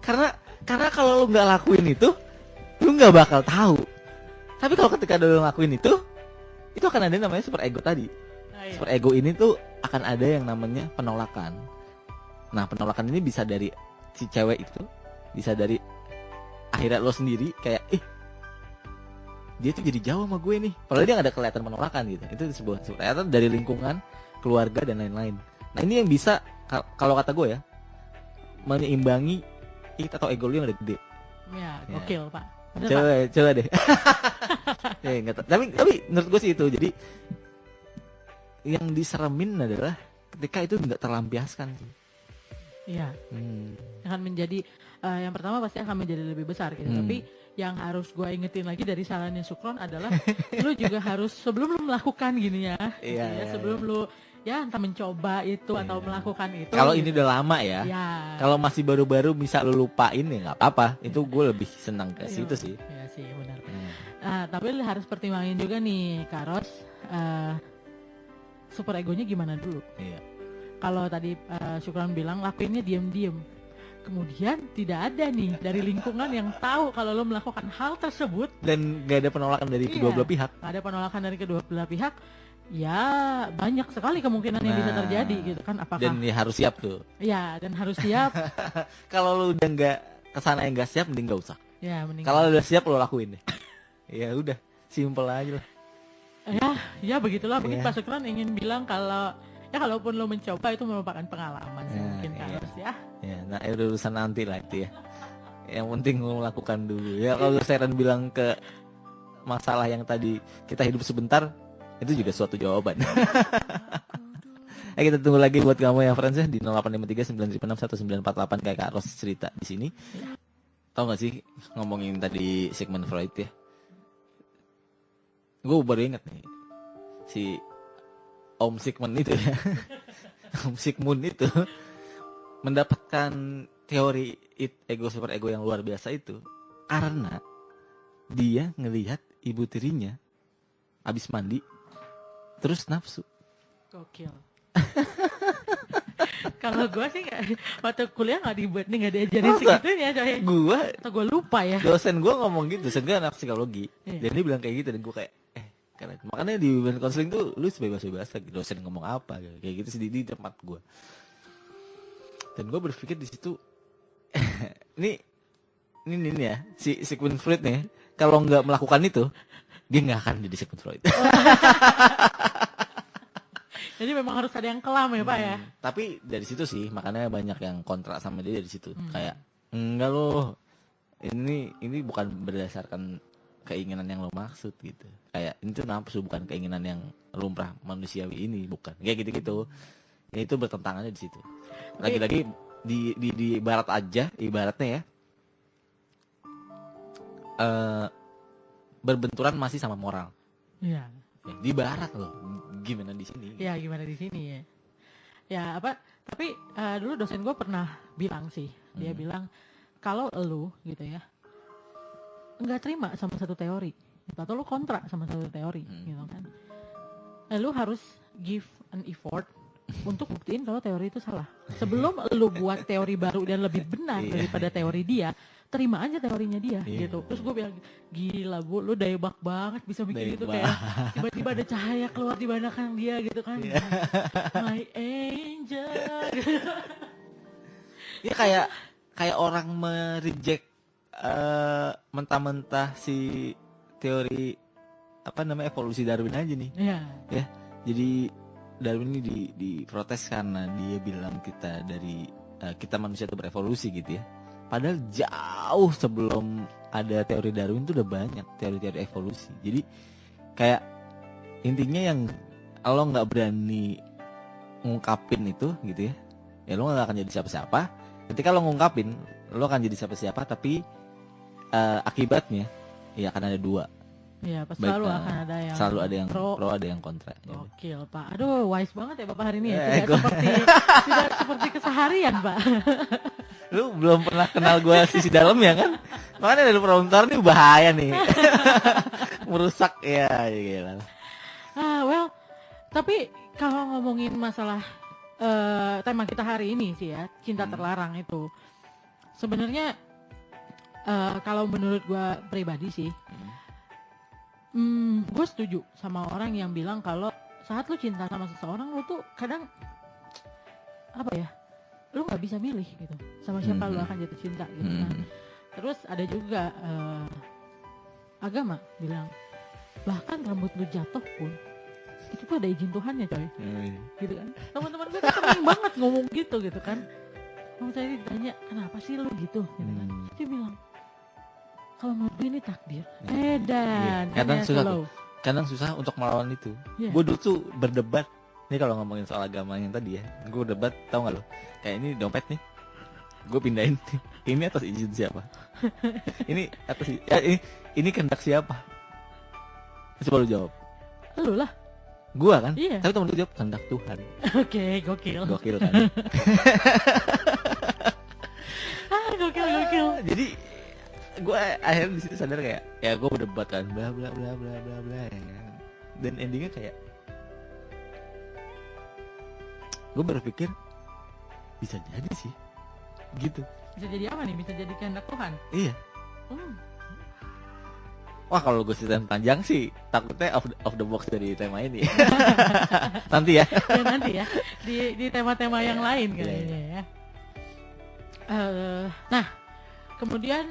karena kalau lu nggak lakuin itu, lu nggak bakal tahu. Tapi kalau ketika lu lakuin itu akan ada namanya super ego tadi. Super ego ini tuh akan ada yang namanya penolakan. Nah penolakan ini bisa dari si cewek itu, bisa dari akhirnya lo sendiri kayak dia tuh jadi jauh sama gue nih, padahal dia gak ada kelihatan penolakan gitu. Itu sebuah ternyata dari lingkungan, keluarga dan lain-lain. Nah ini yang bisa kalau kata gue ya, menyeimbangi it atau ego lo yang udah gede. Ya gokil Pak. Coba deh. Tapi menurut gue sih itu. Jadi yang diseremin adalah ketika itu nggak terlampiaskan. Iya. Akan menjadi yang pertama pasti akan menjadi lebih besar gitu. Tapi yang harus gue ingetin lagi dari sarannya Sukron adalah lu juga harus sebelum lu melakukan gini ya, sebelum lu ya entah mencoba itu atau melakukan itu. Kalau ini udah lama ya. Kalau masih baru-baru bisa lu lupain ya nggak apa-apa. Itu gue lebih senang ke situ sih. Iya sih benar. Tapi lu harus pertimbangin juga nih Kak Ros, super egonya gimana dulu. Kalau tadi Sukron bilang lakuinnya diem-diem, kemudian tidak ada nih dari lingkungan yang tahu kalau lo melakukan hal tersebut, dan gak ada penolakan dari kedua belah pihak. Gak ada penolakan dari kedua belah pihak. Ya banyak sekali kemungkinan yang bisa terjadi gitu kan. Apakah Dan ya harus siap tuh. ya dan harus siap. Kalau lu udah nggak kesana yang nggak siap, mending nggak usah. Ya mending. Kalau udah siap lo lakuin deh. Ya udah, simple aja lah. Ya begitulah. Mungkin Iya. Pak Sukron ingin bilang kalau ya kalaupun lo mencoba itu merupakan pengalaman sih, Ya, mungkin iya. harus ya. Ya, nah itu urusan nanti lah itu ya. Yang penting lo melakukan dulu. Ya kalau Seren bilang ke masalah yang tadi kita hidup sebentar, itu juga suatu jawaban. Kita tunggu lagi buat kamu ya friends ya di 0853 kayak Kak Ros cerita di sini. Tahu gak sih ngomongin tadi Sigmund Freud ya? Gue baru inget nih si Om Sigmund itu ya. Om Sigmund itu mendapatkan teori ego super ego yang luar biasa itu karena dia ngelihat ibu tirinya habis mandi terus nafsu. Gokil. Kalau gue sih waktu kuliah nggak dibuat nih, nggak diajarin Masa? segitunya coy. Gua Atau gue lupa ya. dosen gue ngomong gitu, dosen gue anak psikologi. Iya. Dan dia bilang kayak gitu dan gue kayak keren. Makanya di women counseling tuh lu sebebas-bebas dosen ngomong apa gitu. Kayak gitu sih di tempat gue. Dan gue berpikir di situ ini ya si Sigmund Freud nih kalau nggak melakukan itu dia nggak akan jadi Sigmund Freud. Jadi memang harus ada yang kelam ya Pak ya. Tapi dari situ sih makanya banyak yang kontra sama dia dari situ. Kayak enggak loh. Ini bukan berdasarkan keinginan yang lo maksud gitu. Kayak ini tuh nafsu, bukan keinginan yang lumrah manusiawi ini, bukan. Kayak gitu-gitu. Ya itu bertentangannya di situ. Lagi-lagi di barat aja ibaratnya ya. Berbenturan masih sama moral. Iya. Ya, di barat loh. Gimana di sini? Ya gimana di sini ya. Ya apa? Tapi dulu dosen gue pernah bilang sih. Dia bilang kalau lu gitu ya nggak terima sama satu teori atau lu kontra sama satu teori gitu kan. Lu harus give an effort untuk buktiin kalau teori itu salah. Sebelum lu buat teori baru dan lebih benar daripada teori dia, terima aja teorinya dia gitu. Terus gue bilang, gila Bu, lu dayebak banget bisa bikin itu kayak tiba-tiba ada cahaya keluar di belakang dia gitu kan. My angel. Ya kayak orang mereject mentah-mentah si teori apa namanya evolusi Darwin aja nih. Iya. Ya. Jadi Darwin ini diprotes karena dia bilang kita manusia itu berevolusi gitu ya. Padahal jauh sebelum ada teori Darwin itu udah banyak teori-teori evolusi. Jadi kayak intinya yang lo nggak berani ngungkapin itu gitu ya lo nggak akan jadi siapa-siapa. Ketika lo ngungkapin, lo akan jadi siapa-siapa. Tapi akibatnya ya akan ada dua. Iya, Baik, selalu akan ada yang selalu ada yang pro ada yang kontra. Gokil Pak. Aduh, wise banget ya Bapak hari ini ya. Gua- Tidak seperti keseharian Pak. Lu belum pernah kenal gue sisi dalam ya kan? Makanya dari promotor nih bahaya nih. Merusak ya gila. Well, tapi kalau ngomongin masalah tema kita hari ini sih ya, cinta terlarang itu. Sebenarnya kalau menurut gue pribadi sih, gue setuju sama orang yang bilang kalau saat lu cinta sama seseorang lu tuh kadang apa ya, lu nggak bisa milih gitu sama siapa lu akan jatuh cinta gitu kan. Terus ada juga agama bilang bahkan rambut lu jatuh pun itu tuh ada izin Tuhannya coy. Gitu kan. Teman-teman gue tuh sering banget ngomong gitu kan. Kamu tadi ditanya kenapa sih lu gitu kan. Dia bilang kalau menurut gue ini takdir. Dan Kadang susah untuk melawan itu. Yeah. Gue dulu tuh berdebat. Ini kalau ngomongin soal agama yang tadi ya, gue debat, tau gak lo? Kayak ini dompet nih, gue pindahin. Ini atas izin siapa? Ini atas ini kehendak siapa? Coba lu jawab. lu lah. Gua kan? Iya. Tapi temen gue jawab kehendak Tuhan. Oke, gokil. Gokil kan? Gokil. Jadi gue akhirnya di situ sadar kayak ya gue berdebat kan bla bla bla bla bla bla ya kan? Dan endingnya kayak gue berpikir bisa jadi sih gitu. Bisa jadi apa nih? Bisa jadi kehendak Tuhan. Iya. Wah kalau gue ceritain panjang sih takutnya off the box dari tema ini. Nanti ya. Ya nanti ya di tema-tema yang lain kayaknya ya. Nah kemudian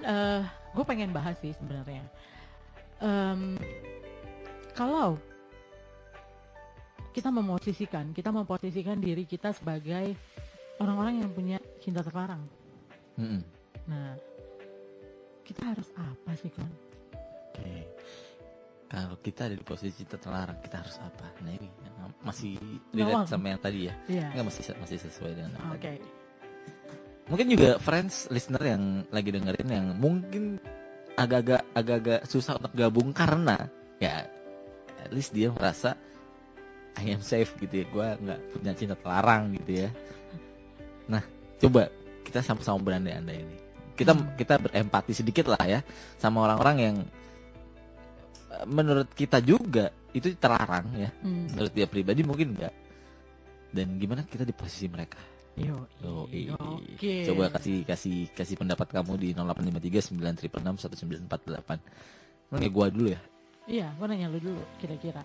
gue pengen bahas sih sebenarnya. Kalau kita memposisikan diri kita sebagai orang-orang yang punya cinta terlarang. Nah kita harus apa sih kan? Oke. Kalau kita ada di posisi cinta terlarang, kita harus apa? Nah ini masih relate sama yang tadi ya. Enggak masih sesuai dengan yang tadi. Mungkin juga friends listener yang lagi dengerin yang mungkin agak-agak susah untuk gabung karena ya at least dia merasa I am safe gitu ya. Gue nggak punya cinta terlarang gitu ya. Nah coba kita sama-sama berandai-andai ini. Kita berempati sedikit lah ya sama orang-orang yang menurut kita juga itu terlarang ya. Menurut dia pribadi mungkin enggak. Dan gimana kita di posisi mereka? Okay. Coba kasih pendapat kamu di 0853 966 1948. Nanya gua dulu ya. Iya, gua nanya lu dulu kira-kira.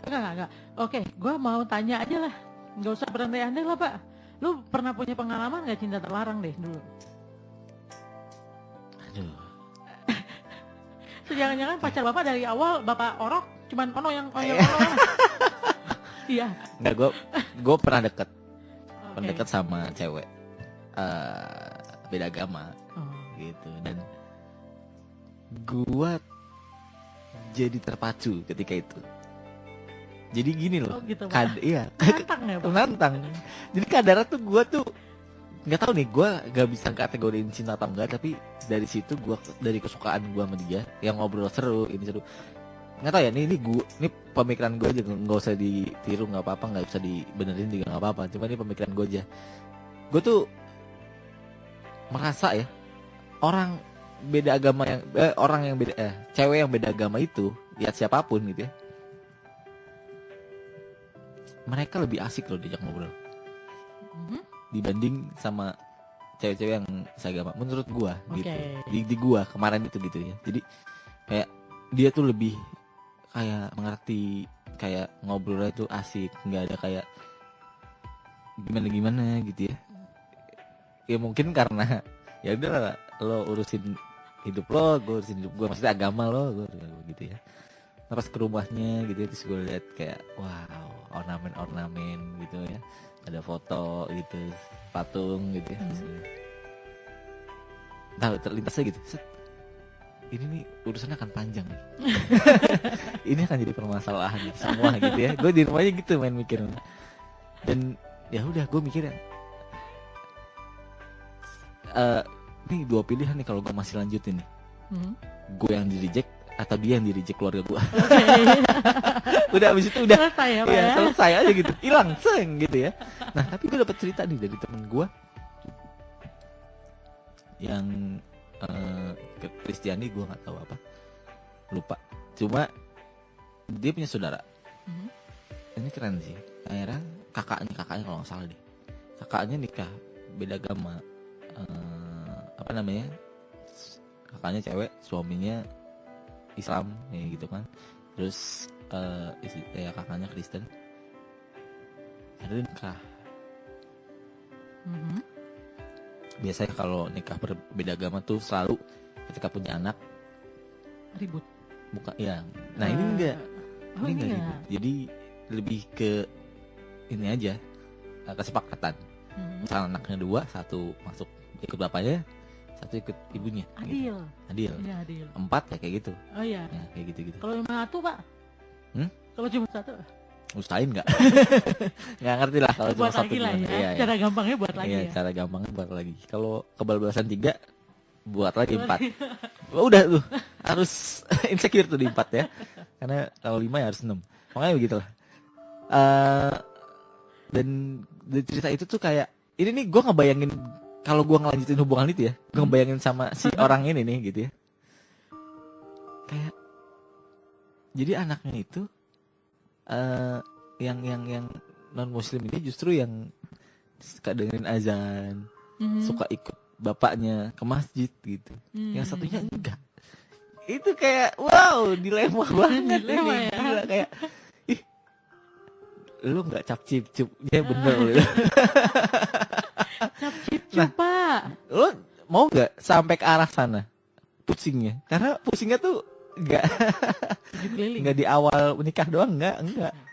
Enggak. Oke, gua mau tanya aja lah. Enggak usah berandai-andai lah, Pak. Lu pernah punya pengalaman enggak cinta terlarang deh dulu? Aduh. Jangan-jangan pacar bapak dari awal bapak orok cuman ono yang iya. Enggak, gue pernah deket sama cewek beda agama gitu, dan gue jadi terpacu ketika itu. Jadi gini loh, gitu, iya, nantang ya, Pak? nantang. Jadi kadarnya tuh gue tuh nggak tahu nih, gue nggak bisa kategoriin cinta atau enggak, tapi dari situ gue, dari kesukaan gue sama dia yang ngobrol seru, ini seru, nggak tahu ya, ini pemikiran gue aja, nggak usah ditiru, nggak apa-apa, nggak usah dibenerin juga nggak apa-apa, cuma ini pemikiran gue aja. Gue tuh merasa ya, orang beda agama yang cewek yang beda agama itu, lihat siapapun gitu ya, mereka lebih asik loh diajak ngobrol dibanding sama cewek-cewek yang seagama, menurut gua gitu. Di gua kemarin itu gitu ya. Jadi kayak dia tuh lebih kayak mengerti, kayak ngobrolnya tuh asik, nggak ada kayak gimana gitu ya. Ya mungkin karena ya udah lo urusin hidup lo, gue urusin hidup gua, maksudnya agama lo, gue gitu ya. Terus ke rumahnya gitu ya, terus gue lihat kayak wow, ornamen gitu ya, ada foto gitu, patung gitu ya. Tahu terlintasnya gitu. Set. Ini nih urusannya akan panjang nih. Ini akan jadi permasalahan semua gitu ya. Gue di rumahnya gitu main mikir. Dan ya udah gue mikirnya nih dua pilihan nih kalau gue masih lanjutin nih. Gue yang di reject atau dia yang di reject keluarga gue. Udah abis itu udah selesai ya, ya, selesai aja gitu, hilang seng gitu ya. Nah tapi gue dapat cerita nih dari temen gue yang Kristiani, gue nggak tahu apa, lupa. Cuma dia punya saudara. Ini keren sih. Akhirnya kakaknya kalau nggak salah deh, kakaknya nikah beda agama. Apa namanya? Kakaknya cewek, suaminya Islam ya gitu kan. Terus ya kakaknya Kristen. Akhirnya nikah. Biasanya kalau nikah berbeda agama tuh selalu ketika punya anak ribut. Bukan ya. Nah, ini enggak. Ini enggak ribut. Jadi lebih ke ini aja, kesepakatan. Misalnya anaknya 2, satu masuk ikut bapaknya, satu ikut ibunya. Adil. Gitu. Adil. Ya, adil. 4 ya kayak gitu. Oh iya. Ya, kayak gitu-gitu. Kalau cuma satu, Pak? Kalau cuma satu? Usahain nggak? Nggak ngerti lah kalau cuma satu lah ya. Iya, cara gampangnya buat lagi iya, ya. Cara gampangnya buat lagi. Kalau kebablasan 3, buat lagi 4. Udah tuh harus insecure tuh di 4 ya. Karena kalau 5 ya harus 6. Makanya begitulah. Dan di cerita itu tuh kayak ini nih gue ngebayangin kalau gue ngelanjutin hubungan itu ya, gue ngebayangin sama si orang ini nih gitu ya. Kayak jadi anaknya itu yang non muslim ini justru yang suka dengerin azan, suka ikut bapaknya ke masjid gitu. Yang satunya enggak. Itu kayak wow, dilema banget. Dilema ini. ya. Gila, kayak ih, lu nggak cap cip cup ya bener lu. Cap cip cup, Pak. Lu mau nggak sampai ke arah sana pusingnya? Karena pusingnya tuh Keliling. nggak di awal menikah doang, enggak.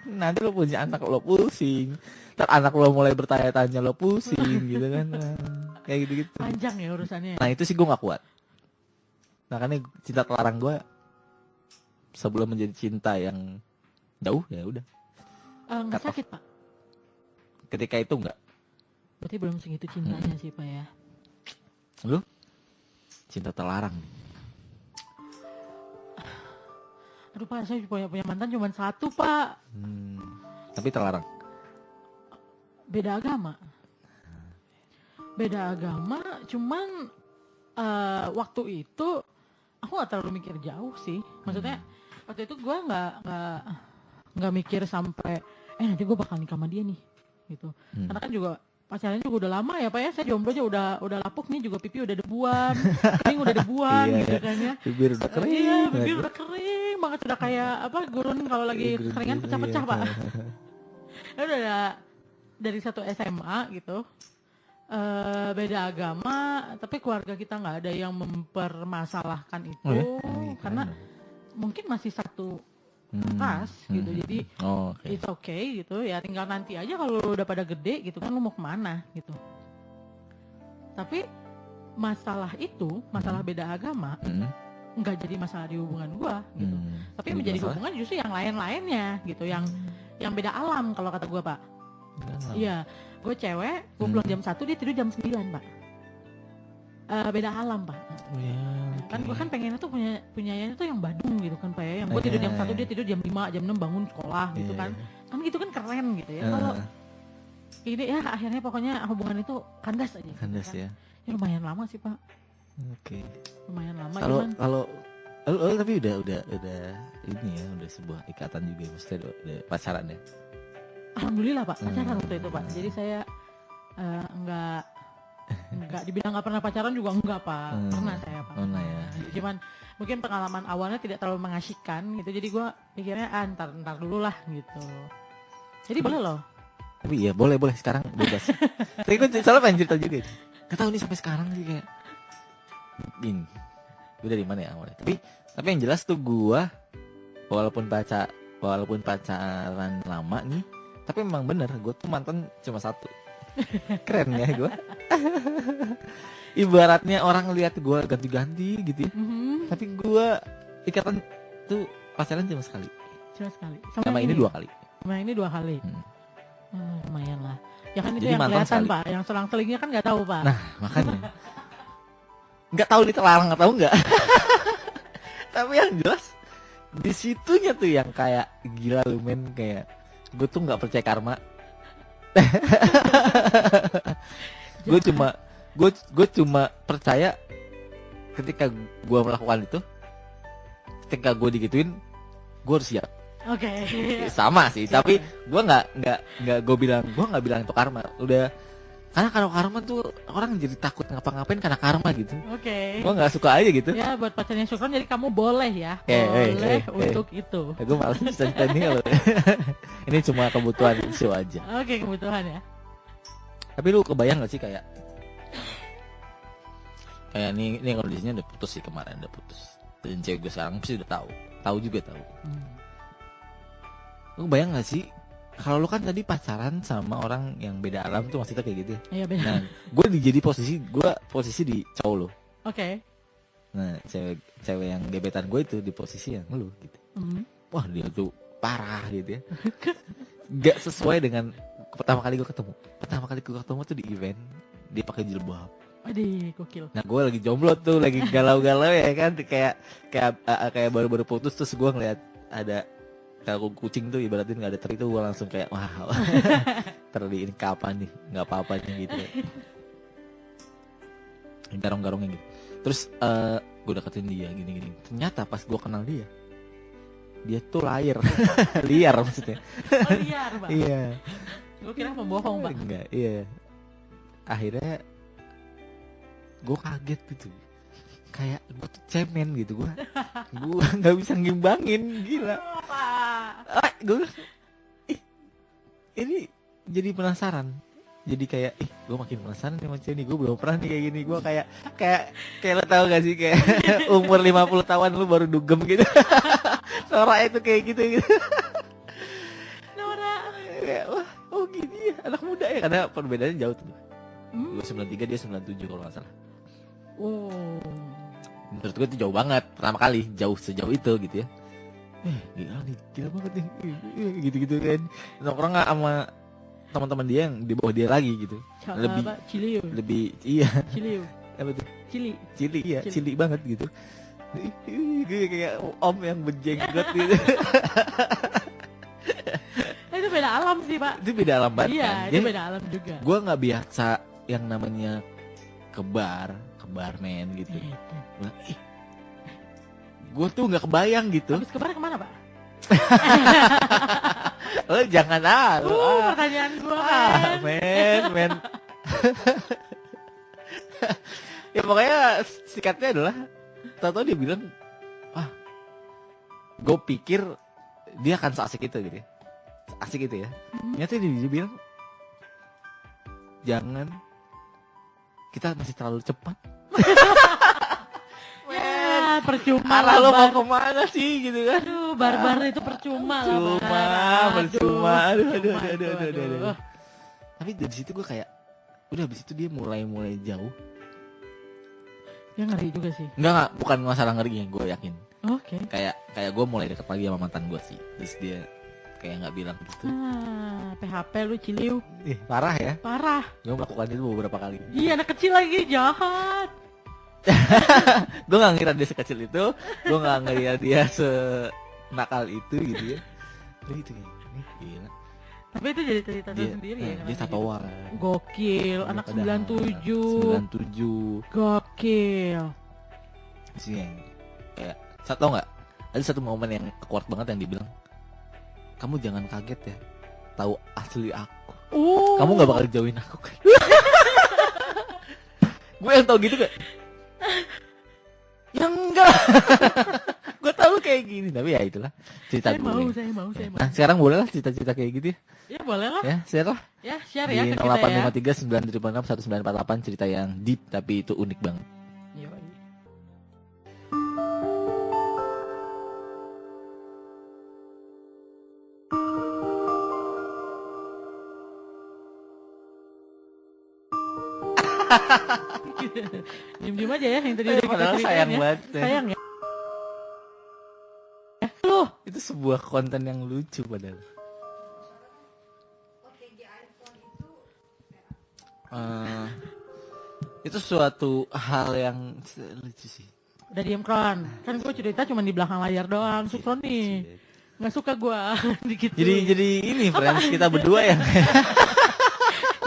Nanti lu punya anak lo pusing, ntar anak lo mulai bertanya-tanya lo pusing gitu kan. Kayak gitu-gitu. Panjang ya urusannya. Nah itu sih gue nggak kuat. Nah karena cinta terlarang gue sebelum menjadi cinta yang jauh ya udah. Nggak Cut off. sakit, Pak. Ketika itu enggak. Berarti belum segitu cintanya sih, Pak ya. Lu cinta terlarang. Aduh, Pak, saya punya mantan cuma satu, Pak. Tapi terlarang. Beda agama. Cuman waktu itu aku nggak terlalu mikir jauh sih. Maksudnya waktu itu gue nggak mikir sampai nanti gue bakal nikah sama dia nih, gitu. Karena kan juga pacarnya juga udah lama ya, Pak ya. Saya jomblo aja udah lapuk nih, juga pipi udah debuan, kening udah debuan gitu kan ya. Bibir udah kering. Iya, bibir udah kering banget, sudah kayak apa, gurun kalau lagi keringan pecah-pecah, Pak. Udah dari satu SMA gitu. Beda agama, tapi keluarga kita nggak ada yang mempermasalahkan itu. Karena mungkin masih satu kas gitu, jadi it's okay gitu ya, tinggal nanti aja kalau udah pada gede gitu kan, lu mau kemana gitu. Tapi masalah beda agama nggak jadi masalah di hubungan gua gitu, tapi yang menjadi hubungan justru yang lain-lainnya gitu, yang beda alam kalau kata gua, Pak. Iya, gue cewek, gue pulang jam 1, dia tidur jam 9, Pak. Beda alam, Pak. Kan gue kan pengennya tuh punyanya tuh yang Badung gitu kan, Pak ya. Yang gue tidur jam 1, dia tidur jam 5, jam 6 bangun sekolah gitu kan. Kan gitu kan keren gitu ya. Kalau ini ya akhirnya pokoknya hubungan itu kandas aja. Kandas kan. ya. Ya lumayan lama sih, Pak. Oke. Lumayan lama. Kalau tapi udah ini ya, udah sebuah ikatan juga, maksudnya udah pacaran ya. Alhamdulillah, Pak, pacaran waktu itu, Pak. Jadi saya enggak dibilang nggak pernah pacaran juga enggak, Pak. Pernah saya, Pak. Pernah ya. Cuman mungkin pengalaman awalnya tidak terlalu mengasyikan gitu. Jadi gue pikirnya ntar dulu lah gitu. Jadi boleh loh. Tapi iya boleh sekarang bebas. Tapi gue soalnya pengen cerita juga. Gak tahu nih sampai sekarang sih kayak gini. Gue dari mana ya awalnya. Tapi yang jelas tuh gue walaupun pacaran lama nih, tapi memang bener gue tuh mantan cuma satu. Keren ya gue. Ibaratnya orang lihat gue ganti-ganti gitu ya. Tapi gue ikatan tuh pacaran cuma sekali. Sama ini 2 kali. Sama ini 2 kali. Lumayan lah. Ya kan itu Jadi yang kelihatan sekali. Pak. Yang selang-selingnya kan nggak tahu, Pak. Nah makanya nggak tahu diterlarang atau enggak. Tapi yang jelas di situnya tuh yang kayak gila lu men, kayak gue tuh nggak percaya karma. gue cuma percaya ketika gue melakukan itu, ketika gue digituin, gue harus siap. Oke. Sama sih, tapi gue nggak bilang itu karma. Udah, karena kalau karma tuh orang jadi takut ngapa-ngapain karena karma gitu. Oke. Gue nggak suka aja gitu. Ya buat pacarnya Syukron, jadi kamu boleh ya, boleh untuk itu. Gue malas cerita ini kalau ini cuma kebutuhan show aja. Oke, kebutuhan ya. Tapi lu kebayang gak sih kayak ini kondisinya udah putus sih, kemarin udah putus. Dan cewek gue sekarang pasti udah tahu juga. Lu kebayang gak sih kalau lu kan tadi pacaran sama orang yang beda alam tuh, maksudnya kayak gitu ya? Iya, beda. Nah, gue posisi di cowok lu. Oke. Nah, cewek yang gebetan gue itu di posisi yang lu gitu. Wah, dia tuh parah gitu ya. Gak sesuai dengan pertama kali gue ketemu. Tuh di event, dia pakai jilbab. Aduh, gokil. Nah, gue lagi jomblo tuh, lagi galau-galau ya kan, kayak baru-baru putus, terus gue ngeliat ada kalau kucing tuh ibaratin nggak ada teri tuh, gue langsung kayak wow. Teri ini kapan nih, nggak apa-apa nih gitu ya. Garong-garongnya gitu. Terus gue deketin dia gini-gini. Ternyata pas gue kenal dia tuh liar. Liar maksudnya. Oh, liar, Pak. Iya. Gue kira pembohong, Pak. Enggak, iya. Akhirnya gue kaget gitu. Kayak gue tuh cemen gitu gue. Gue nggak bisa ngimbangin, gila. Gue ini jadi penasaran. Jadi kayak, gue makin penasaran nih sama cewek nih. Gue belum pernah nih kayak gini. Gue kayak lo tau gak sih, kayak umur 50 tahun lu baru dugem gitu. Nora itu kayak gitu. Nora. Kayak, wah, oh gini ya, anak muda ya. Karena perbedaannya jauh tuh. Gue 93, dia 97 kalau gak salah. Oh. Menurut gue itu jauh banget. Pertama kali, sejauh itu gitu ya. Gila nih, gila banget nih. Gitu-gitu kan. Nongkrong gak sama teman-teman dia yang di bawah dia lagi gitu. Lebih iya. Ciliu. Apa tuh? Cili, iya, cili banget gitu. Gue kayak om yang berjenggot gitu. Itu beda alam sih, Pak. Itu beda alam banget. Iya, kan? itu beda alam juga. Gue nggak biasa yang namanya ke barmen gitu. Gue tuh nggak kebayang gitu. Habis ke bar kemana, Pak? Lo jangan pertanyaan gue, men. Ya pokoknya sikatnya adalah tahu-tahu dia bilang, gue pikir dia akan seasik itu gitu ya. Asik gitu ya. Ternyata dia bilang, jangan, kita masih terlalu cepat. Ya, percuma. Arah lo mau kemana sih gitu kan? Aduh, barbar itu percuma lah. Percuma. Aduh. Tapi dari situ gue kayak, udah habis itu dia mulai jauh. Ya ngeri juga sih. Enggak, bukan masalah ngeri, gue yakin. Oke. Kayak gue mulai deket lagi sama mantan gue sih. Terus dia kayak nggak bilang gitu. PHP lu Ciliu. Parah ya? Parah. Gue melakukan itu beberapa kali. Iya, anak kecil lagi, jahat. Gue gak ngira dia sekecil itu. Gue gak ngira dia senakal itu gitu ya. Itu gila. Tapi itu jadi cerita sendiri ya. Dia tatoan. Gokil, anak 97. Gokil. Sini kayak, tau gak? Ada satu momen yang kuat banget yang dibilang, kamu jangan kaget ya, tahu asli aku. Kamu gak bakal jauhin aku kan? Gue yang tau gitu gak? Ya enggak. Gue tahu kayak gini, tapi ya itulah cerita gue. Saya mau. Nah sekarang boleh lah cerita-cerita kayak gitu ya. Ya boleh lah. Ya share lah. Ya share di ya ke kita ya. 0853 956 1948, cerita yang deep tapi itu unik banget. Diem aja ya yang tadi udah kita ceritain sayang ya. banget. Sayang ya. Loh, itu sebuah konten yang lucu padahal. Itu suatu hal yang lucu sih. Udah diem Kron. Kan gue cerita cuma di belakang layar doang. Sukron nih. Nggak suka gue gitu. Jadi ini friends kita berdua ya.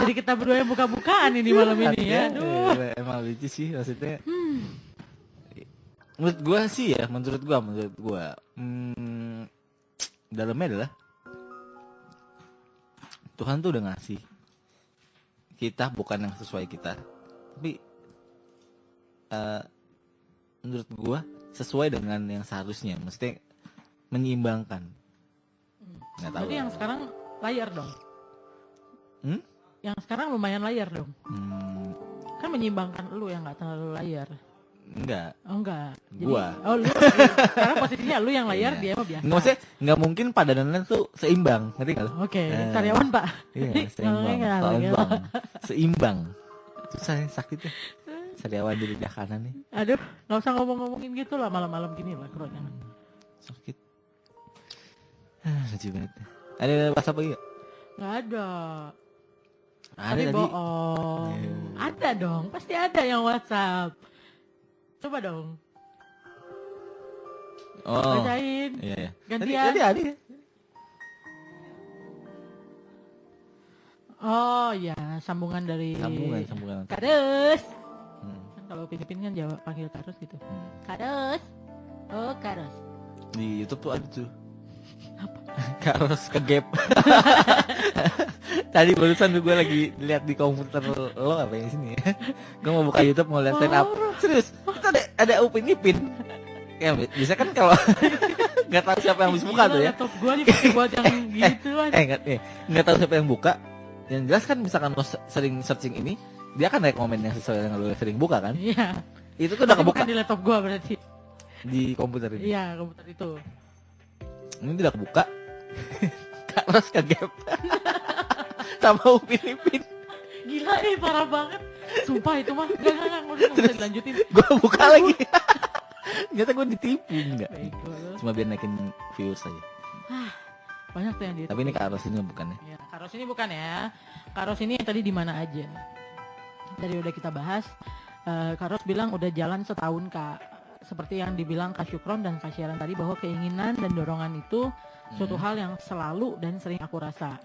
Jadi kita berdua yang buka-bukaan ini malam ini ya. Aduh. Emang lucu sih maksudnya. Menurut gue sih ya, menurut gue dalamnya adalah Tuhan tuh udah ngasih kita bukan yang sesuai kita, tapi menurut gue sesuai dengan yang seharusnya, mesti menyeimbangkan. Nggak tahu. Jadi yang sekarang layar dong. Yang sekarang lumayan layar dong. Kan menyeimbangkan lu yang nggak terlalu layar. Enggak. Oh enggak. Jadi, gua. Oh lu. Sekarang posisinya lu yang layar, dia mah biasa. Nggak, maksudnya nggak mungkin padanannya tuh seimbang, ngerti nggak? Oke, karyawan Pak. Iya, seimbang. Susah ya, sakit ya. Karyawan di lidah kanan nih. Aduh, nggak usah ngomongin gitu lah malam-malam gini lah, Kron. Sakit. Lucu banget. Ada WhatsApp lagi nggak? Nggak ada. Ada tapi tadi. Bohong. Ada dong, pasti ada yang WhatsApp. Coba dong. Bacain. Iya. Gantian. Tadi ada ya? Oh ya, sambungan dari Sambungan. Karus. Kan kalau Filipin kan Jawa panggil Karus gitu. Karus. Oh, Karus. Di YouTube tuh ada tuh. Karus ke gap. Tadi barusan gue lagi lihat di komputer lo apa yang sini ya. Gue mau buka YouTube mau lihat stand up. Serius, itu ada Upin Ipin. Ya bisa kan kalau nggak tahu siapa yang habis buka Gila, tuh ya. laptop gua nih pakai buat yang gitu aja. Nggak tahu siapa yang buka. Yang jelas kan misalkan lo sering searching ini, dia akan rekomen yang sesuai dengan lo sering buka kan. Iya. Itu tuh udah Tapi kebuka bukan di laptop gua berarti. di komputer ini. Iya, komputer itu. Ini tidak kebuka. Carlos kegap. Sama Upin Ipin. Gila parah banget. Sumpah itu mah. Enggak, udah nggak bisa dilanjutin. Gue buka lagi. Ternyata gue ditipu enggak. Bego lu. Cuma biar naikin views aja. Banyak tuh yang di. Tapi ini Carlos ini bukan ya. Ya, Karos ini bukan ya. Karos ini yang tadi di mana aja. Tadi udah kita bahas. Karos bilang udah jalan setahun Kak. Seperti yang dibilang Kak Syukron dan Kak Syaran tadi bahwa keinginan dan dorongan itu suatu hal yang selalu dan sering aku rasa.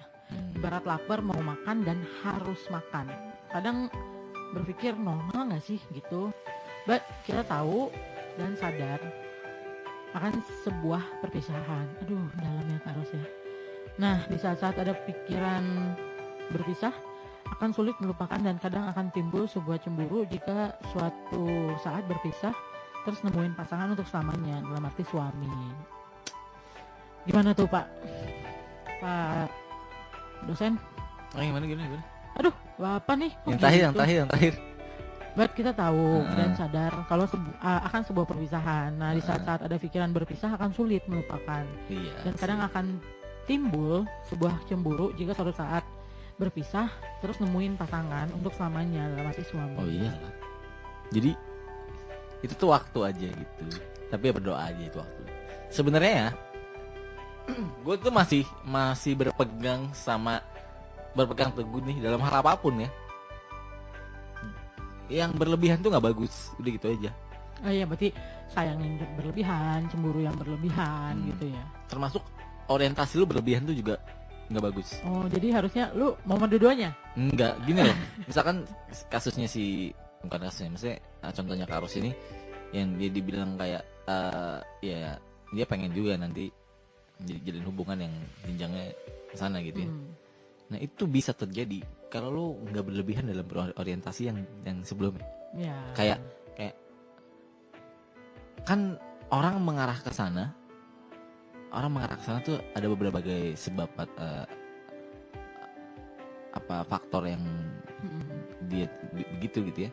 Ibarat lapar mau makan dan harus makan. Kadang berpikir normal nggak sih gitu. But kita tahu dan sadar akan sebuah perpisahan. Aduh, dalamnya Karos ya. Nah, di saat-saat ada pikiran berpisah, akan sulit melupakan dan kadang akan timbul sebuah cemburu jika suatu saat berpisah, terus nemuin pasangan untuk selamanya, dalam arti suami. Gimana tuh Pak? Pak dosen? Gimana? Aduh, Bapak nih. kok Yang gitu? terakhir. But kita tahu dan sadar kalau akan sebuah perpisahan. Nah, di saat-saat ada pikiran berpisah akan sulit melupakan. Iya. Dan kadang akan timbul sebuah cemburu jika suatu saat berpisah terus nemuin pasangan untuk selamanya dalam arti suami. Oh iya. Jadi itu tuh waktu aja gitu. Tapi ya berdoa aja itu waktu. Sebenarnya ya, gue tuh masih berpegang teguh nih dalam hal apapun ya. Yang berlebihan tuh nggak bagus, udah gitu aja. Oh iya, berarti sayangin berlebihan, cemburu yang berlebihan gitu ya. Termasuk orientasi lu berlebihan tuh juga nggak bagus. Oh, jadi harusnya lu mau dua-duanya? Enggak, gini loh. Misalkan kasusnya bukan kasusnya, maksudnya contohnya Karus ini yang dia dibilang kayak ya dia pengen juga nanti jalin hubungan yang jenjangnya ke sana gitu ya. Nah, itu bisa terjadi kalau lu nggak berlebihan dalam orientasi yang sebelumnya. Ya. Kayak kan orang mengarah ke sana. Orang mengarah ke sana tuh ada beberapa sebab faktor yang dia begitu gitu ya.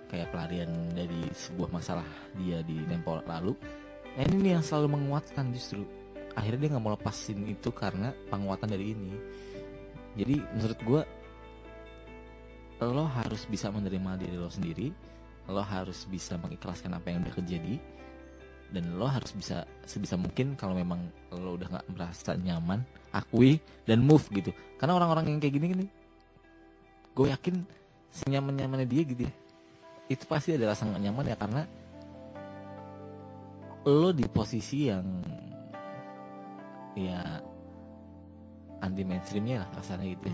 Kayak pelarian dari sebuah masalah dia di tempo lalu. Nah, ini yang selalu menguatkan justru. Akhirnya dia nggak mau lepasin itu karena penguatan dari ini. Jadi menurut gue, lo harus bisa menerima diri lo sendiri. Lo harus bisa mengikhlaskan apa yang udah terjadi. Dan lo harus bisa sebisa mungkin kalau memang lo udah nggak merasa nyaman, akui dan move gitu. Karena orang-orang yang kayak gini gue yakin senyaman-nyamannya dia gitu ya, itu pasti ada rasa nggak nyaman ya, karena lo di posisi yang ya anti mainstreamnya lah kasarnya gitu.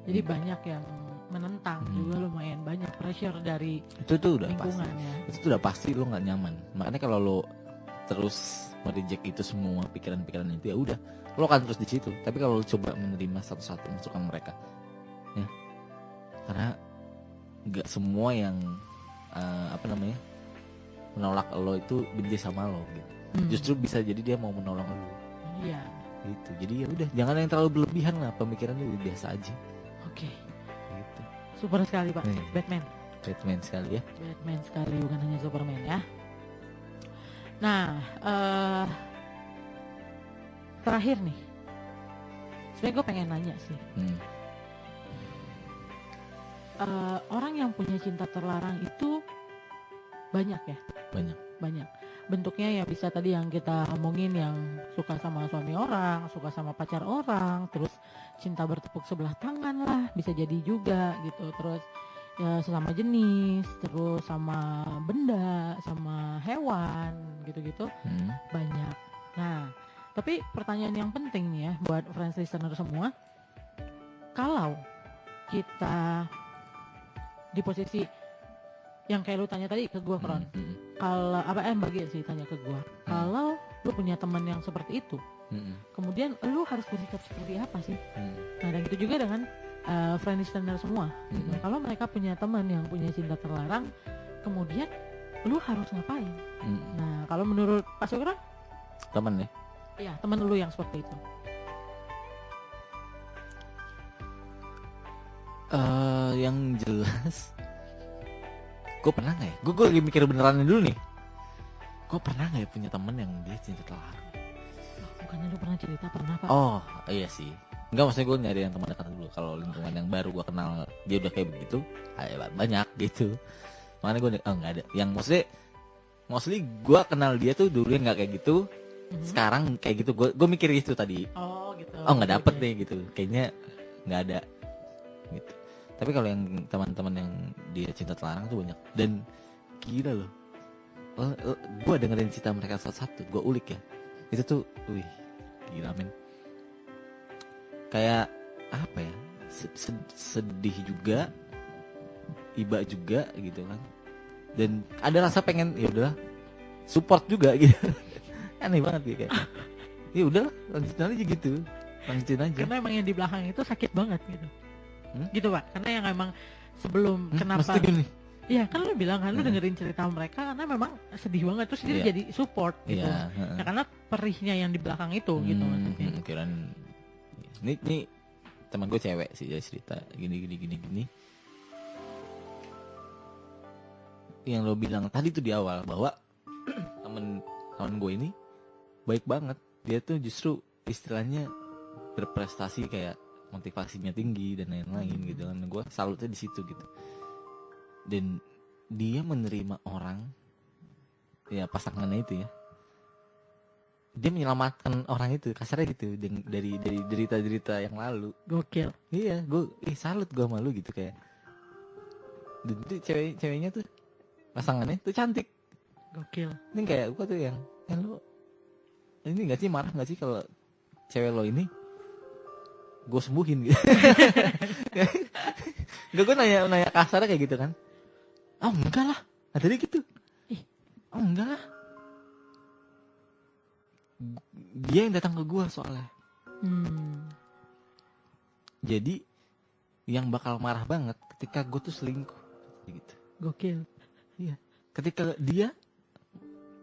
Jadi banyak yang menentang juga, lumayan banyak pressure dari itu tuh udah lingkungan pasti. ya. Itu tuh udah pasti lo nggak nyaman. Makanya kalau lo terus mereject itu semua pikiran-pikiran itu, ya udah lo akan terus di situ. Tapi kalau lo coba menerima satu-satu masukan mereka, ya, karena nggak semua yang menolak lo itu benci sama lo gitu. Justru bisa jadi dia mau menolong lo. Iya. Gitu. Jadi ya udah, jangan yang terlalu berlebihan lah, pemikiran lu biasa aja. Oke. Gitu. Super sekali Pak. Batman sekali ya. Batman sekali, bukan hanya Superman ya. Nah, terakhir nih, sebenarnya gue pengen nanya sih. Orang yang punya cinta terlarang itu banyak ya? Banyak. Bentuknya ya bisa tadi yang kita omongin, yang suka sama suami orang, suka sama pacar orang, terus cinta bertepuk sebelah tangan lah, bisa jadi juga gitu. Terus ya sesama jenis, terus sama benda, sama hewan gitu-gitu. Banyak. Nah, tapi pertanyaan yang penting nih ya buat friends listener semua, kalau kita di posisi yang kayak lu tanya tadi ke gue, Kron, kalau bagi sih tanya ke gue, kalau lu punya teman yang seperti itu, kemudian lu harus bersikap seperti apa sih? Nah, dan gitu juga dengan friend listener semua. Gitu. Kalau mereka punya teman yang punya cinta terlarang, kemudian lu harus ngapain. Hmm. Nah kalau menurut Pak Sugeng, Temen ya. ya teman lu yang seperti itu. Yang jelas, gue pernah nggak ya? Gue lagi mikir beneran dulu nih. Gue pernah nggak ya punya temen yang dia cinta terlarang? Bukannya lu pernah cerita pernah Pak? Oh iya sih. Enggak, maksudnya gue nyari yang teman dekat dulu. Kalau lingkungan yang baru gue kenal dia udah kayak begitu, banyak gitu. Makanya gue nggak ada. Yang mostly gue kenal dia tuh dulu nggak kayak gitu. Sekarang kayak gitu. Gue mikir itu tadi. Oh gitu. Oh nggak dapet Oke. nih gitu. Kayaknya nggak ada gitu. Tapi kalau yang teman-teman yang dia cinta terlarang tuh banyak. Dan gila loh. Gue dengerin cerita mereka satu-satu. Gue ulik ya. Itu tuh, wih, gila men. Kayak apa ya? Sedih juga, iba juga gitu kan. Dan ada rasa pengen ya udahlah support juga gitu. Aneh banget gitu kayak. Ya udahlah, lanjutin aja gitu. Lanjutin aja. Karena emang yang di belakang itu sakit banget gitu. Gitu Pak. Karena yang emang sebelum kenapa? Maksudnya gini. Iya kan lu bilang kan lu dengerin cerita mereka karena memang sedih banget terus dia Iya. jadi support gitu. Iya, Ya karena perihnya yang di belakang itu gitu maksudnya. Kirain ini teman gue cewek sih dia cerita gini. Yang lo bilang tadi tuh di awal bahwa temen gue ini baik banget. Dia tuh justru istilahnya berprestasi kayak motivasinya tinggi dan lain-lain gitu kan. Gue salutnya di situ gitu. Dan dia menerima orang ya pasangannya itu ya. Dia menyelamatkan orang itu kasarnya gitu dari derita-derita yang lalu. Gokil. Iya, gue salut gue sama lu gitu kayak. Dan itu ceweknya tuh pasangannya tuh cantik. Gokil. Ini kayak gue tuh yang lu ini nggak sih marah nggak sih kalau cewek lo ini gue sembuhin gitu. Gak, gue nanya kasarnya kayak gitu kan. Oh enggak lah, tadi gitu. Oh enggak lah. Dia yang datang ke gue soalnya. Jadi yang bakal marah banget ketika gue tuh selingkuh gitu. Gokil. Iya. Ketika dia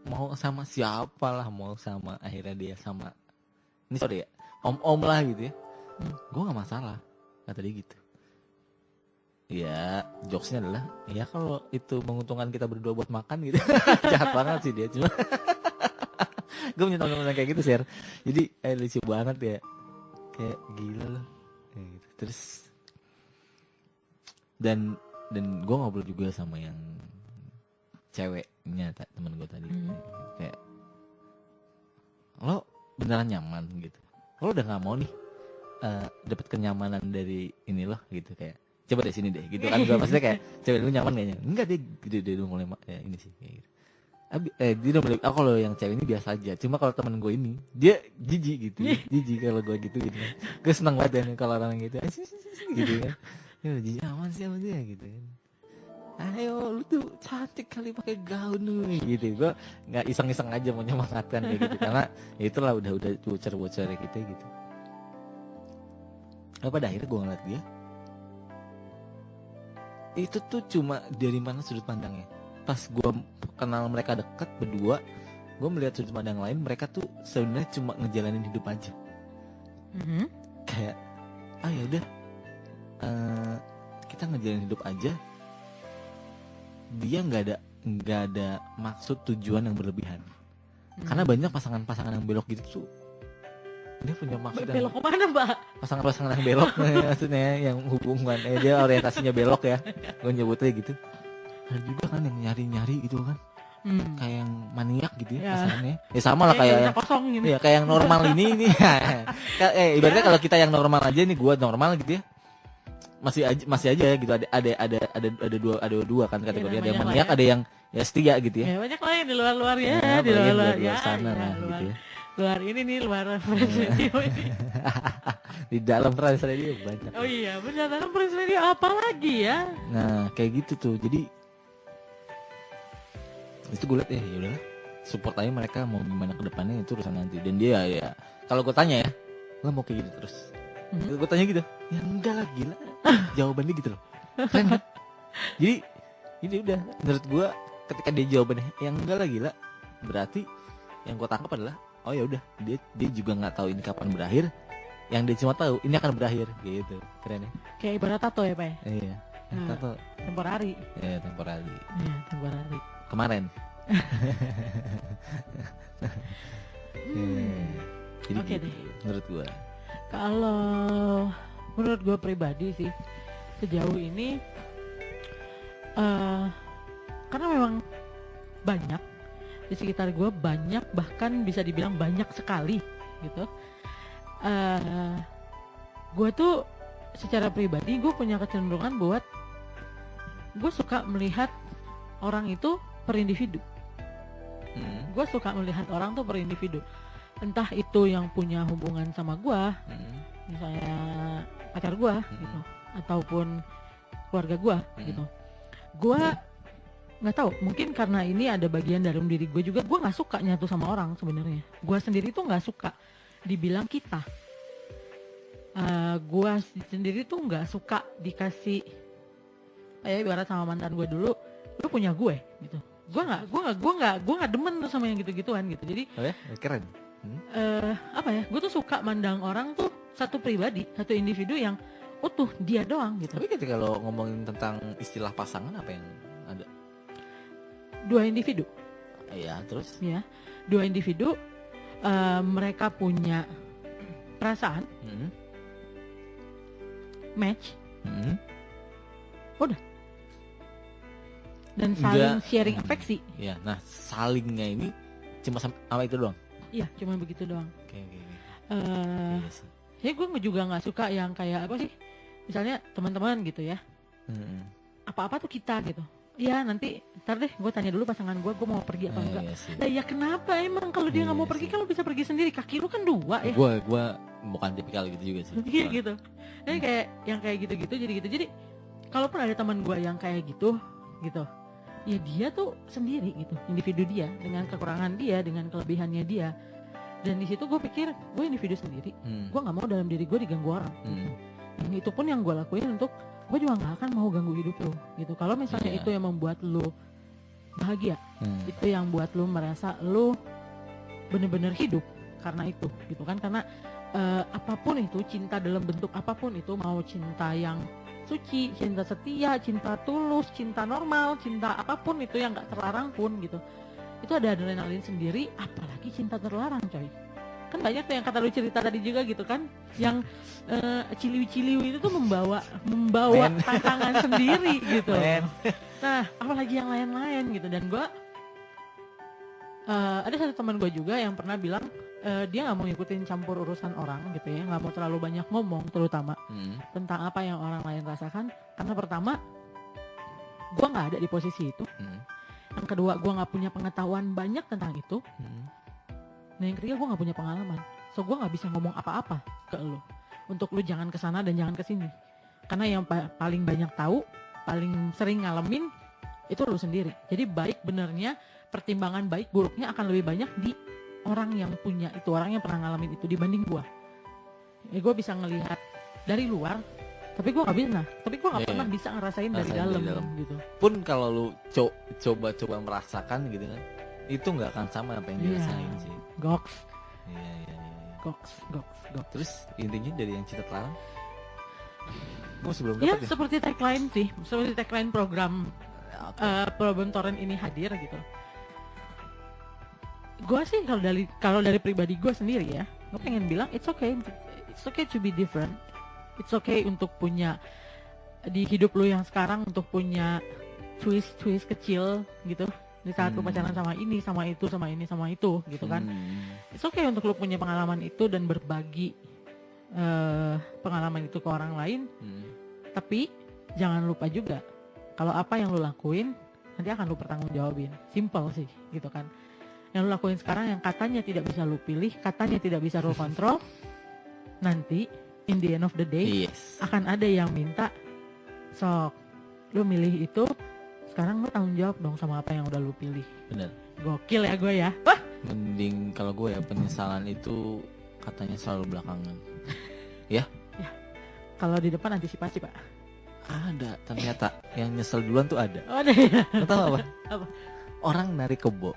mau sama siapa lah, mau sama akhirnya dia sama ini sorry ya, om lah gitu ya. Gue nggak masalah, kata dia gitu. Ya jokesnya adalah ya kalau itu menguntungkan kita berdua buat makan gitu. Jahat banget sih dia cuma. Gue punya teman-teman kayak gitu share. Jadi lucu banget ya. Kayak gila loh. Kayak gitu. Terus dan gue ngobrol juga sama yang ceweknya temen gue tadi. Kayak lo beneran nyaman gitu. Lo udah nggak mau nih dapat kenyamanan dari ini loh gitu kayak. Coba deh sini deh gitu kan. Gue maksudnya kayak cewek lu nyaman kayaknya. Enggak dia udah mulai ya ini sih kayak gitu. Dia udah mulai kalau yang cewek ini biasa aja. Cuma kalau temen gue ini dia jijik gitu. Jijik kalau gue gitu kan. Gue senang banget ya kalau orang gitu. Gitu kan. Ya udah jijik aman sih sama dia gitu kan. Ayo lu tuh cantik kali pakai gaun lu gitu. Gue nggak iseng-iseng aja mau nyemangatkan kayak gitu karena ya itulah udah bocor-bocor kita gitu. Pada akhirnya gue ngeliat dia itu tuh cuma dari mana sudut pandangnya. Pas gue kenal mereka dekat berdua, gue melihat sudut pandang lain. Mereka tuh sebenarnya cuma ngejalanin hidup aja. Kayak, ya udah, kita ngejalanin hidup aja. Dia nggak ada maksud tujuan yang berlebihan. Karena banyak pasangan-pasangan yang belok gitu tuh. Dia punya maksud belok kemana Mbak? Pasangan-pasangan yang belok maksudnya yang hubungan dia orientasinya belok ya. Gue nyebutnya gitu. Ada juga kan yang nyari-nyari gitu kan. Kayak yang maniak gitu ya pasangannya. Ya sama lah kayak yang kosong gini. Ya kayak yang normal ini. Ibaratnya kalau kita yang normal aja nih, gue normal gitu ya. Masih aja gitu ada dua kan kategori, ada yang maniak, ada yang ya setia gitu ya. Ya banyak lah yang di luar ya, di luar sana lah gitu ya. Luar ini nih, luar Friends Radio ini. Di dalam Friends Radio banyak. Oh iya, benar, dalam Friends Radio apa lagi ya? Nah, kayak gitu tuh. Jadi itu gue liat ya udahlah. Support aja mereka mau gimana ke depannya itu urusan nanti. Dan dia ya kalau gue tanya ya, lo mau kayak gitu terus? Gue tanya gitu. Ya enggak lah, gila. Jawabannya gitu loh. Keren kan? Jadi ini udah menurut gue ketika dia jawabannya yang enggak lah gila, berarti yang gue tangkap adalah oh ya udah dia juga nggak tahu ini kapan berakhir, yang dia cuma tahu ini akan berakhir gitu. Keren ya, Kayak ibarat tato ya Pak ya? iya. Tato Temporari. ya temporary Iya, temporari. kemarin. Jadi Oke gitu, deh. menurut gue. Kalau menurut gue pribadi sih sejauh ini karena memang banyak di sekitar gue, banyak bahkan bisa dibilang banyak sekali gitu. Gue tuh secara pribadi gue punya kecenderungan buat gue suka melihat orang itu per individu. Gue suka melihat orang tuh per individu. Entah itu yang punya hubungan sama gue, misalnya pacar gue gitu, ataupun keluarga gue gitu. Gue nggak tahu, mungkin karena ini ada bagian dalam diri gue juga. Gue nggak suka nyatu sama orang sebenarnya. Gue sendiri tuh nggak suka dibilang kita. Gue sendiri tuh nggak suka dikasih kayak ibarat sama mantan gue dulu, lu punya gue gitu. Gue nggak demen tuh sama yang gitu-gituan gitu. Jadi Oh ya, keren. apa ya? Gue tuh suka mandang orang tuh satu pribadi, satu individu yang utuh dia doang gitu. Tapi ketika lo ngomongin tentang istilah pasangan apa yang ada? Dua individu. Iya, terus? Ya, dua individu, mereka punya perasaan, match, udah, dan saling sharing afeksi. Ya, nah salingnya ini cuma sama itu doang. Iya, cuma begitu doang. Oke. Iya sih. Ya gue juga nggak suka yang kayak apa sih, misalnya teman-teman gitu ya, apa-apa tuh kita gitu. Ya nanti ntar deh gue tanya dulu pasangan gue mau pergi apa enggak. Iya sih. Nah ya kenapa emang kalau dia nggak mau pergi, kalau bisa pergi sendiri, kaki lu kan dua ya. Gue bukan tipikal gitu juga sih. Iya gitu. Jadi kayak yang kayak gitu-gitu jadi gitu. Jadi kalaupun ada teman gue yang kayak gitu, ya dia tuh sendiri gitu, individu dia dengan kekurangan dia, dengan kelebihannya dia. Dan di situ gue pikir gue individu sendiri, gue nggak mau dalam diri gue diganggu orang. Dan itu pun yang gue lakuin untuk gue juga nggak akan mau ganggu hidup lo gitu. Kalau misalnya itu yang membuat lo bahagia, itu yang buat lo merasa lo bener-bener hidup karena itu gitu kan. Karena apapun itu, cinta dalam bentuk apapun itu, mau cinta yang suci, cinta setia, cinta tulus, cinta normal, cinta apapun itu yang nggak terlarang pun gitu, itu ada adrenalin sendiri. Apalagi cinta terlarang coy, kan banyak tuh yang kata lu cerita tadi juga gitu kan, yang ciliw-ciliw itu tuh membawa tantangan sendiri gitu. Nah apalagi yang lain-lain gitu. Dan gue ada satu teman gue juga yang pernah bilang dia nggak mau ngikutin campur urusan orang gitu ya, nggak mau terlalu banyak ngomong terutama tentang apa yang orang lain rasakan. Karena pertama gue nggak ada di posisi itu, yang kedua gue nggak punya pengetahuan banyak tentang itu, nah yang ketiga gue nggak punya pengalaman, so gue nggak bisa ngomong apa-apa ke lu untuk lu jangan kesana dan jangan kesini. Karena yang paling banyak tahu, paling sering ngalamin itu lu sendiri. Jadi baik benernya, pertimbangan baik buruknya akan lebih banyak di orang yang punya itu, orang yang pernah ngalamin itu dibanding gue. Ya gue bisa ngelihat dari luar, tapi gue nggak pernah bisa ngerasain dari dalam gitu. Pun kalau lu coba merasakan gitu kan, itu nggak akan sama apa yang dirasain sih. Goks. Iya. Goks. Terus intinya dari yang cinta terlarang, gue sebelum Ya dapat seperti tagline sih, seperti tagline program Problem Torrent ini hadir gitu. Gue sih kalau dari pribadi gue sendiri ya, gue pengen bilang it's okay to be different. It's okay untuk punya di hidup lu yang sekarang, untuk punya twist kecil gitu. Di saat lu pacaran sama ini, sama itu, sama ini, sama itu gitu kan. It's okay untuk lu punya pengalaman itu dan berbagi pengalaman itu ke orang lain. Tapi jangan lupa juga kalau apa yang lu lakuin nanti akan lu pertanggungjawabin. Simple sih gitu kan. Yang lu lakuin sekarang yang katanya tidak bisa lu pilih, katanya tidak bisa lu kontrol, nanti in the end of the day akan ada yang minta, sok lu milih itu, sekarang lu tanggung jawab dong sama apa yang udah lu pilih. Bener. Gokil ya gue ya. Wah. Mending kalau gue ya, penyesalan itu katanya selalu belakangan. Ya. Kalau di depan antisipasi pak. Ada ternyata yang nyesel duluan tuh ada. Oh, ada ya. Lo tau apa? Apa? orang narik kebo.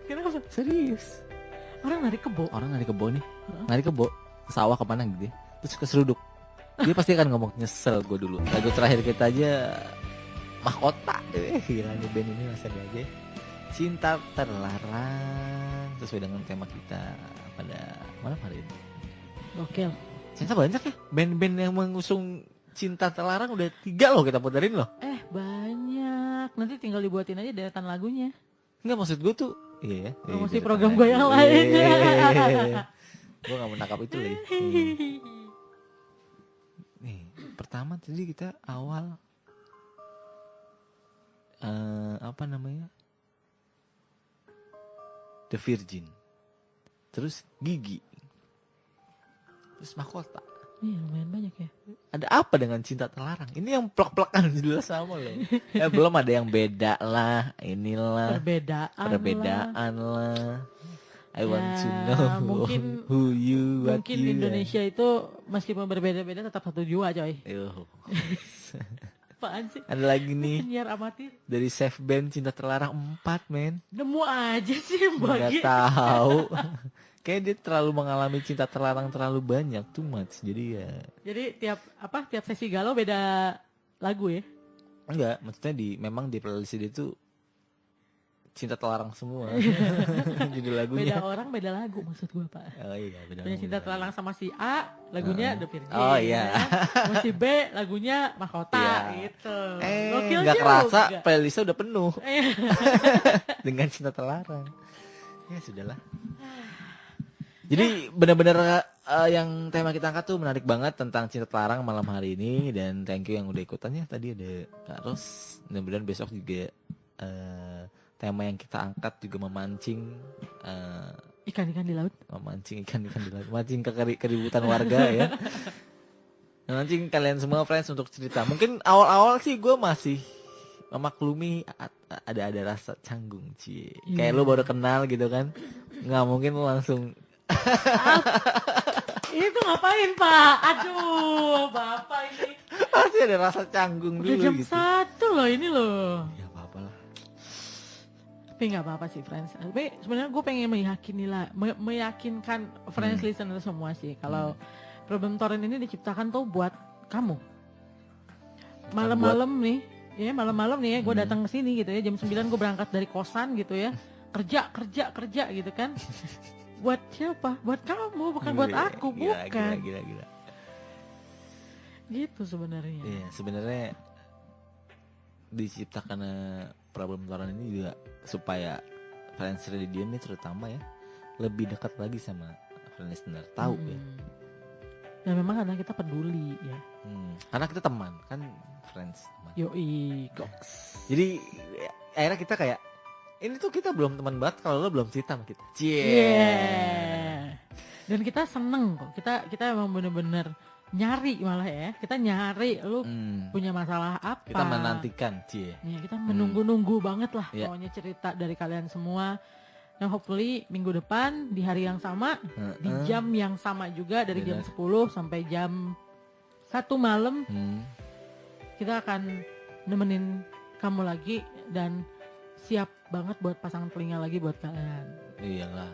Kenapa? Serius. Orang narik kebo. Orang narik kebo nih, narik kebo sawah kemana gitu ya, terus keseruduk. Dia pasti akan ngomong nyesel gue dulu. Lagu terakhir kita aja Mahkota. Gila nih band ini rasanya aja. Cinta terlarang sesuai dengan tema kita pada malam hari ini. Gokil. Ternyata banyak ya band-band yang mengusung cinta terlarang, udah 3 loh kita puterin loh. Banyak. Nanti tinggal dibuatin aja deretan lagunya. Enggak, maksud gue tuh iya ya. Promosi program gue yang lain. Gue gak menangkap itu lagi. Nih, pertama tadi kita awal apa namanya? The Virgin. Terus Gigi. Terus Mahkota. Iya, lumayan banyak ya. Ada apa dengan cinta terlarang? Ini yang plak-plakan jelas sama loh. Ya belum ada yang beda lah, inilah perbedaan lah. I want to know mungkin, who you, what mungkin you. Indonesia itu meskipun berbeda-beda tetap satu jua coy. Apaan sih? Ada lagi nih Penyiar amatir. dari Safe Band Cinta Terlarang 4 men. Nemu aja sih yang bagi. Gak tahu. Kayak dia terlalu mengalami cinta terlarang terlalu banyak, too much. Jadi ya. Jadi tiap sesi galau beda lagu ya? Enggak, maksudnya memang di playlist dia tuh cinta terlarang semua. Judul lagunya. Beda orang beda lagu maksud gue Pak. Oh iya, beda. Punya cinta terlarang sama si A, lagunya The Virgin. Oh iya. Sama si B, lagunya Mahkota gitu. Gokil Nggak juga. kerasa playlistnya udah penuh Iya. dengan cinta terlarang. Ya sudahlah. Jadi benar-benar yang tema kita angkat tuh menarik banget tentang cinta terlarang malam hari ini, dan thank you yang udah ikutannya. Tadi ada Kak Ros, mudah-mudahan besok juga tema yang kita angkat juga memancing Ikan-ikan di laut. Memancing ikan-ikan di laut, memancing keributan warga ya. Memancing kalian semua friends untuk cerita. Mungkin awal-awal sih gue masih memaklumi ada rasa canggung Cie. Kayak lu baru kenal gitu kan, nggak mungkin lu langsung Itu ngapain Pak? Aduh Bapak ini pasti ada rasa canggung udah dulu jam gitu. 1 loh ini loh. Ya apa-apa lah. Tapi nggak apa-apa sih friends. Tapi sebenarnya gue pengen meyakinkan friends listener semua sih kalau Problem Torrent ini diciptakan tuh buat kamu. Malam-malam nih ya gue datang ke sini gitu ya, jam 9 gue berangkat dari kosan gitu ya, kerja gitu kan. Buat siapa? Buat kamu, bukan buat aku, bukan. Gila. Gitu sebenarnya. Iya, sebenarnya diciptakan Problem Torrent ini juga supaya friends radio ini terutama ya lebih dekat lagi sama friends listener, tahu ya. Dan memang karena kita peduli ya. Karena kita teman kan, friends teman. Yoi, goks. Jadi akhirnya kita kayak ini tuh kita belum teman banget kalau lo belum cerita sama kita. Yeah. Dan kita seneng kok. Kita emang bener-bener nyari malah ya. Kita nyari lu punya masalah apa. Kita menantikan, Cie. Nih, kita menunggu-nunggu banget lah pokoknya cerita dari kalian semua. Yang hopefully minggu depan di hari yang sama, di jam yang sama juga dari jam 10 sampai jam 1 malam. Kita akan nemenin kamu lagi dan siap banget buat pasang telinga lagi buat kalian. Iyalah.